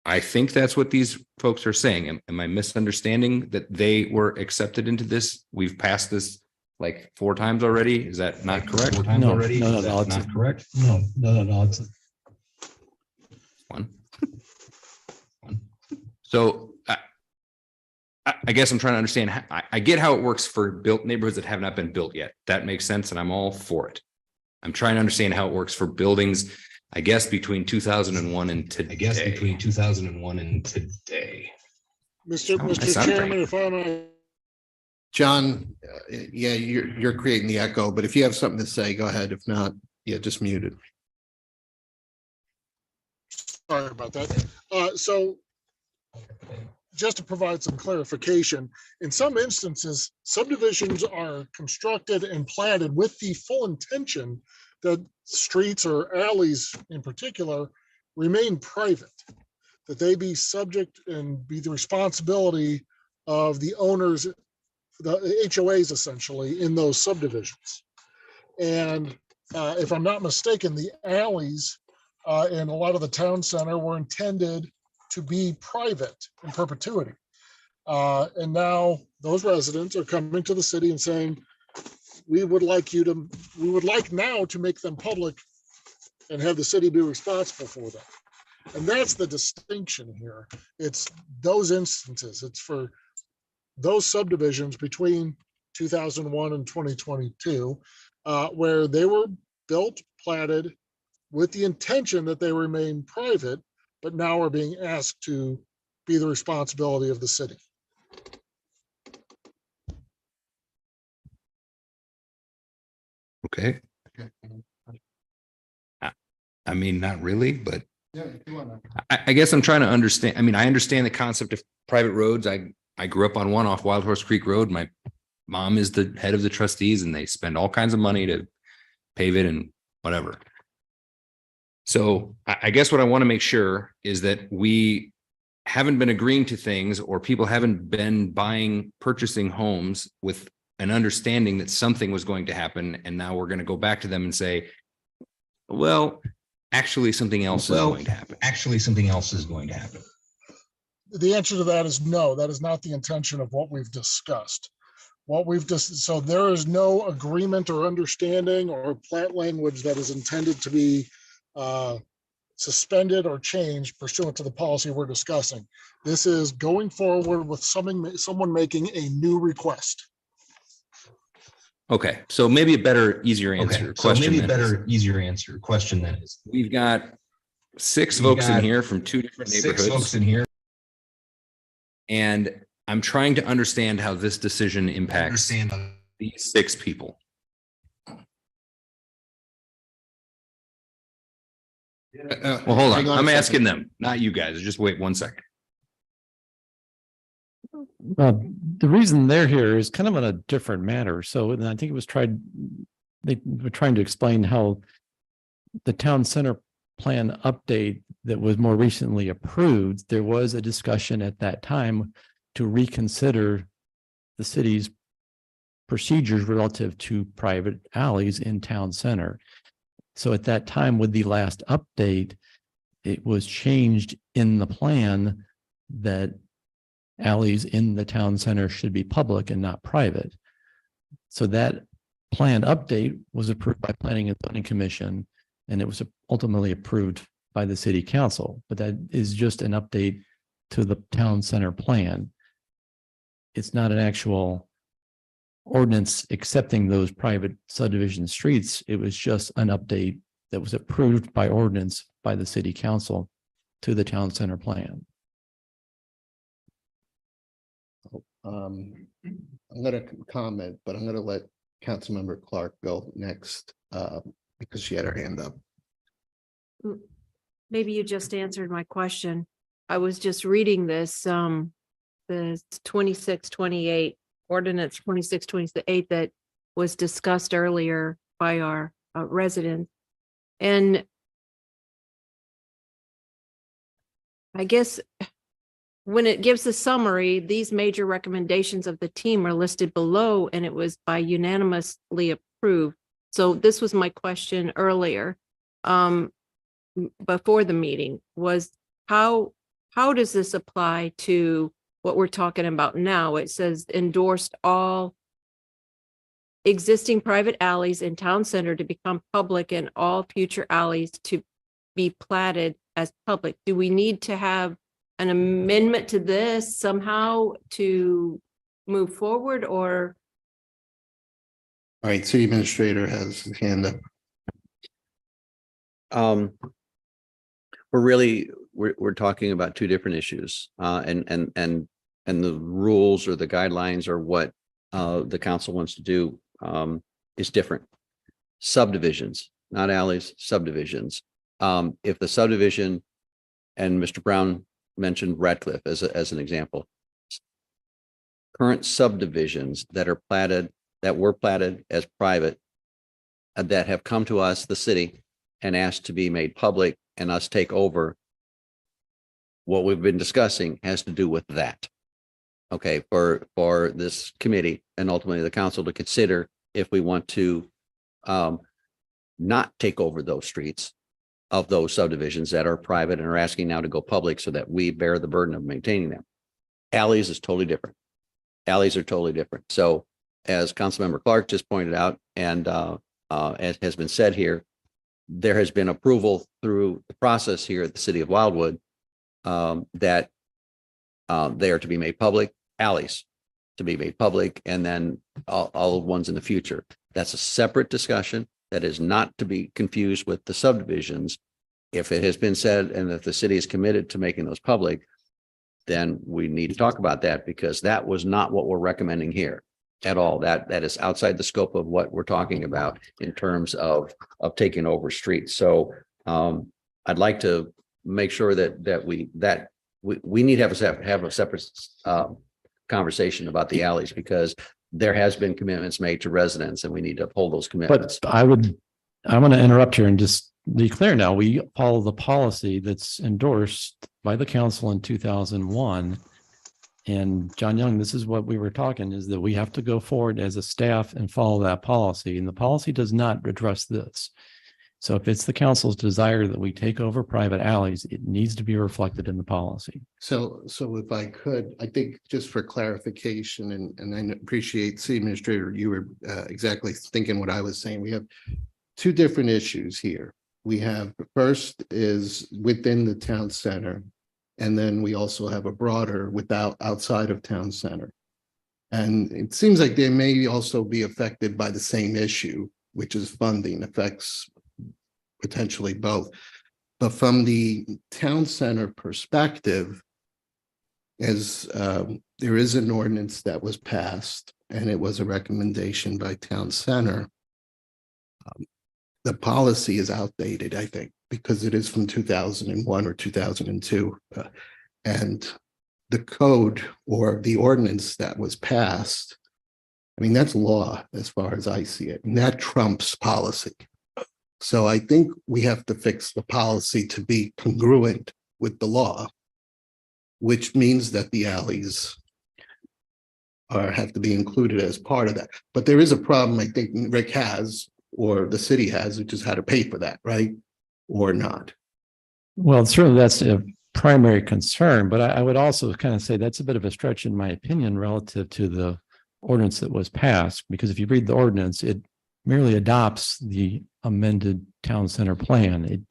I think that's what these folks are saying. Am I misunderstanding that they were accepted into this? We've passed this like 4 times already. Is that not correct? 4 times No, already? no, Is that it's not correct? No. It's One. So I guess I'm trying to understand. I get how it works for built neighborhoods that have not been built yet. That makes sense, and I'm all for it. I'm trying to understand how it works for buildings, I guess, between 2001 and today. Mr. Chairman, if I may. John, yeah, you're creating the echo, but if you have something to say, go ahead. If not, yeah, just mute it. Sorry about that. So just to provide some clarification, in some instances, subdivisions are constructed and platted with the full intention that streets or alleys in particular remain private, that they be subject and be the responsibility of the owners, the HOAs essentially, in those subdivisions. And if I'm not mistaken, the alleys in a lot of the town center were intended to be private in perpetuity. And now those residents are coming to the city and saying, we would like now to make them public and have the city be responsible for them. And that's the distinction here. It's those instances. It's for those subdivisions between 2001 and 2022, where they were built, platted with the intention that they remain private, but now are being asked to be the responsibility of the city. Okay. I mean, not really, but I guess I'm trying to understand. I mean, I understand the concept of private roads. I grew up on one off Wild Horse Creek Road. My mom is the head of the trustees and they spend all kinds of money to pave it and whatever. So I guess what I want to make sure is that we haven't been agreeing to things, or people haven't been purchasing homes with an understanding that something was going to happen. And now we're going to go back to them and say, well, actually something else is going to happen. the answer to that is no, that is not the intention of what we've discussed. What we've just, so there is no agreement or understanding or plant language that is intended to be suspended or changed pursuant to the policy we're discussing. This is going forward with someone making a new request. Okay, so maybe a better, easier answer question. Easier answer question then is. We've got six folks in here from two different neighborhoods. Here. And I'm trying to understand how this decision impacts these six people. Well, hold hang on. a I'm second. asking them, not you guys. Just wait 1 second. The reason they're here is kind of on a different matter. So, and I think it was they were trying to explain how the town center plan update that was more recently approved, there was a discussion at that time to reconsider the city's procedures relative to private alleys in town center. So at that time, with the last update, it was changed in the plan that alleys in the town center should be public and not private. So that plan update was approved by Planning and Zoning Commission, and it was ultimately approved by the city council. But that is just an update to the town center plan. It's not an actual ordinance accepting those private subdivision streets. It was just an update that was approved by ordinance by the city council to the town center plan. I'm going to comment, but I'm going to let Councilmember Clark go next because she had her hand up. Maybe you just answered my question. I was just reading this, the 2628 ordinance 2628 that was discussed earlier by our residents. And I guess when it gives the summary, these major recommendations of the team are listed below, and it was by unanimously approved. So this was my question earlier, before the meeting, was how does this apply to what we're talking about now? It says endorsed all existing private alleys in town center to become public and all future alleys to be platted as public. Do we need to have an amendment to this somehow to move forward, or? All right, city administrator has his hand up. We're talking about two different issues, and the rules or the guidelines or what the council wants to do is different. Subdivisions, not alleys, subdivisions. If the subdivision, and Mr. Brown mentioned Radcliffe as an example, current subdivisions that are platted, that were platted as private, that have come to us, the city, and asked to be made public and us take over, what we've been discussing has to do with that. Okay, for this committee and ultimately the council to consider if we want to not take over those streets of those subdivisions that are private and are asking now to go public so that we bear the burden of maintaining them. Alleys is totally different. Alleys are totally different. So as Councilmember Clark just pointed out, and as has been said here, there has been approval through the process here at the city of Wildwood that they are to be made public, alleys to be made public, and then all of ones in the future. That's a separate discussion that is not to be confused with the subdivisions. If it has been said and that the city is committed to making those public, then we need to talk about that, because that was not what we're recommending here at all. That is outside the scope of what we're talking about in terms of taking over streets. So I'd like to make sure that we need to have a separate conversation about the alleys, because there has been commitments made to residents and we need to uphold those commitments. But I want to interrupt here and just be clear now. We follow the policy that's endorsed by the council in 2001. And John Young, this is what we were talking, is that we have to go forward as a staff and follow that policy. And the policy does not address this. So if it's the council's desire that we take over private alleys, it needs to be reflected in the policy. So if I could, I think just for clarification, and I appreciate, City Administrator, you were exactly thinking what I was saying. We have two different issues here. We have, first is within the town center, and then we also have a broader outside of town center. And it seems like they may also be affected by the same issue, which is funding affects potentially both. But from the town center perspective, as there is an ordinance that was passed, and it was a recommendation by town center. The policy is outdated, I think, because it is from 2001 or 2002. And the code or the ordinance that was passed, I mean, that's law as far as I see it, and that trumps policy. So I think we have to fix the policy to be congruent with the law, which means that the alleys have to be included as part of that. But there is a problem I think Rick has, or the city has, which is how to pay for that, right? Or not. Well, certainly that's a primary concern, but I would also kind of say that's a bit of a stretch in my opinion relative to the ordinance that was passed, because if you read the ordinance, it merely adopts the amended town center plan.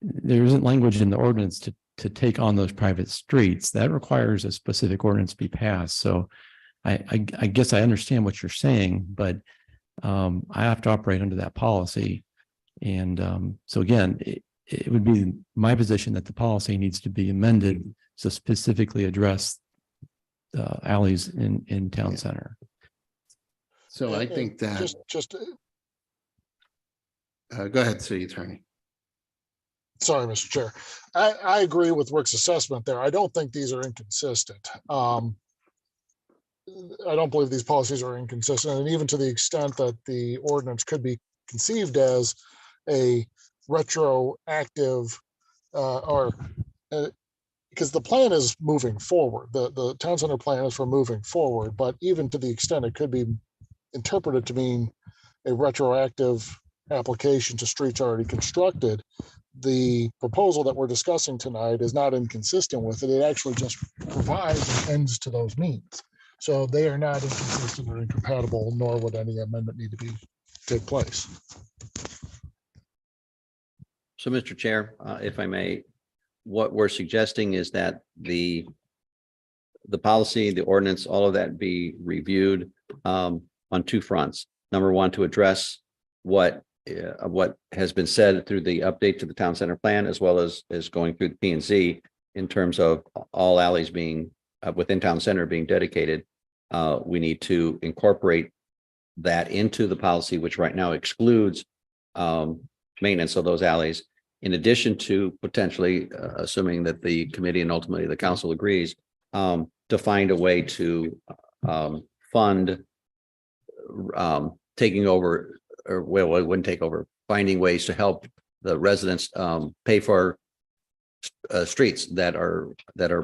There isn't language in the ordinance to take on those private streets. That requires a specific ordinance be passed. So I guess I understand what you're saying, but I have to operate under that policy. And so again, it would be my position that the policy needs to be amended to specifically address alleys in town center. So I think that. Just go ahead, City Attorney. Sorry, Mr. Chair. I agree with Rick's assessment there. I don't think these are inconsistent. I don't believe these policies are inconsistent, and even to the extent that the ordinance could be conceived as a retroactive because the plan is moving forward. The town center plan is for moving forward, but even to the extent it could be interpreted to mean a retroactive application to streets already constructed, the proposal that we're discussing tonight is not inconsistent with it. It actually just provides ends to those means. So they are not inconsistent or incompatible, nor would any amendment need to take place. So, Mr. Chair, if I may, what we're suggesting is that the policy, the ordinance, all of that be reviewed on two fronts. Number one, to address what has been said through the update to the town center plan, as well as going through the P&Z in terms of all alleys being within town center being dedicated. We need to incorporate that into the policy, which right now excludes maintenance of those alleys, in addition to potentially, assuming that the committee and ultimately the council agrees, to find a way to fund taking over, or well, it wouldn't take over, finding ways to help the residents pay for streets that are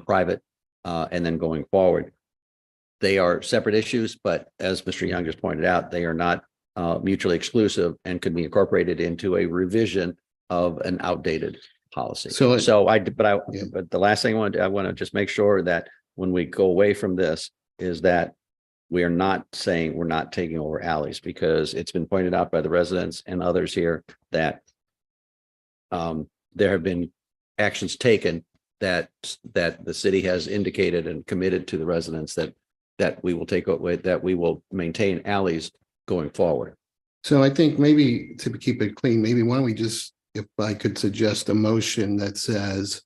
private, and then going forward. They are separate issues, but as Mr. Young just pointed out, they are not mutually exclusive and could be incorporated into a revision of an outdated policy. But the last thing I want to just make sure that when we go away from this is that we are not saying we're not taking over alleys, because it's been pointed out by the residents and others here that there have been actions taken that the city has indicated and committed to the residents that we will take away, that we will maintain alleys going forward. So I think maybe to keep it clean, maybe why don't we just, if I could suggest a motion that says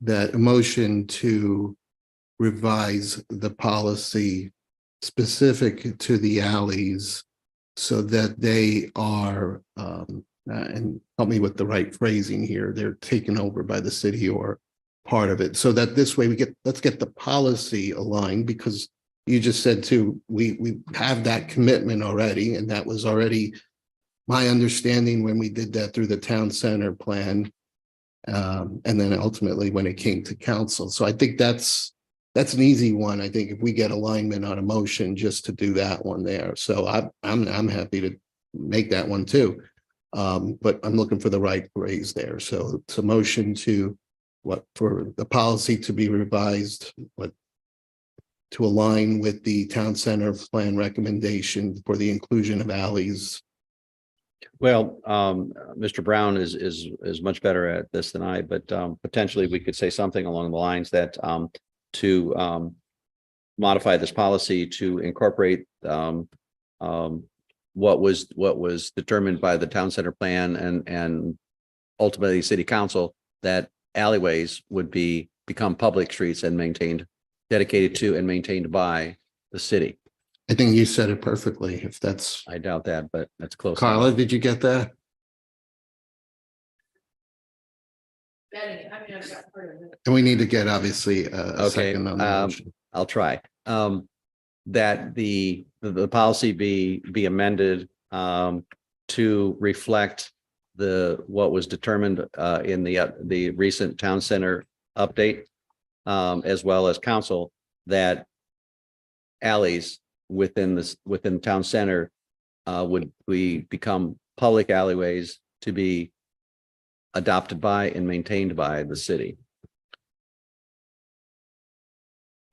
that a motion to revise the policy specific to the alleys so that they are, and help me with the right phrasing here, they're taken over by the city or part of it, so that this way let's get the policy aligned, because you just said too, we have that commitment already, and that was already my understanding when we did that through the town center plan. And then ultimately when it came to council. So I think that's an easy one. I think if we get alignment on a motion just to do that one there. So I'm happy to make that one too. But I'm looking for the right phrase there. So it's a motion to for the policy to be revised, to align with the town center plan recommendation for the inclusion of alleys. Well, Mr. Brown is much better at this than I, but potentially we could say something along the lines that to modify this policy to incorporate what was determined by the town center plan and ultimately city council, that alleyways would become public streets and dedicated to and maintained by the city. I think you said it perfectly. If that's, I doubt that, but that's close. Carla, did you get that? And we need to get obviously a second on the motion. I'll try. That the policy be amended to reflect what was determined in the recent town center update, as well as council, that alleys within town center would become public alleyways to be adopted by and maintained by the city.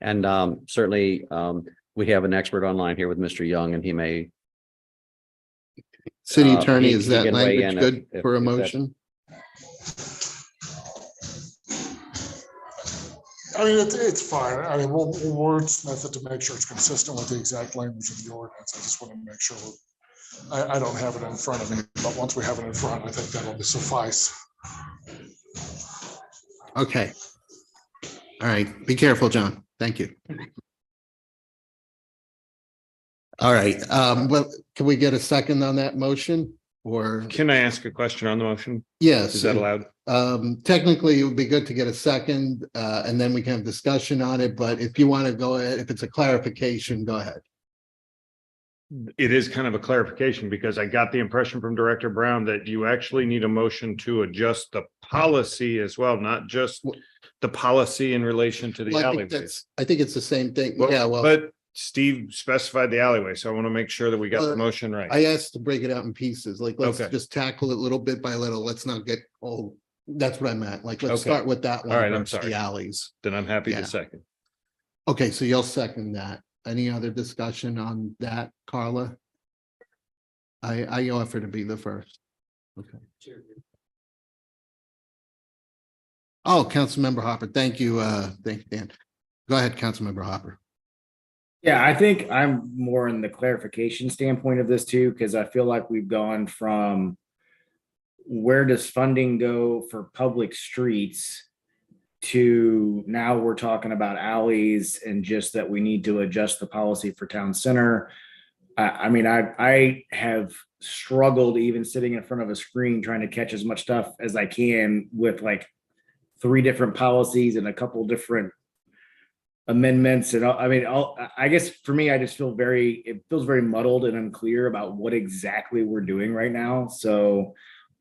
And certainly we have an expert online here with Mr. Young, and he may. City attorney, is he that can weigh language in good if- for a if that- motion? I mean, it's fine. I mean, we'll wordsmith it to make sure it's consistent with the exact language of the ordinance. I just want to make sure I don't have it in front of me, but once we have it in front, I think that'll suffice. Okay. All right. Be careful, John. Thank you. All right. Well, can we get a second on that motion or? Can I ask a question on the motion? Yes. Is that allowed? Technically, it would be good to get a second, and then we can have discussion on it. But if you want to go ahead, if it's a clarification, go ahead. It is kind of a clarification because I got the impression from Director Brown that you actually need a motion to adjust the policy as well, not just the policy in relation to the Well, alleyways. I think it's the same thing. Yeah, well, But Steve specified the alleyway, so I want to make sure that we got the motion right. I asked to break it out in pieces. Like, let's Okay. just tackle it little bit by little. Let's not get all. That's what I meant. Like, let's Okay. start with that one. All right, I'm versus sorry. The alleys. Then I'm happy Yeah. to second. Okay, so you'll second that. Any other discussion on that, Carla? I offer to be the first. Okay. Oh, Councilmember Hopper, thank you. Thank you, Dan. Go ahead, Councilmember Hopper. Yeah, I think I'm more in the clarification standpoint of this too, because I feel like we've gone from where does funding go for public streets to now we're talking about alleys and just that we need to adjust the policy for town center. I mean, I have struggled even sitting in front of a screen trying to catch as much stuff as I can with like 3 different policies and a couple different amendments. And I mean, I guess for me, I just feel it feels very muddled and unclear about what exactly we're doing right now. So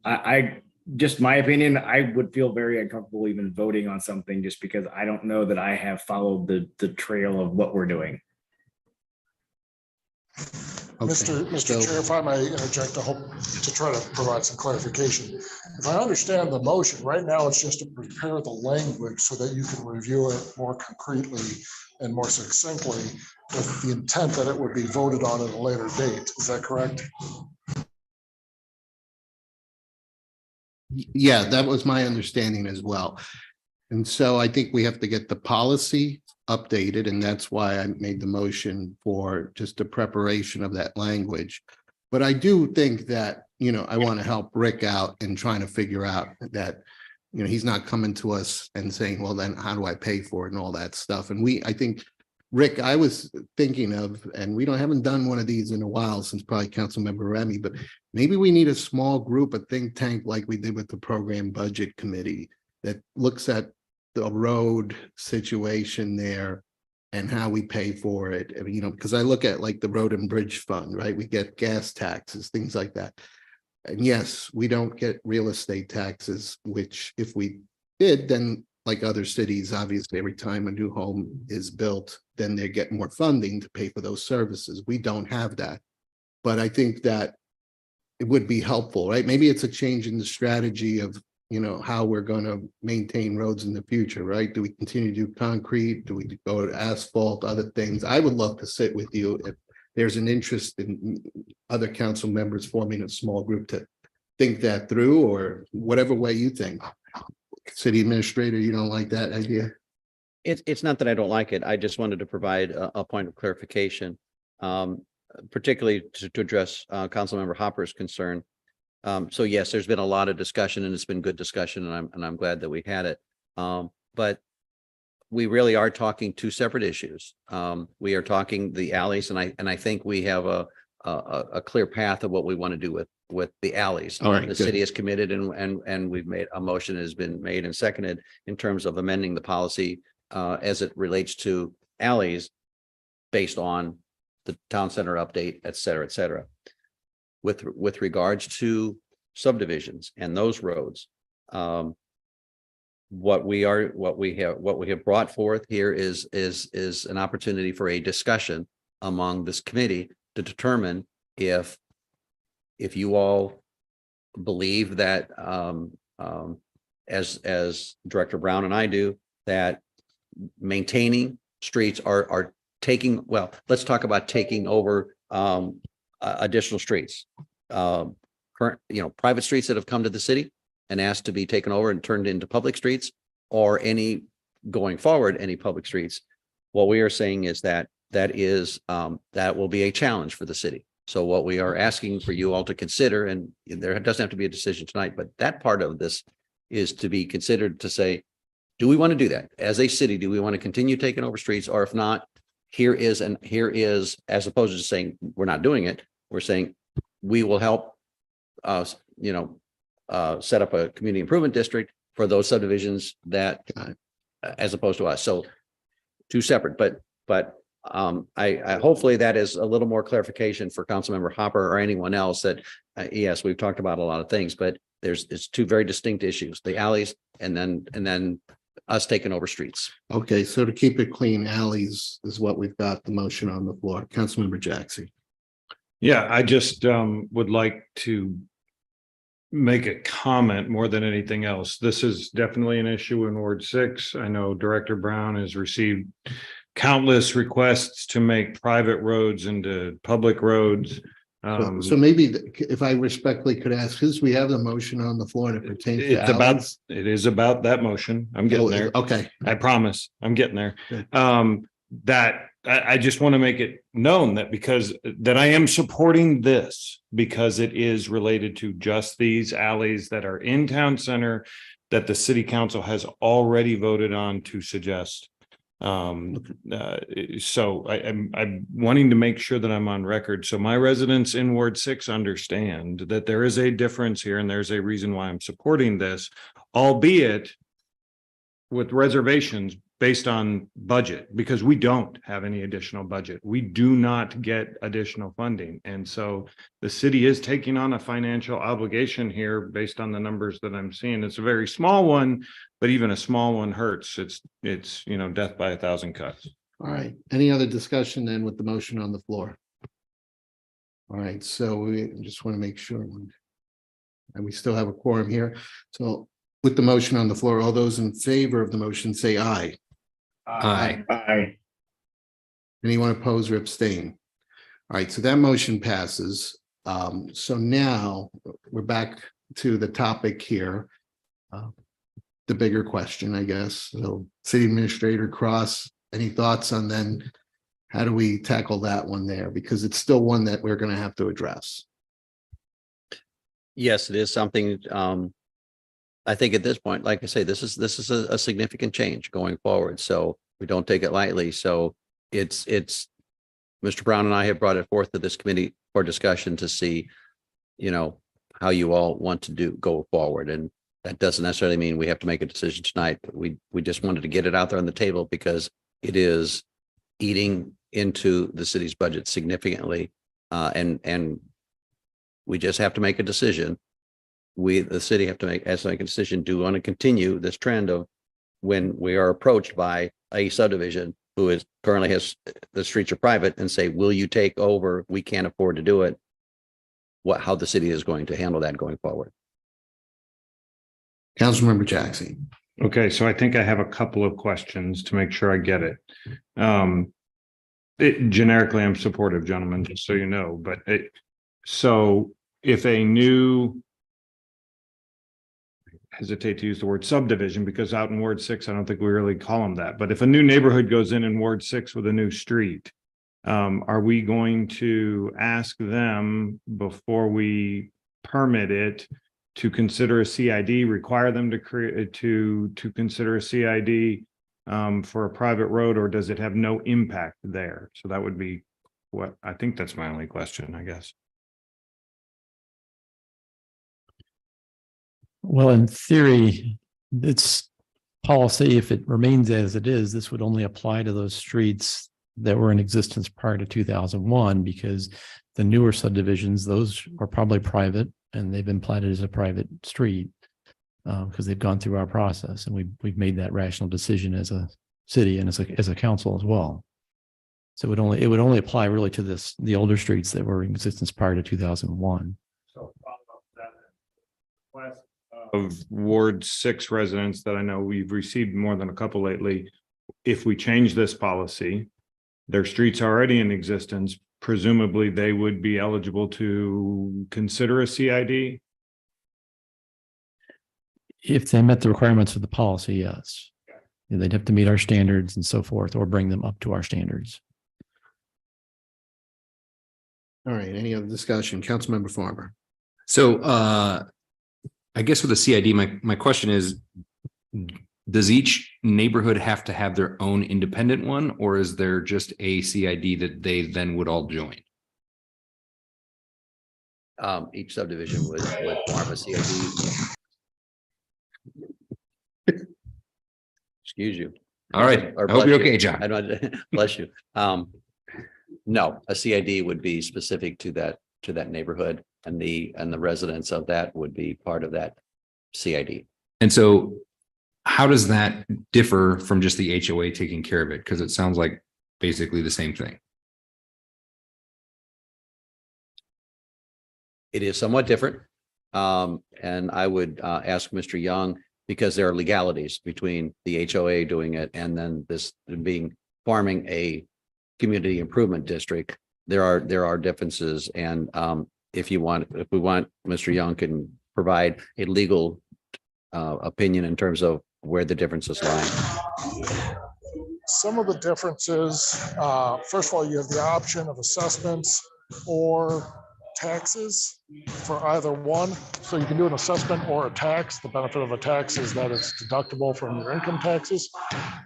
I just my opinion, I would feel very uncomfortable even voting on something just because I don't know that I have followed the trail of what we're doing. Mr. Chair, if I may interject, I hope to try to provide some clarification. If I understand the motion, right now it's just to prepare the language so that you can review it more concretely and more succinctly with the intent that it would be voted on at a later date. Is that correct? Yeah, that was my understanding as well. And so I think we have to get the policy updated, and that's why I made the motion for just the preparation of that language. But I do think that, I want to help Rick out in trying to figure out that, he's not coming to us and saying, well, then how do I pay for it and all that stuff. And I think, Rick, I was thinking of, and we haven't done one of these in a while since probably Councilmember Remy, but maybe we need a small group, a think tank like we did with the program budget committee that looks at the road situation there and how we pay for it. I mean, because I look at like the road and bridge fund, right? We get gas taxes, things like that. And yes, we don't get real estate taxes, which if we did, then like other cities, obviously, every time a new home is built, then they get more funding to pay for those services. We don't have that. But I think that it would be helpful, right? Maybe it's a change in the strategy of, how we're going to maintain roads in the future, right? Do we continue to do concrete? Do we go to asphalt, other things? I would love to sit with you if there's an interest in other council members forming a small group to think that through, or whatever way you think. City administrator, you don't like that idea? It's not that I don't like it. I just wanted to provide a point of clarification, particularly to address Councilmember Hopper's concern. So yes, there's been a lot of discussion, and it's been good discussion, and I'm glad that we had it. But we really are talking two separate issues. We are talking the alleys, and I think we have a clear path of what we want to do with the alleys. All right, The good. city is committed, and we've made a motion has been made and seconded in terms of amending the policy as it relates to alleys based on the town center update, et cetera, et cetera. With regards to subdivisions and those roads, what we have brought forth here is an opportunity for a discussion among this committee to determine if you all believe that as Director Brown and I do, that maintaining streets are taking, well, let's talk about taking over additional streets. Current, private streets that have come to the city and asked to be taken over and turned into public streets, or any going forward, any public streets. What we are saying is that that will be a challenge for the city. So what we are asking for you all to consider, and there doesn't have to be a decision tonight, but that part of this is to be considered to say, do we want to do that as a city? Do we want to continue taking over streets? Or if not, here is, as opposed to saying we're not doing it, we're saying we will help us, set up a community improvement district for those subdivisions that, as opposed to us. So two separate, but I hopefully that is a little more clarification for Councilmember Hopper or anyone else that, yes, we've talked about a lot of things, but it's two very distinct issues, the alleys and then us taking over streets. Okay, so to keep it clean, alleys is what we've got the motion on the floor. Councilmember Jackson. Yeah, I just would like to make a comment more than anything else. This is definitely an issue in Ward 6. I know Director Brown has received countless requests to make private roads into public roads. So maybe if I respectfully could ask, because we have the motion on the floor and it pertains to it is about that motion. I'm getting there. Okay. I promise I'm getting there. Good. That I just want to make it known that I am supporting this because it is related to just these alleys that are in town center that the city council has already voted on to suggest. So I'm wanting to make sure that I'm on record. So my residents in Ward 6 understand that there is a difference here and there's a reason why I'm supporting this, albeit with reservations based on budget, because we don't have any additional budget. We do not get additional funding. And so the city is taking on a financial obligation here based on the numbers that I'm seeing. It's a very small one, but even a small one hurts. It's death by 1,000 cuts. All right. Any other discussion then with the motion on the floor? All right, so we just want to make sure. And we still have a quorum here. So with the motion on the floor, all those in favor of the motion say aye. Aye. Aye. Anyone oppose or abstain? All right, so that motion passes. So now we're back to the topic here. The bigger question, I guess. So City Administrator Cross, any thoughts on then how do we tackle that one there? Because it's still one that we're going to have to address. Yes, it is something. I think at this point, like I say, this is a significant change going forward. So we don't take it lightly. So it's Mr. Brown and I have brought it forth to this committee for discussion to see, how you all want to go forward. And that doesn't necessarily mean we have to make a decision tonight, but we just wanted to get it out there on the table because it is eating into the city's budget significantly. And we just have to make a decision. The city has to make a decision. Do we want to continue this trend of when we are approached by a subdivision who is currently has the streets are private and say, will you take over? We can't afford to do it. how the city is going to handle that going forward. Councilmember Jackson. Okay, so I think I have a couple of questions to make sure I get it. Generically, I'm supportive, gentlemen, just so you know, but so if a new, hesitate to use the word subdivision, because out in Ward 6, I don't think we really call them that, but if a new neighborhood goes in Ward 6 with a new street, are we going to ask them before we permit it to consider a CID, require them to create, to consider a CID for a private road, or does it have no impact there? So that would be what, I think that's my only question, I guess. Well, in theory, it's policy, if it remains as it is, this would only apply to those streets that were in existence prior to 2001, because the newer subdivisions, those are probably private and they've been platted as a private street because they've gone through our process, and we've made that rational decision as a city and as a council as well. So it would only apply really to the older streets that were in existence prior to 2001. Of Ward 6 residents that I know we've received more than a couple lately, if we change this policy, their streets already in existence, presumably they would be eligible to consider a CID? If they met the requirements of the policy, yes. They'd have to meet our standards and so forth, or bring them up to our standards. All right, any other discussion? Councilmember Farmer. So I guess with the CID, my question is, does each neighborhood have to have their own independent one, or is there just a CID that they then would all join? Each subdivision would form a CID. Excuse you. All right. Or I hope you're bless you. okay, John. I don't, bless you. No, a CID would be specific to that neighborhood, and the residents of that would be part of that CID. And so how does that differ from just the HOA taking care of it? Because it sounds like basically the same thing. It is somewhat different. And I would ask Mr. Young, because there are legalities between the HOA doing it and then this farming a community improvement district. There are differences, and if we want, Mr. Young can provide a legal opinion in terms of where the differences lie. Some of the differences, first of all, you have the option of assessments or taxes for either one. So you can do an assessment or a tax. The benefit of a tax is that it's deductible from your income taxes.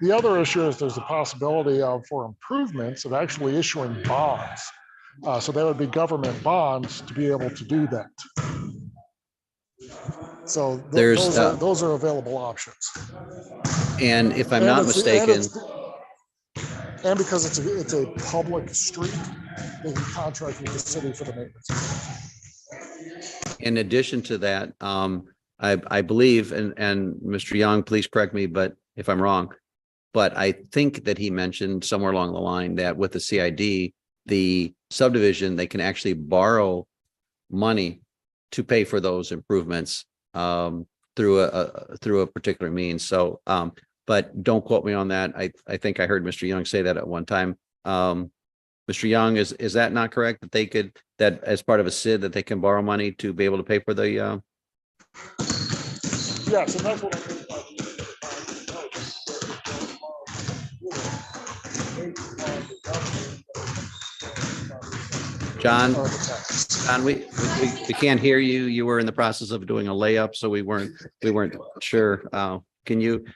The other issue is there's a possibility of, for improvements, of actually issuing bonds. So there would be government bonds to be able to do that. So those are available options. And if I'm not mistaken, and because it's a public street, they can contract with the city for the maintenance. in addition to that, I believe, and Mr. Young, please correct me, but if I'm wrong, but I think that he mentioned somewhere along the line that with the CID, the subdivision, they can actually borrow money to pay for those improvements through a particular means. So, but don't quote me on that. I think I heard Mr. Young say that at one time. Mr. Young, is that not correct, that that as part of a SID that they can borrow money to be able to pay for the Yes, and that's what I mean by John, we can't hear you. You were in the process of doing a layup, so we weren't sure. Can you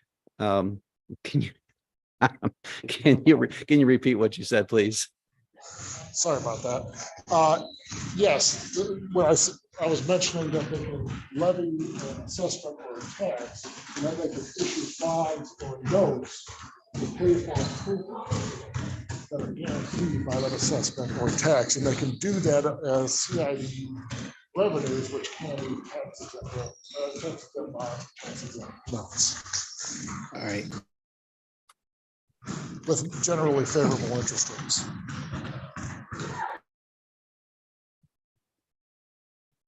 repeat what you said, please? Sorry about that. Yes, when I was mentioning that they can levy an assessment or a tax, and then they can issue bonds or notes to pay for improvements that are guaranteed by that assessment or tax, and they can do that as CID revenues, which can be taxes and bonds, taxes and notes. All right. With generally favorable interest rates.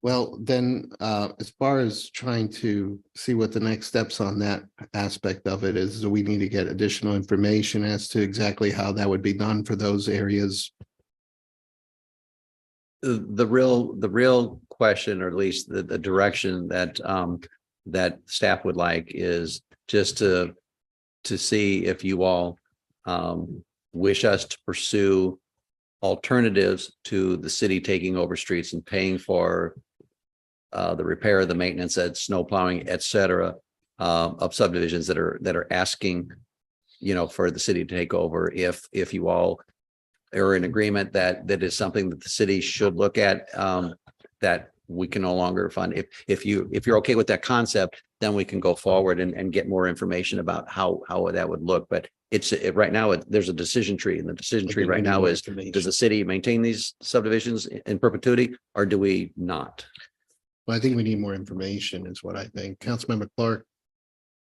Well, then, as far as trying to see what the next steps on that aspect of it is, we need to get additional information as to exactly how that would be done for those areas. The real question, or at least the direction that that staff would like, is just to see if you all wish us to pursue alternatives to the city taking over streets and paying for the repair, the maintenance, snow plowing, et cetera, of subdivisions that are asking, for the city to take over. If you all are in agreement that is something that the city should look at, that we can no longer fund. If you're okay with that concept, then we can go forward and get more information about how that would look. But right now, there's a decision tree, and the decision tree right now is, does the city maintain these subdivisions in perpetuity, or do we not? Well, I think we need more information is what I think. Councilmember Clark.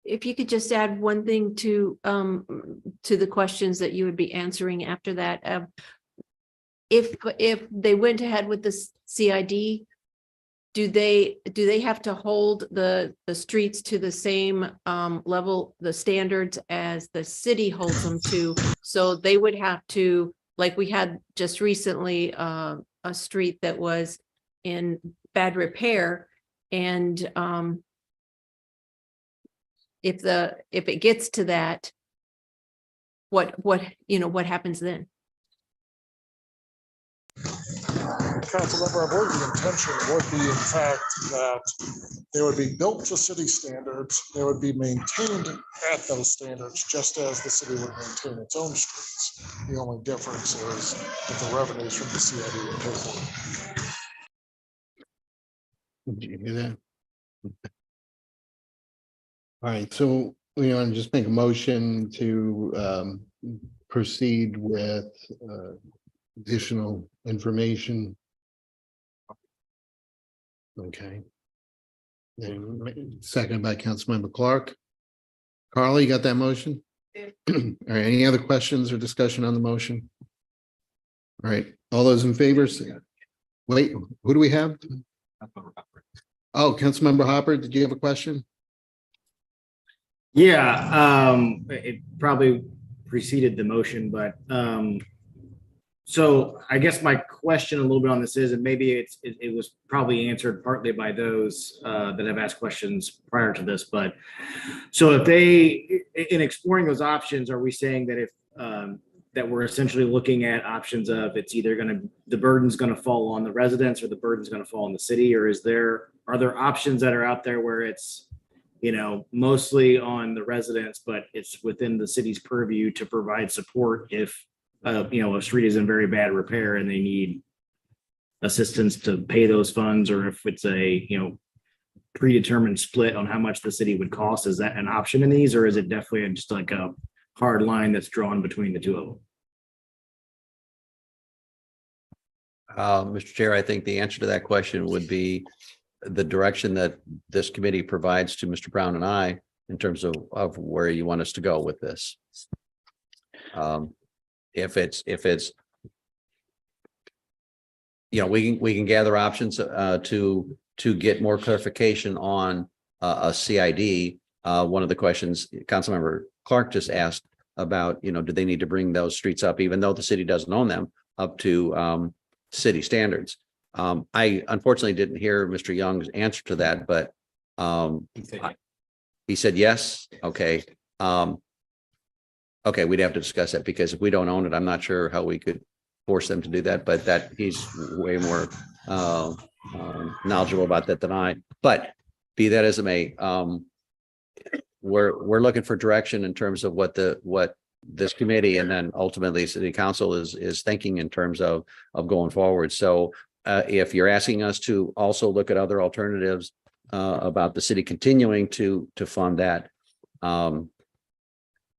If you could just add one thing to the questions that you would be answering after that. If they went ahead with the CID, do they have to hold the streets to the same level, the standards as the city holds them to? So they would have to, like we had just recently, a street that was in bad repair, and if it gets to that, what happens then? Councilmember, I believe the intention would be, in fact, that they would be built to city standards. They would be maintained at those standards, just as the city would maintain its own streets. The only difference is that the revenues from the CID would pay for it. Did you hear that? All right, so we want to just make a motion to proceed with additional information. Okay. Then seconded by Councilmember Clark. Carly, you got that motion? All right, any other questions or discussion on the motion? All right, all those in favor say. Wait, who do we have? Oh, Councilmember Hopper, did you have a question? Yeah, it probably preceded the motion, but so I guess my question a little bit on this is, and maybe it was probably answered partly by those that have asked questions prior to this, but so if they, in exploring those options, are we saying that if that we're essentially looking at options of it's either the burden's going to fall on the residents or the burden's going to fall on the city, or are there options that are out there where it's, mostly on the residents, but it's within the city's purview to provide support if a street is in very bad repair and they need assistance to pay those funds, or if it's a predetermined split on how much the city would cost? Is that an option in these, or is it definitely just like a hard line that's drawn between the two of them? Mr. Chair, I think the answer to that question would be the direction that this committee provides to Mr. Brown and I in terms of where you want us to go with this. If it's we can gather options to get more clarification on a CID. One of the questions Councilmember Clark just asked about, do they need to bring those streets up, even though the city doesn't own them, up to city standards? I unfortunately didn't hear Mr. Young's answer to that, but he said yes. Okay. Okay, we'd have to discuss that, because if we don't own it, I'm not sure how we could force them to do that, but that he's way more knowledgeable about that than I. But be that as it may, we're looking for direction in terms of what this committee and then ultimately city council is thinking in terms of going forward. So if you're asking us to also look at other alternatives about the city continuing to fund that,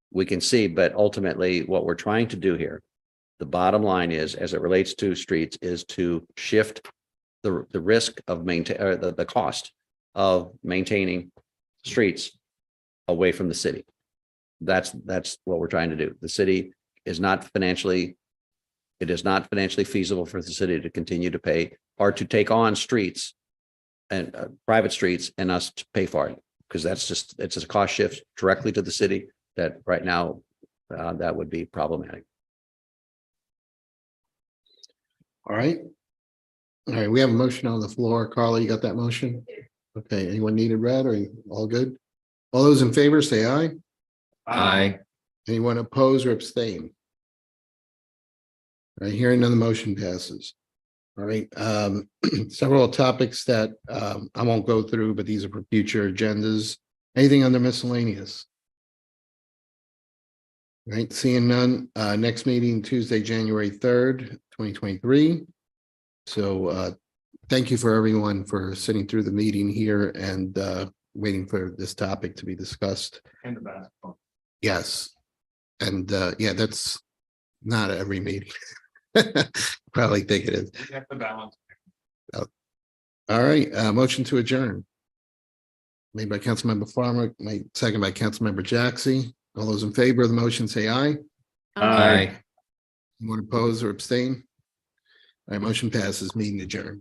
we can see, but ultimately what we're trying to do here, the bottom line is, as it relates to streets, is to shift the risk of the cost of maintaining streets away from the city. That's what we're trying to do. The city is not financially feasible for the city to continue to pay or to take on streets and private streets and us to pay for it. Because it's a cost shift directly to the city that right now, that would be problematic. All right. All right, we have a motion on the floor. Carla, you got that motion? Okay, anyone need it read? Are you all good? All those in favor, say aye. Aye. Anyone oppose or abstain? All right, hearing none, the motion passes. All right, several topics that I won't go through, but these are for future agendas. Anything under miscellaneous? All right, seeing none, next meeting Tuesday, January 3rd, 2023. So thank you for everyone for sitting through the meeting here and waiting for this topic to be discussed. And the basketball. Yes. And yeah, that's not every meeting. Probably think it is. We have to balance. All right, motion to adjourn. Made by Councilmember Farmer, made second by Councilmember Jaxi. All those in favor of the motion, say aye. Aye. Anyone oppose or abstain? All right, motion passes, meeting adjourned.